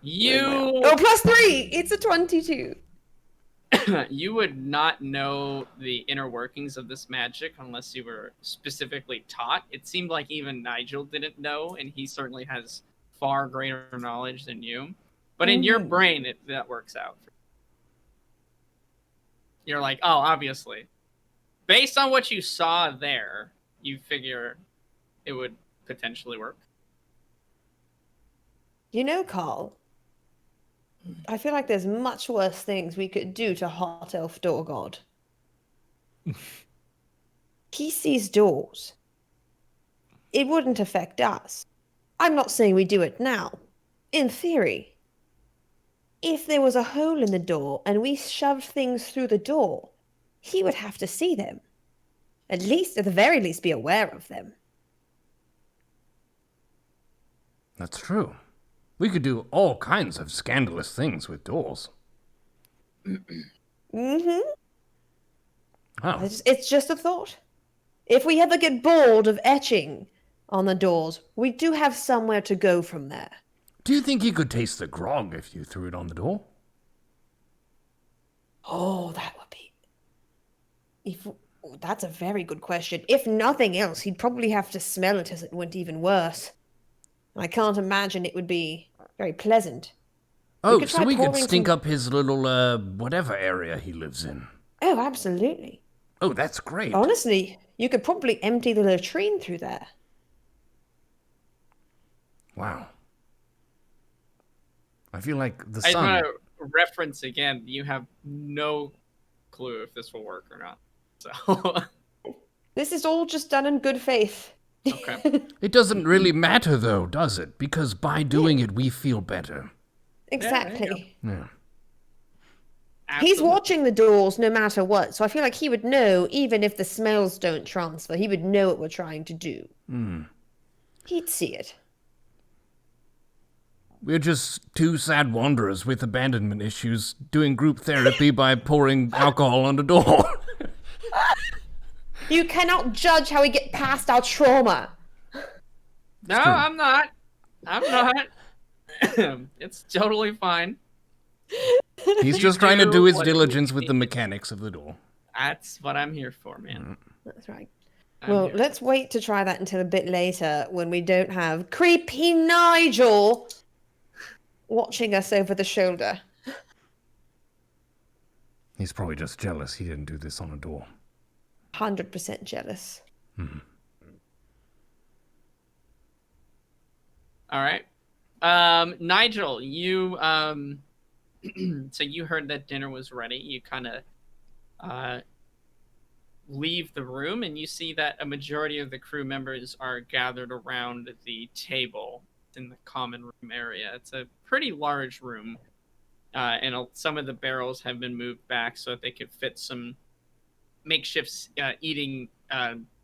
You
Oh, +3! It's a 22.
you would not know the inner workings of this magic unless you were specifically taught. It seemed like even Nigel didn't know, and he certainly has far greater knowledge than you. But in your brain, that works out. You're like, oh, obviously. Based on what you saw there, you figure it would potentially work.
You know, Khaal, I feel like there's much worse things we could do to Hot Elf Door God. He sees doors. It wouldn't affect us, I'm not saying we do it now. In theory, if there was a hole in the door and we shoved things through the door, he would have to see them. At the very least, be aware of them.
That's true. We could do all kinds of scandalous things with doors.
Mm-hmm.
Oh,
It's just a thought. If we ever get bored of etching on the doors, we do have somewhere to go from there.
do you think you could taste the grog if you threw it on the door?
Oh, that would be... That's a very good question. If nothing else, he'd probably have to smell it as it went even worse. I can't imagine it would be very pleasant.
Oh,
could
so
try
we could
pouring
stink
some-
up his little, whatever area he lives in.
Oh, absolutely.
Oh, that's great.
Honestly, you could probably empty the latrine through there.
Wow. I feel like the
I just
sun...
want to reference again. You have no clue if this will work or not. So,
This is all just done in good faith.
okay.
It doesn't really matter, though, does it? Because by doing it, we feel better.
Exactly.
Yeah.
He's
Absolutely.
watching the doors no matter what, so I feel like he would know, even if the smells don't transfer, he would know what we're trying to do. He'd see it.
We're just two sad wanderers with abandonment issues doing group therapy by pouring alcohol on the door.
You cannot judge how we get past our trauma.
No,
true.
I'm not. I'm not. It's totally fine.
He's just trying to
do
do his
what
diligence
you
with the
need.
mechanics of the door.
That's what I'm here for, man.
That's right.
I'm
Well,
here.
let's wait to try that until a bit later when we don't have creepy Nigel watching us over the shoulder.
He's probably just jealous he didn't do this on a door.
100% jealous.
All right. Nigel, you so you heard that dinner was ready. You kind of leave the room and you see that a majority of the crew members are gathered around the table in the common room area. It's a pretty large room. And some of the barrels have been moved back so that they could fit some makeshift eating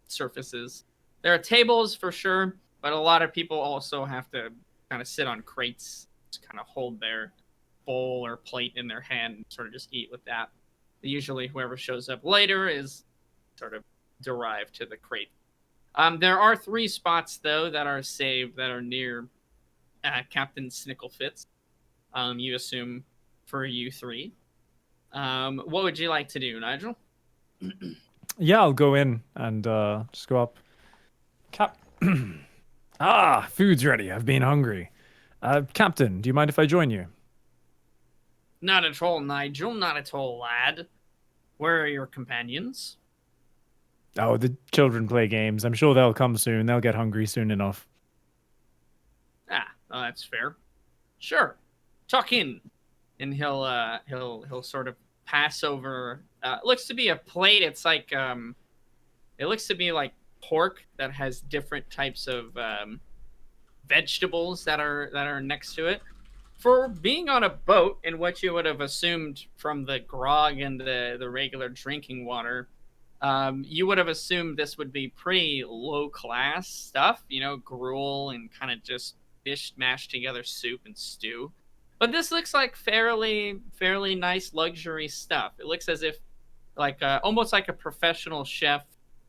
surfaces. There are tables for sure, but a lot of people also have to kind of sit on crates, to kind of hold their bowl or plate in their hand and sort of just eat with that. Usually whoever shows up later is sort of derived to the crate. There are 3 spots, though, that are saved that are near Captain Snicklefitz. You assume for you 3. What would you like to do, Nigel?
Yeah, I'll go in and just go up. Food's ready. I've been hungry. Captain, do you mind if I join you?
Not at all, Nigel. Not at all, lad. Where are your companions?
Oh, the children play games. I'm sure they'll come soon. They'll get hungry soon enough.
Well, that's fair. Sure. Tuck in. And he'll sort of pass over. It looks to be a plate. It's like it looks to be like pork that has different types of vegetables that are next to it. For being on a boat, and what you would have assumed from the grog and the regular drinking water, you would have assumed this would be pretty low class stuff, gruel and kind of just fish mashed together soup and stew. But this looks like fairly nice luxury stuff. It looks as if almost like a professional chef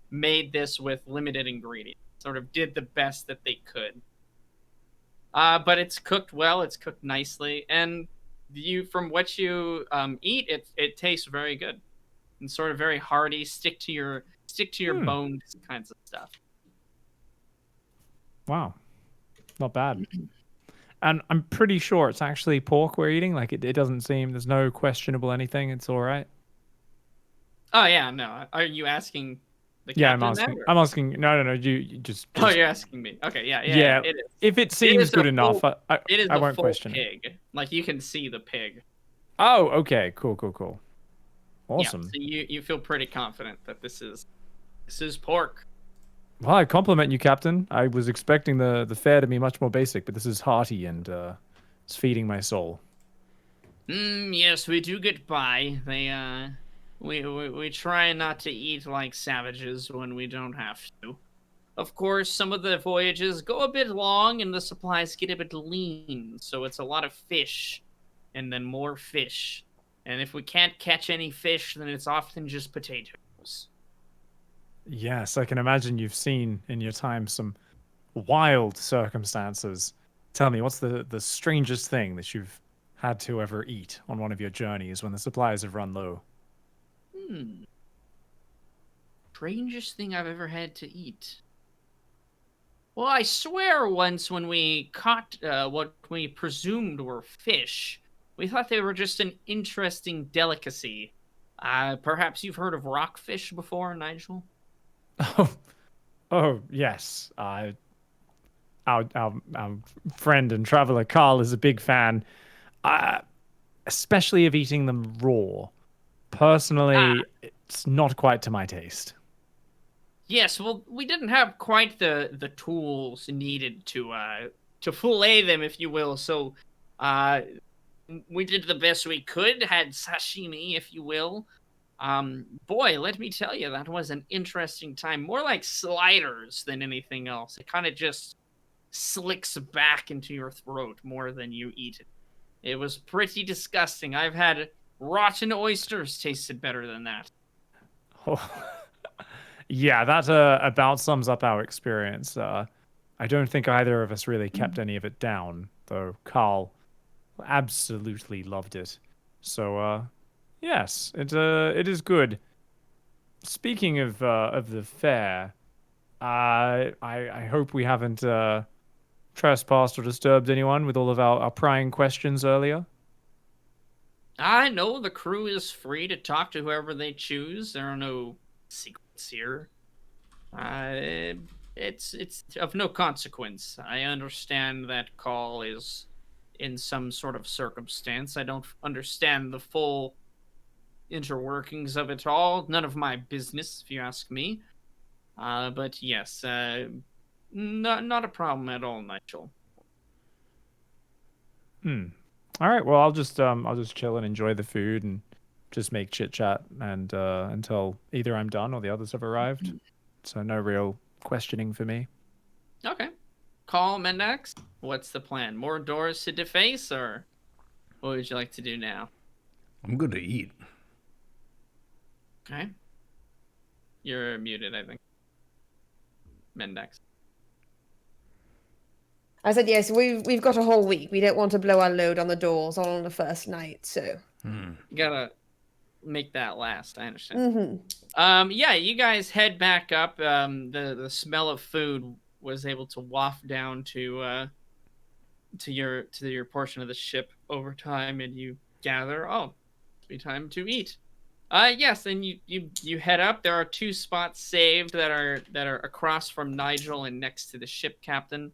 made this with limited ingredients, sort of did the best that they could. But it's cooked well, it's cooked nicely, and from what you eat, it tastes very good and sort of very hearty, stick to your bones kinds of stuff.
Wow. Not bad. And I'm pretty sure it's actually pork we're eating. Like, it doesn't seem, there's no questionable anything. It's all right.
Oh, yeah, no. Are you asking the
Yeah,
captain
I'm asking.
that, or-
I'm asking. No. You just.
Oh, you're asking me. Okay, yeah.
Yeah,
It is.
If it seems
is a
good enough,
full-
I
It is
I
a
won't
full
question it.
pig. Like, you can see the pig.
Oh, okay. Cool. Awesome.
Yeah, so you feel pretty confident that this is pork.
Well, I compliment you, Captain. I was expecting the fare to be much more basic, but this is hearty and it's feeding my soul.
Yes, we do get by. We try not to eat like savages when we don't have to. Of course, some of the voyages go a bit long and the supplies get a bit lean, so it's a lot of fish and then more fish. And if we can't catch any fish, then it's often just potatoes.
Yes, I can imagine you've seen in your time some wild circumstances. Tell me, what's the strangest thing that you've had to ever eat on one of your journeys when the supplies have run low?
Strangest thing I've ever had to eat. Well, I swear once when we caught what we presumed were fish, we thought they were just an interesting delicacy. Perhaps you've heard of rockfish before, Nigel?
Oh, oh yes. Our friend and traveler Khaal is a big fan, especially of eating them raw. Personally, it's not quite to my taste.
Yes, well, we didn't have quite the tools needed to fillet them, if you will. So, we did the best we could. Had sashimi, if you will. Boy, let me tell you, that was an interesting time. More like sliders than anything else. It kind of just slicks back into your throat more than you eat it. It was pretty disgusting. I've had rotten oysters tasted better than that.
Oh, yeah, that about sums up our experience. I don't think either of us really kept any of it down, though Khaal absolutely loved it. So, yes, it is good. Speaking of the fair, I hope we haven't trespassed or disturbed anyone with all of our prying questions earlier.
I know the crew is free to talk to whoever they choose. There are no secrets here. It's of no consequence. I understand that Khaal is in some sort of circumstance. I don't understand the full interworkings of it all. None of my business, if you ask me. But yes, not a problem at all, Nigel.
All right, well, I'll just chill and enjoy the food and just make chit chat and until either I'm done or the others have arrived. So no real questioning for me.
Okay. Call Mendax. What's the plan? More doors to deface, or what would you like to do now?
I'm good to eat.
Okay. You're muted, I think. Mendax.
I said yes. We've got a whole week. We don't want to blow our load on the doors all on the first night. So
You gotta make that last. I understand. Yeah, you guys head back up. The smell of food was able to waft down to your portion of the ship over time, and you gather. Oh, it's be time to eat. Yes, and you head up. There are 2 spots saved that are across from Nigel and next to the ship captain.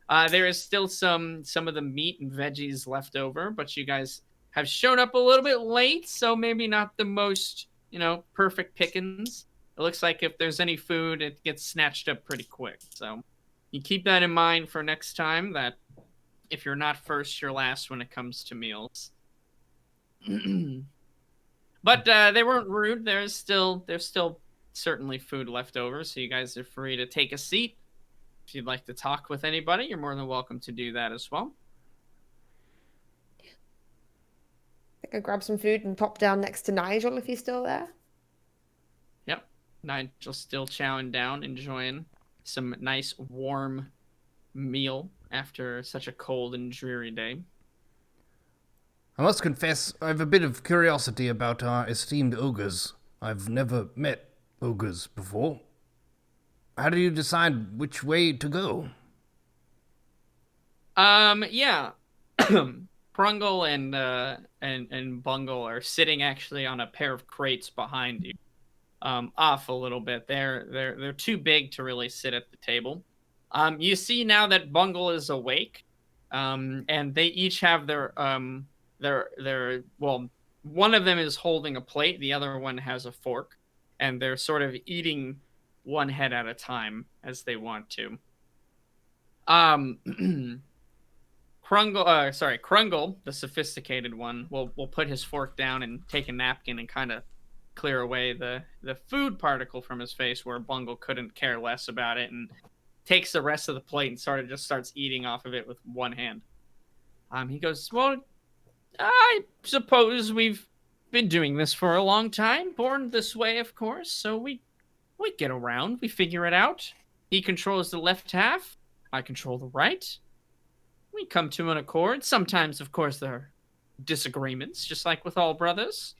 There is still some of the meat and veggies left over, but you guys have shown up a little bit late, so maybe not the most, perfect pickings. It looks like if there's any food, it gets snatched up pretty quick. So you keep that in mind for next time, that if you're not first, you're last when it comes to meals. But they weren't rude. There's still certainly food left over, so you guys are free to take a seat. If you'd like to talk with anybody, you're more than welcome to do that as well.
I think I'll grab some food and pop down next to Nigel if he's still there.
Yep. Nigel's still chowing down, enjoying some nice warm meal after such a cold and dreary day.
I must confess, I have a bit of curiosity about our esteemed ogres. I've never met ogres before. How do you decide which way to go?
Yeah. Prungle and Bungle are sitting actually on a pair of crates behind you. Off a little bit. They're too big to really sit at the table. You see now that Bungle is awake. And they each have their one of them is holding a plate, the other one has a fork, and they're sort of eating one head at a time as they want to. Krungle, the sophisticated one, will put his fork down and take a napkin and kind of clear away the food particle from his face where Bungle couldn't care less about it, and takes the rest of the plate and starts eating off of it with one hand. He goes, well, I suppose we've been doing this for a long time, born this way, of course, so we get around, we figure it out. He controls the left half, I control the right. We come to an accord. Sometimes, of course, there are disagreements, just like with all brothers.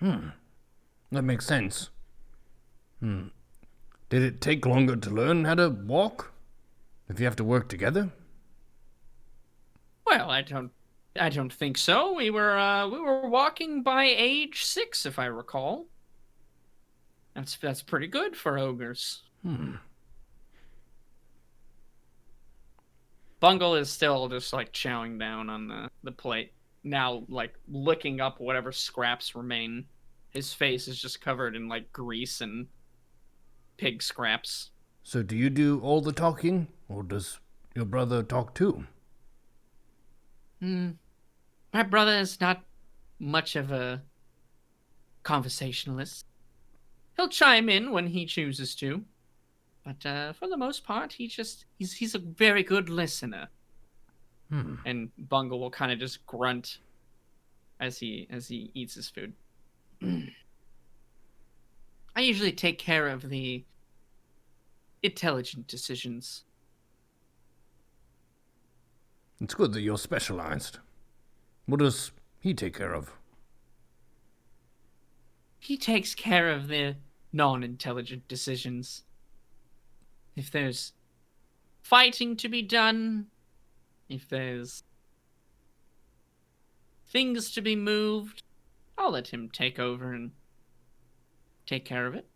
That makes sense. Did it take longer to learn how to walk? If you have to work together?
Well, I don't think so. We were walking by age 6, if I recall. That's pretty good for ogres. Bungle is still just like chowing down on the plate. Now, like licking up whatever scraps remain. His face is just covered in like grease and pig scraps.
So do you do all the talking, or does your brother talk too?
My brother is not much of a conversationalist. He'll chime in when he chooses to. But for the most part, he's a very good listener. And Bungle will kind of just grunt as he eats his food. I usually take care of the intelligent decisions.
It's good that you're specialized. What does he take care of?
He takes care of the non-intelligent decisions. If there's fighting to be done, if there's things to be moved, I'll let him take over and take care of it.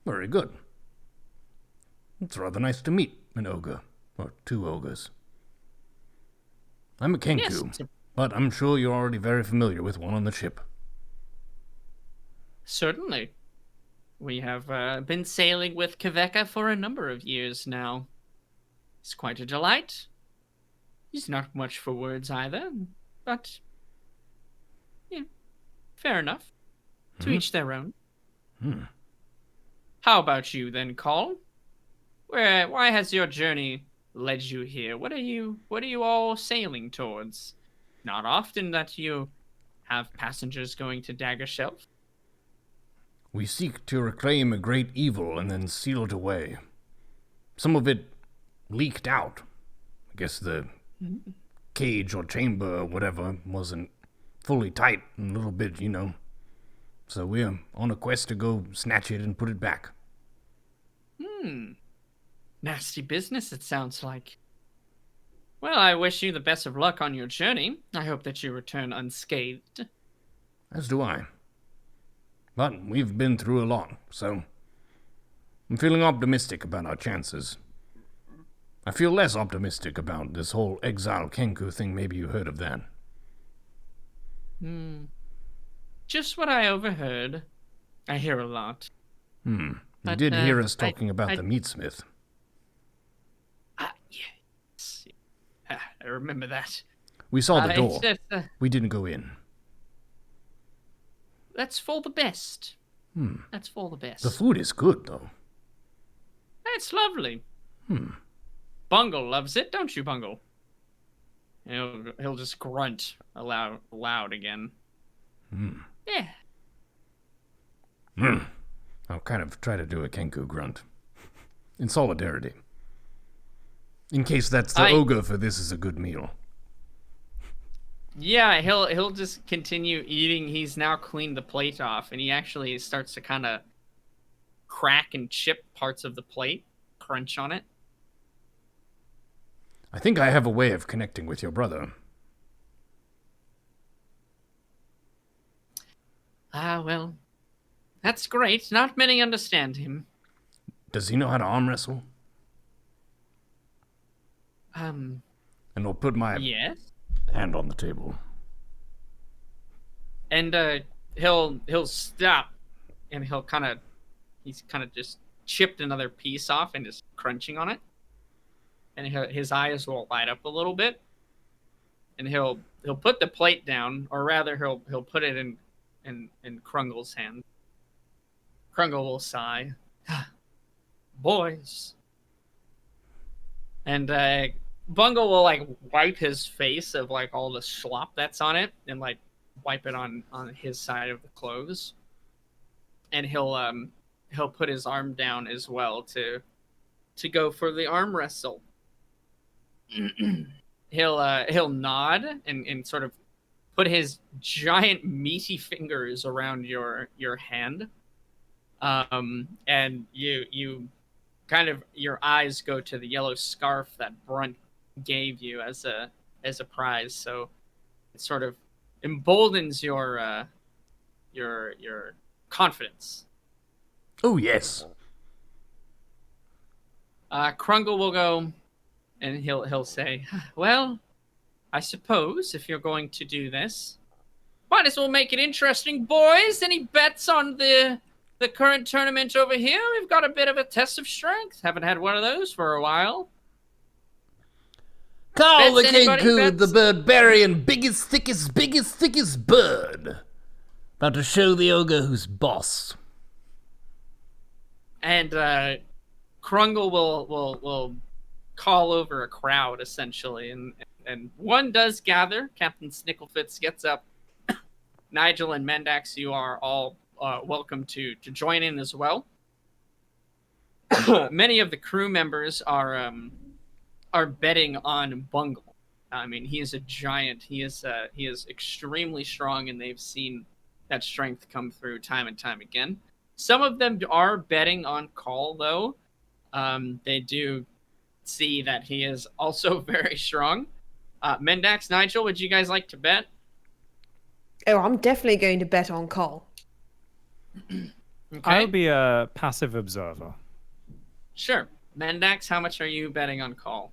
Very good. It's rather nice to meet an ogre, or 2 ogres. I'm a Kenku,
Yes.
but I'm sure you're already very familiar with one on the ship.
Certainly. We have been sailing with Kaveka for a number of years now. It's quite a delight. He's not much for words either, but yeah, fair enough. To each their own. How about you then, Khaal? Why has your journey led you here? What are you all sailing towards? Not often that you have passengers going to Dagger Shelf.
We seek to reclaim a great evil and then seal it away. Some of it leaked out. I guess the cage or chamber or whatever wasn't fully tight and a little bit, So we're on a quest to go snatch it and put it back.
Nasty business, it sounds like. Well, I wish you the best of luck on your journey. I hope that you return unscathed.
As do I. But we've been through a lot, so I'm feeling optimistic about our chances. I feel less optimistic about this whole Exile Kenku thing. Maybe you heard of that.
Just what I overheard. I hear a lot.
You
But,
did hear us talking about the meatsmith.
Yes. I remember that.
We saw the door.
It's just,
We didn't go in.
that's for the best. That's for the best.
The food is good, though.
It's lovely. Bungle loves it, don't you, Bungle? He'll just grunt loud again. Yeah.
I'll kind of try to do a Kenku grunt. In solidarity. In case that's the ogre for this is a good meal.
Yeah, he'll just continue eating. He's now cleaned the plate off, and he actually starts to kind of crack and chip parts of the plate, crunch on it.
I think I have a way of connecting with your brother.
Well, that's great. Not many understand him.
Does he know how to arm wrestle? And I'll put my
Yes.
hand on the table.
And he'll stop, and he's kind of just chipped another piece off and is crunching on it, and his eyes will light up a little bit, and he'll put the plate down, or rather he'll put it in Krungle's hand. Krungle will sigh, boys, and Bungle will like wipe his face of like all the slop that's on it, and like wipe it on his side of the clothes, and he'll put his arm down as well to go for the arm wrestle. He'll nod and sort of put his giant meaty fingers around your hand, and you kind of, your eyes go to the yellow scarf that Brunt gave you as a prize, so it sort of emboldens your confidence.
Oh, yes.
Krungle will go, and he'll say, well, I suppose if you're going to do this, might as well make it interesting, boys. Any bets on the current tournament over here? We've got a bit of a test of strength. Haven't had one of those for a while.
Khaal the
Bets, anybody?
Kenku, the
Bets?
barbarian, biggest, thickest bird. About to show the ogre who's boss.
And Krungle will call over a crowd, essentially, and one does gather. Captain Snicklefitz gets up. Nigel and Mendax, you are all welcome to join in as well. Many of the crew members are betting on Bungle. I mean, he is a giant. He is extremely strong, and they've seen that strength come through time and time again. Some of them are betting on Khaal, though. They do see that he is also very strong. Mendax, Nigel, would you guys like to bet?
Oh, I'm definitely going to bet on Khaal.
Okay.
I'll be a passive observer.
Sure. Mendax, how much are you betting on Khaal?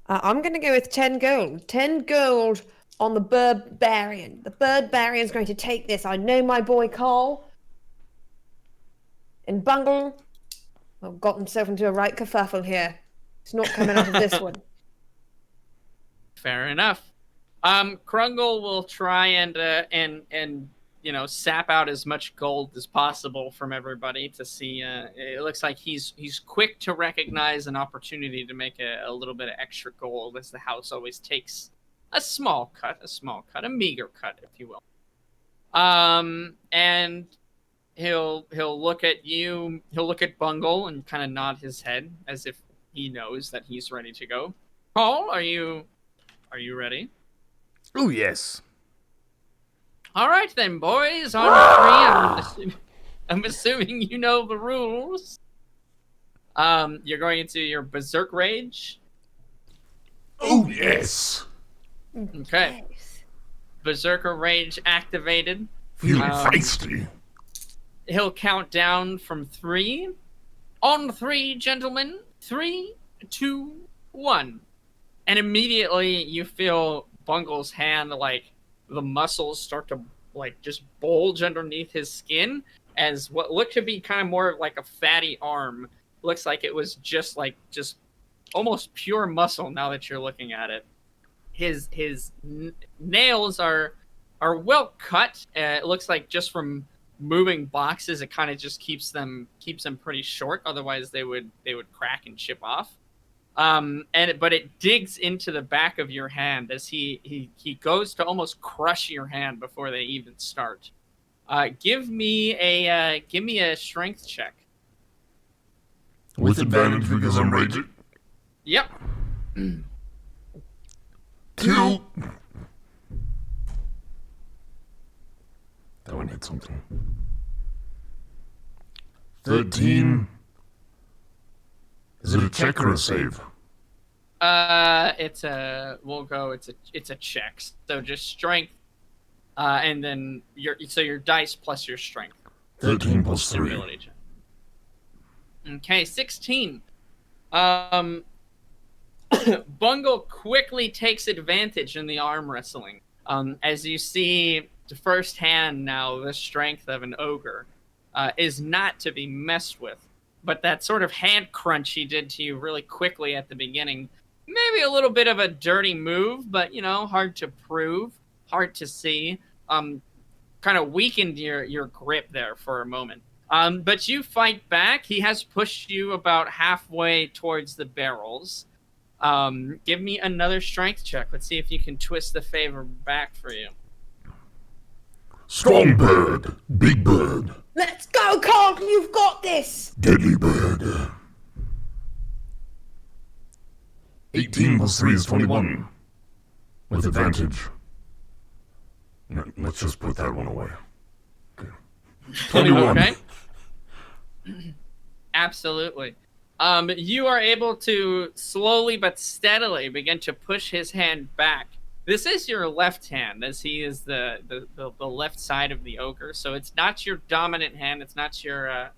I'm going to go with 10 gold. 10 gold on the Birdbarian. The Birdbarian's going to take this. I know my boy Khaal. And Bungle, well, got himself into a right kerfuffle here. He's not coming out of this one.
Fair enough. Krungle will try and sap out as much gold as possible from everybody to see. It looks like he's quick to recognize an opportunity to make a little bit of extra gold, as the house always takes a small cut, a meager cut, if you will. And he'll look at you. He'll look at Bungle and kind of nod his head as if he knows that he's ready to go. Khaal, are you ready?
Oh, yes.
All right then, boys. On three. I'm assuming you know the rules. You're going into your berserk rage.
Oh, yes.
Okay.
Nice.
Berserker rage activated.
Feeling feisty.
He'll count down from 3. On 3, gentlemen. 3, 2, 1. And immediately you feel Bungle's hand, like, the muscles start to, like, just bulge underneath his skin, as what looked to be kind of more of like a fatty arm looks like it was just almost pure muscle now that you're looking at it. His nails are well cut. It looks like just from moving boxes, it kind of just keeps them pretty short. Otherwise, they would crack and chip off. But it digs into the back of your hand as he goes to almost crush your hand before they even start. Give me a strength check.
With advantage because I'm raging.
Yep.
2. That one hit something. 13. Is it a check or a save?
It's a check. So just strength, and then your dice plus your strength.
13 plus 3.
Ability check. Okay, 16. Bungle quickly takes advantage in the arm wrestling. As you see firsthand now the strength of an ogre is not to be messed with. But that sort of hand crunch he did to you really quickly at the beginning, maybe a little bit of a dirty move, but, hard to prove, hard to see, kind of weakened your grip there for a moment. But you fight back. He has pushed you about halfway towards the barrels. Give me another strength check. Let's see if you can twist the favor back for you.
Strong bird, big bird,
Let's go, Khaal! You've got this!
deadly bird. 18 plus 3 is 21. With advantage. No, let's just put that one away. Okay. 21.
Okay. Absolutely. You are able to slowly but steadily begin to push his hand back. This is your left hand, as he is the left side of the ogre. So it's not your dominant hand. It's not your.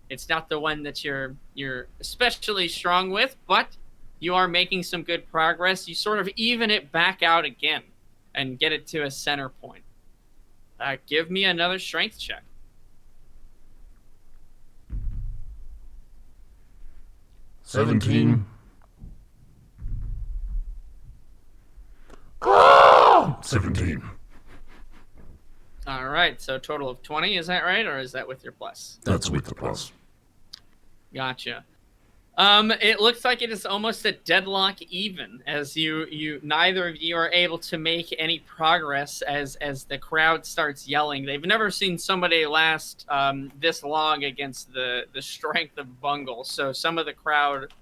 It's not the one that you're especially strong with, but you are making some good progress. You sort of even it back out again, and get it to a center point. Give me another strength check.
17. 17.
All right, so a total of 20, is that right, or is that with your plus?
That's with the plus.
Gotcha. It looks like it is almost a deadlock even, as you neither of you are able to make any progress as the crowd starts yelling. They've never seen somebody last this long against the strength of Bungle. So some of the crowd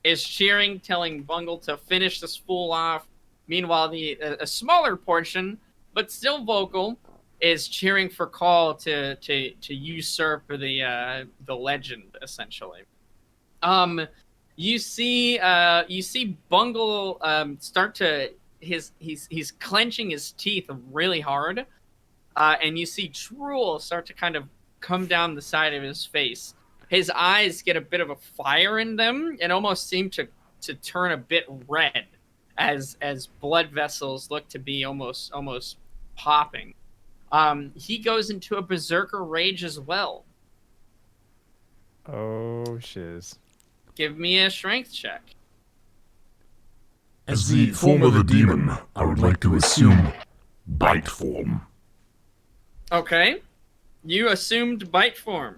is cheering, telling Bungle to finish this fool off. Meanwhile, a smaller portion, but still vocal, is cheering for Khaal to usurp the legend, essentially. You see Bungle start to he's clenching his teeth really hard, and you see drool start to kind of come down the side of his face. His eyes get a bit of a fire in them and almost seem to turn a bit red as blood vessels look to be almost popping. He goes into a berserker rage as well.
Oh, shiz.
Give me a strength check.
As the form of a demon, I would like to assume bite form.
Okay. You assumed bite form.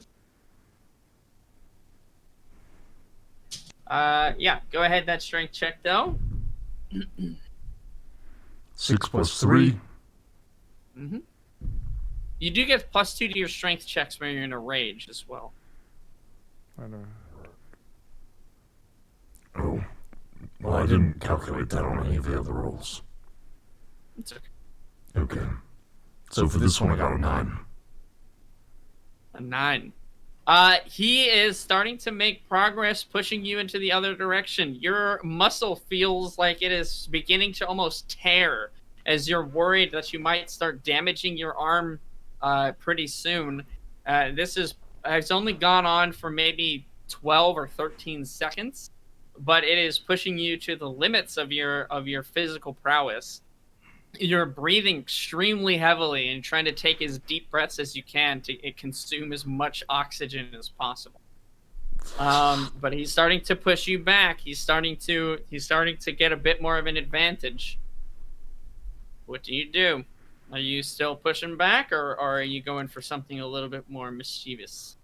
Yeah, go ahead, that strength check, though.
6 plus 3.
Mm-hmm. You do get +2 to your strength checks when you're in a rage as well.
I know.
Oh. Well, I didn't calculate that on any of the other rolls.
It's okay.
Okay. So for this one, I got a 9.
A 9. He is starting to make progress, pushing you into the other direction. Your muscle feels like it is beginning to almost tear, as you're worried that you might start damaging your arm pretty soon. This has only gone on for maybe 12 or 13 seconds, but it is pushing you to the limits of your physical prowess. You're breathing extremely heavily and trying to take as deep breaths as you can to consume as much oxygen as possible. But he's starting to push you back. He's starting to get a bit more of an advantage. What do? Are you still pushing back, or are you going for something a little bit more mischievous?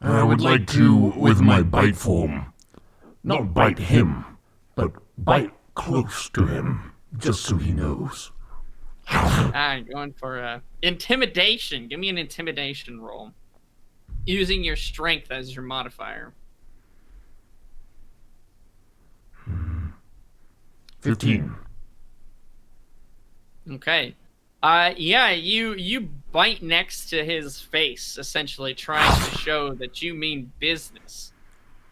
I would like to, with my bite form, not bite him, but bite close to him, just so he knows.
Going for intimidation. Give me an intimidation roll. Using your strength as your modifier.
15.
Okay. Yeah, you bite next to his face, essentially trying to show that you mean business.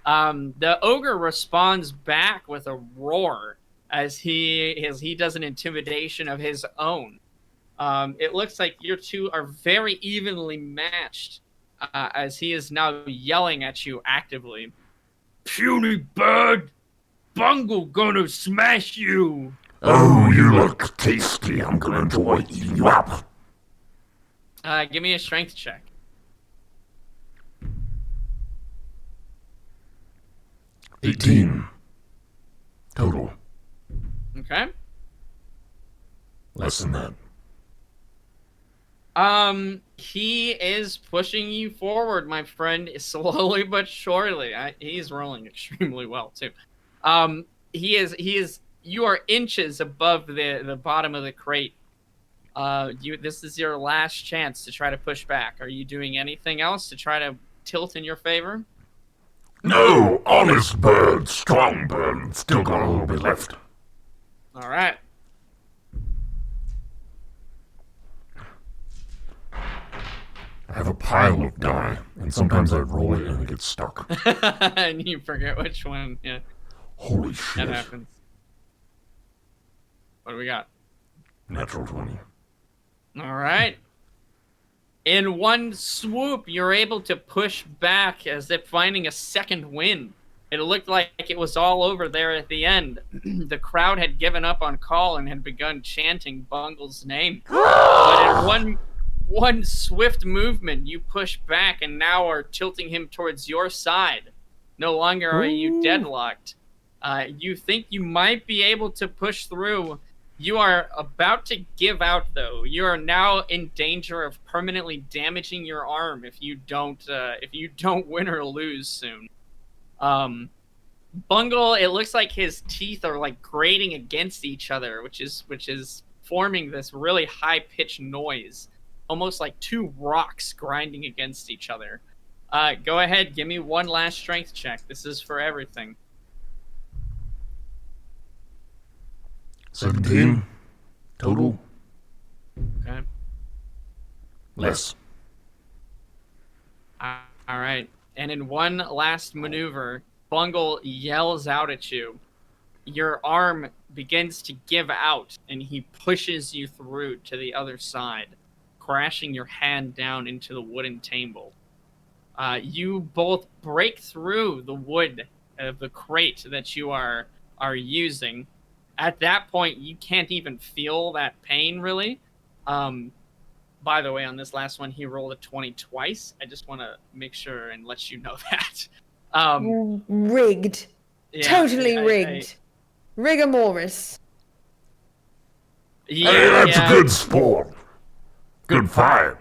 The ogre responds back with a roar as he does an intimidation of his own. It looks like you two are very evenly matched, as he is now yelling at you actively. Puny bird! Bungle gonna smash you!
Oh, you look tasty. I'm gonna enjoy eating you up.
Give me a strength check.
18. Total.
Okay.
Less than that.
He is pushing you forward, my friend, slowly but surely. He's rolling extremely well too. He is. You are inches above the bottom of the crate. This is your last chance to try to push back. Are you doing anything else to try to tilt in your favor?
No, honest bird, strong bird. Still got a little bit left.
All right.
I have a pile of die, and sometimes I roll it and it gets stuck.
And you forget which one. Yeah,
Holy shit.
that happens. What do we got?
Natural 20.
All right. In one swoop, you're able to push back as if finding a second wind. It looked like it was all over there at the end. The crowd had given up on Khaal and had begun chanting Bungle's name. But in one swift movement, you push back and now are tilting him towards your side. No longer are you deadlocked. You think you might be able to push through. You are about to give out, though. You are now in danger of permanently damaging your arm if you don't win or lose soon. Bungle, it looks like his teeth are like grating against each other, which is forming this really high-pitched noise, almost like two rocks grinding against each other. Go ahead, give me one last strength check. This is for everything.
17. Total.
Okay.
Less.
All right. And in one last maneuver, Bungle yells out at you. Your arm begins to give out, and he pushes you through to the other side, crashing your hand down into the wooden table. You both break through the wood of the crate that you are using. At that point, you can't even feel that pain, really. By the way, on this last one, he rolled a 20 twice. I just want to make sure and let you know that.
Rigged.
Yeah,
Totally rigged. Rigor mortis.
Yeah,
Hey, that's a good sport. Good fight.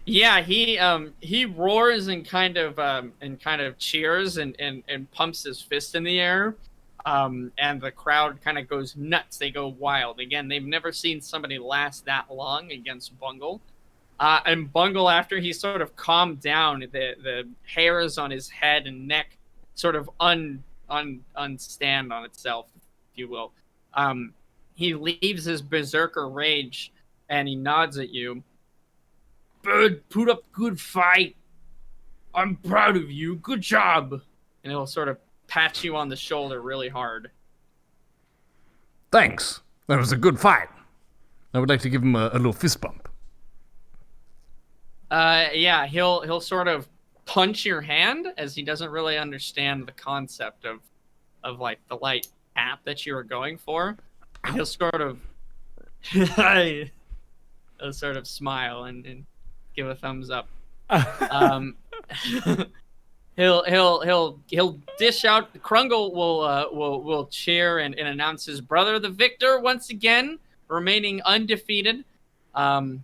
Yeah, he roars and kind of cheers and pumps his fist in the air. And the crowd kind of goes nuts. They go wild. Again, they've never seen somebody last that long against Bungle. And Bungle, after he sort of calmed down, the hairs on his head and neck sort of unstand on itself, if you will. He leaves his berserker rage and he nods at you. Bird, put up good fight. I'm proud of you. Good job. And he'll sort of pat you on the shoulder really hard.
Thanks. That was a good fight. I would like to give him a little fist bump.
Yeah, he'll sort of punch your hand as he doesn't really understand the concept of like the light tap that you were going for. And he'll sort of smile and give a thumbs up. He'll dish out. Krungle will cheer and announce his brother the victor once again, remaining undefeated. And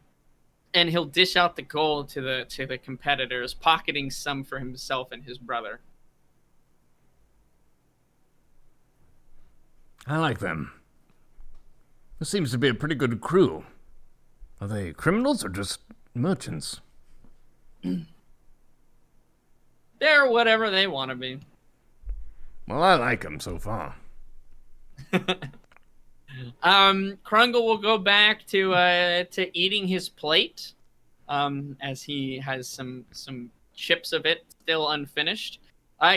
he'll dish out the gold to the competitors, pocketing some for himself and his brother.
I like them. This seems to be a pretty good crew. Are they criminals or just merchants?
They're whatever they want to be.
Well, I like them so far.
Krungle will go back to eating his plate, as he has some chips of it still unfinished.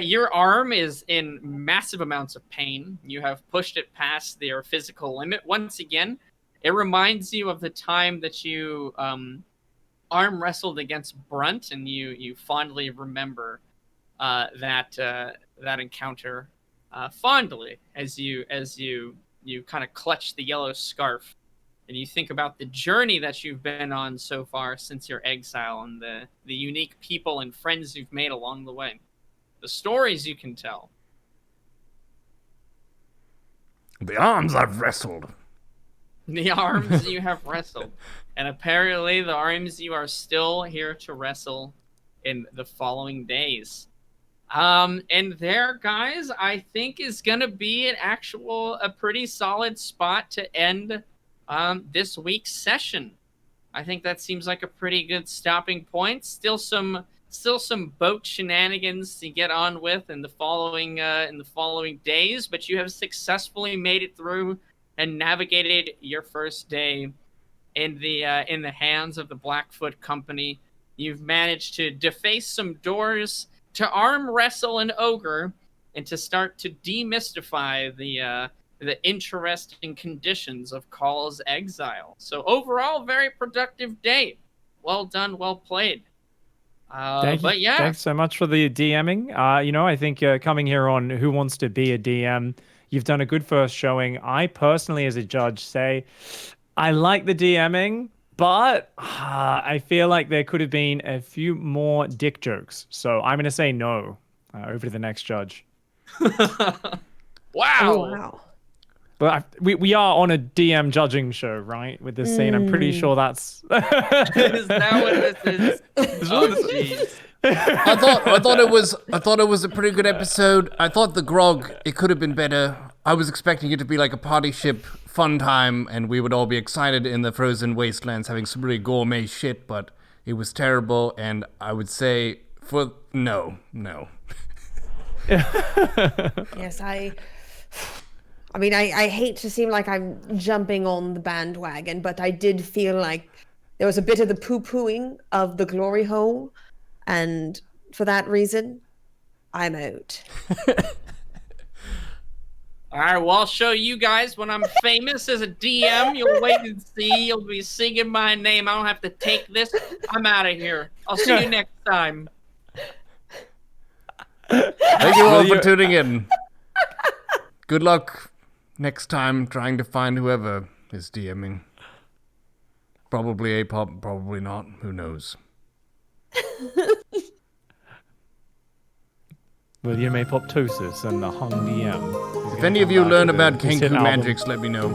Your arm is in massive amounts of pain. You have pushed it past their physical limit once again. It reminds you of the time that you arm wrestled against Brunt, and you fondly remember that encounter. fondly as you kind of clutch the yellow scarf, and you think about the journey that you've been on so far since your exile, and the unique people and friends you've made along the way, the stories you can tell.
The arms I've wrestled.
The arms you have wrestled. And apparently the arms you are still here to wrestle in the following days. And there, guys, I think is going to be a pretty solid spot to end this week's session. I think that seems like a pretty good stopping point. Still some boat shenanigans to get on with in the following days, but you have successfully made it through and navigated your first day in the hands of the Blackfoot Company. You've managed to deface some doors, to arm wrestle an ogre, and to start to demystify the interesting conditions of Khaal's exile. So overall, very productive day. Well done, well played.
Thanks so much for the DMing. I think coming here on Who Wants to Be a DM, you've done a good first showing. I personally, as a judge, say I like the DMing, but I feel like there could have been a few more dick jokes. So I'm going to say no. Over to the next judge.
Wow.
Oh, wow.
But we are on a DM judging show, right? With this scene, I'm pretty sure that's.
Is that what this is? Oh, jeez.
I thought it was a pretty good episode. I thought the grog, it could have been better. I was expecting it to be like a party ship fun time, and we would all be excited in the frozen wastelands having some really gourmet shit, but it was terrible, and I would say no.
Yes, I mean, I hate to seem like I'm jumping on the bandwagon, but I did feel like there was a bit of the poo-pooing of the glory hole, and for that reason, I'm out.
All right, well, I'll show you guys when I'm famous as a DM. You'll wait and see. You'll be singing my name. I don't have to take this. I'm out of here. I'll see you next time.
Thank you all for tuning in. Good luck next time trying to find whoever is DMing. Probably A-pop, probably not. Who knows?
William Apoptosis and the Hung DM.
If any of you learn about Kenku magics, let me know.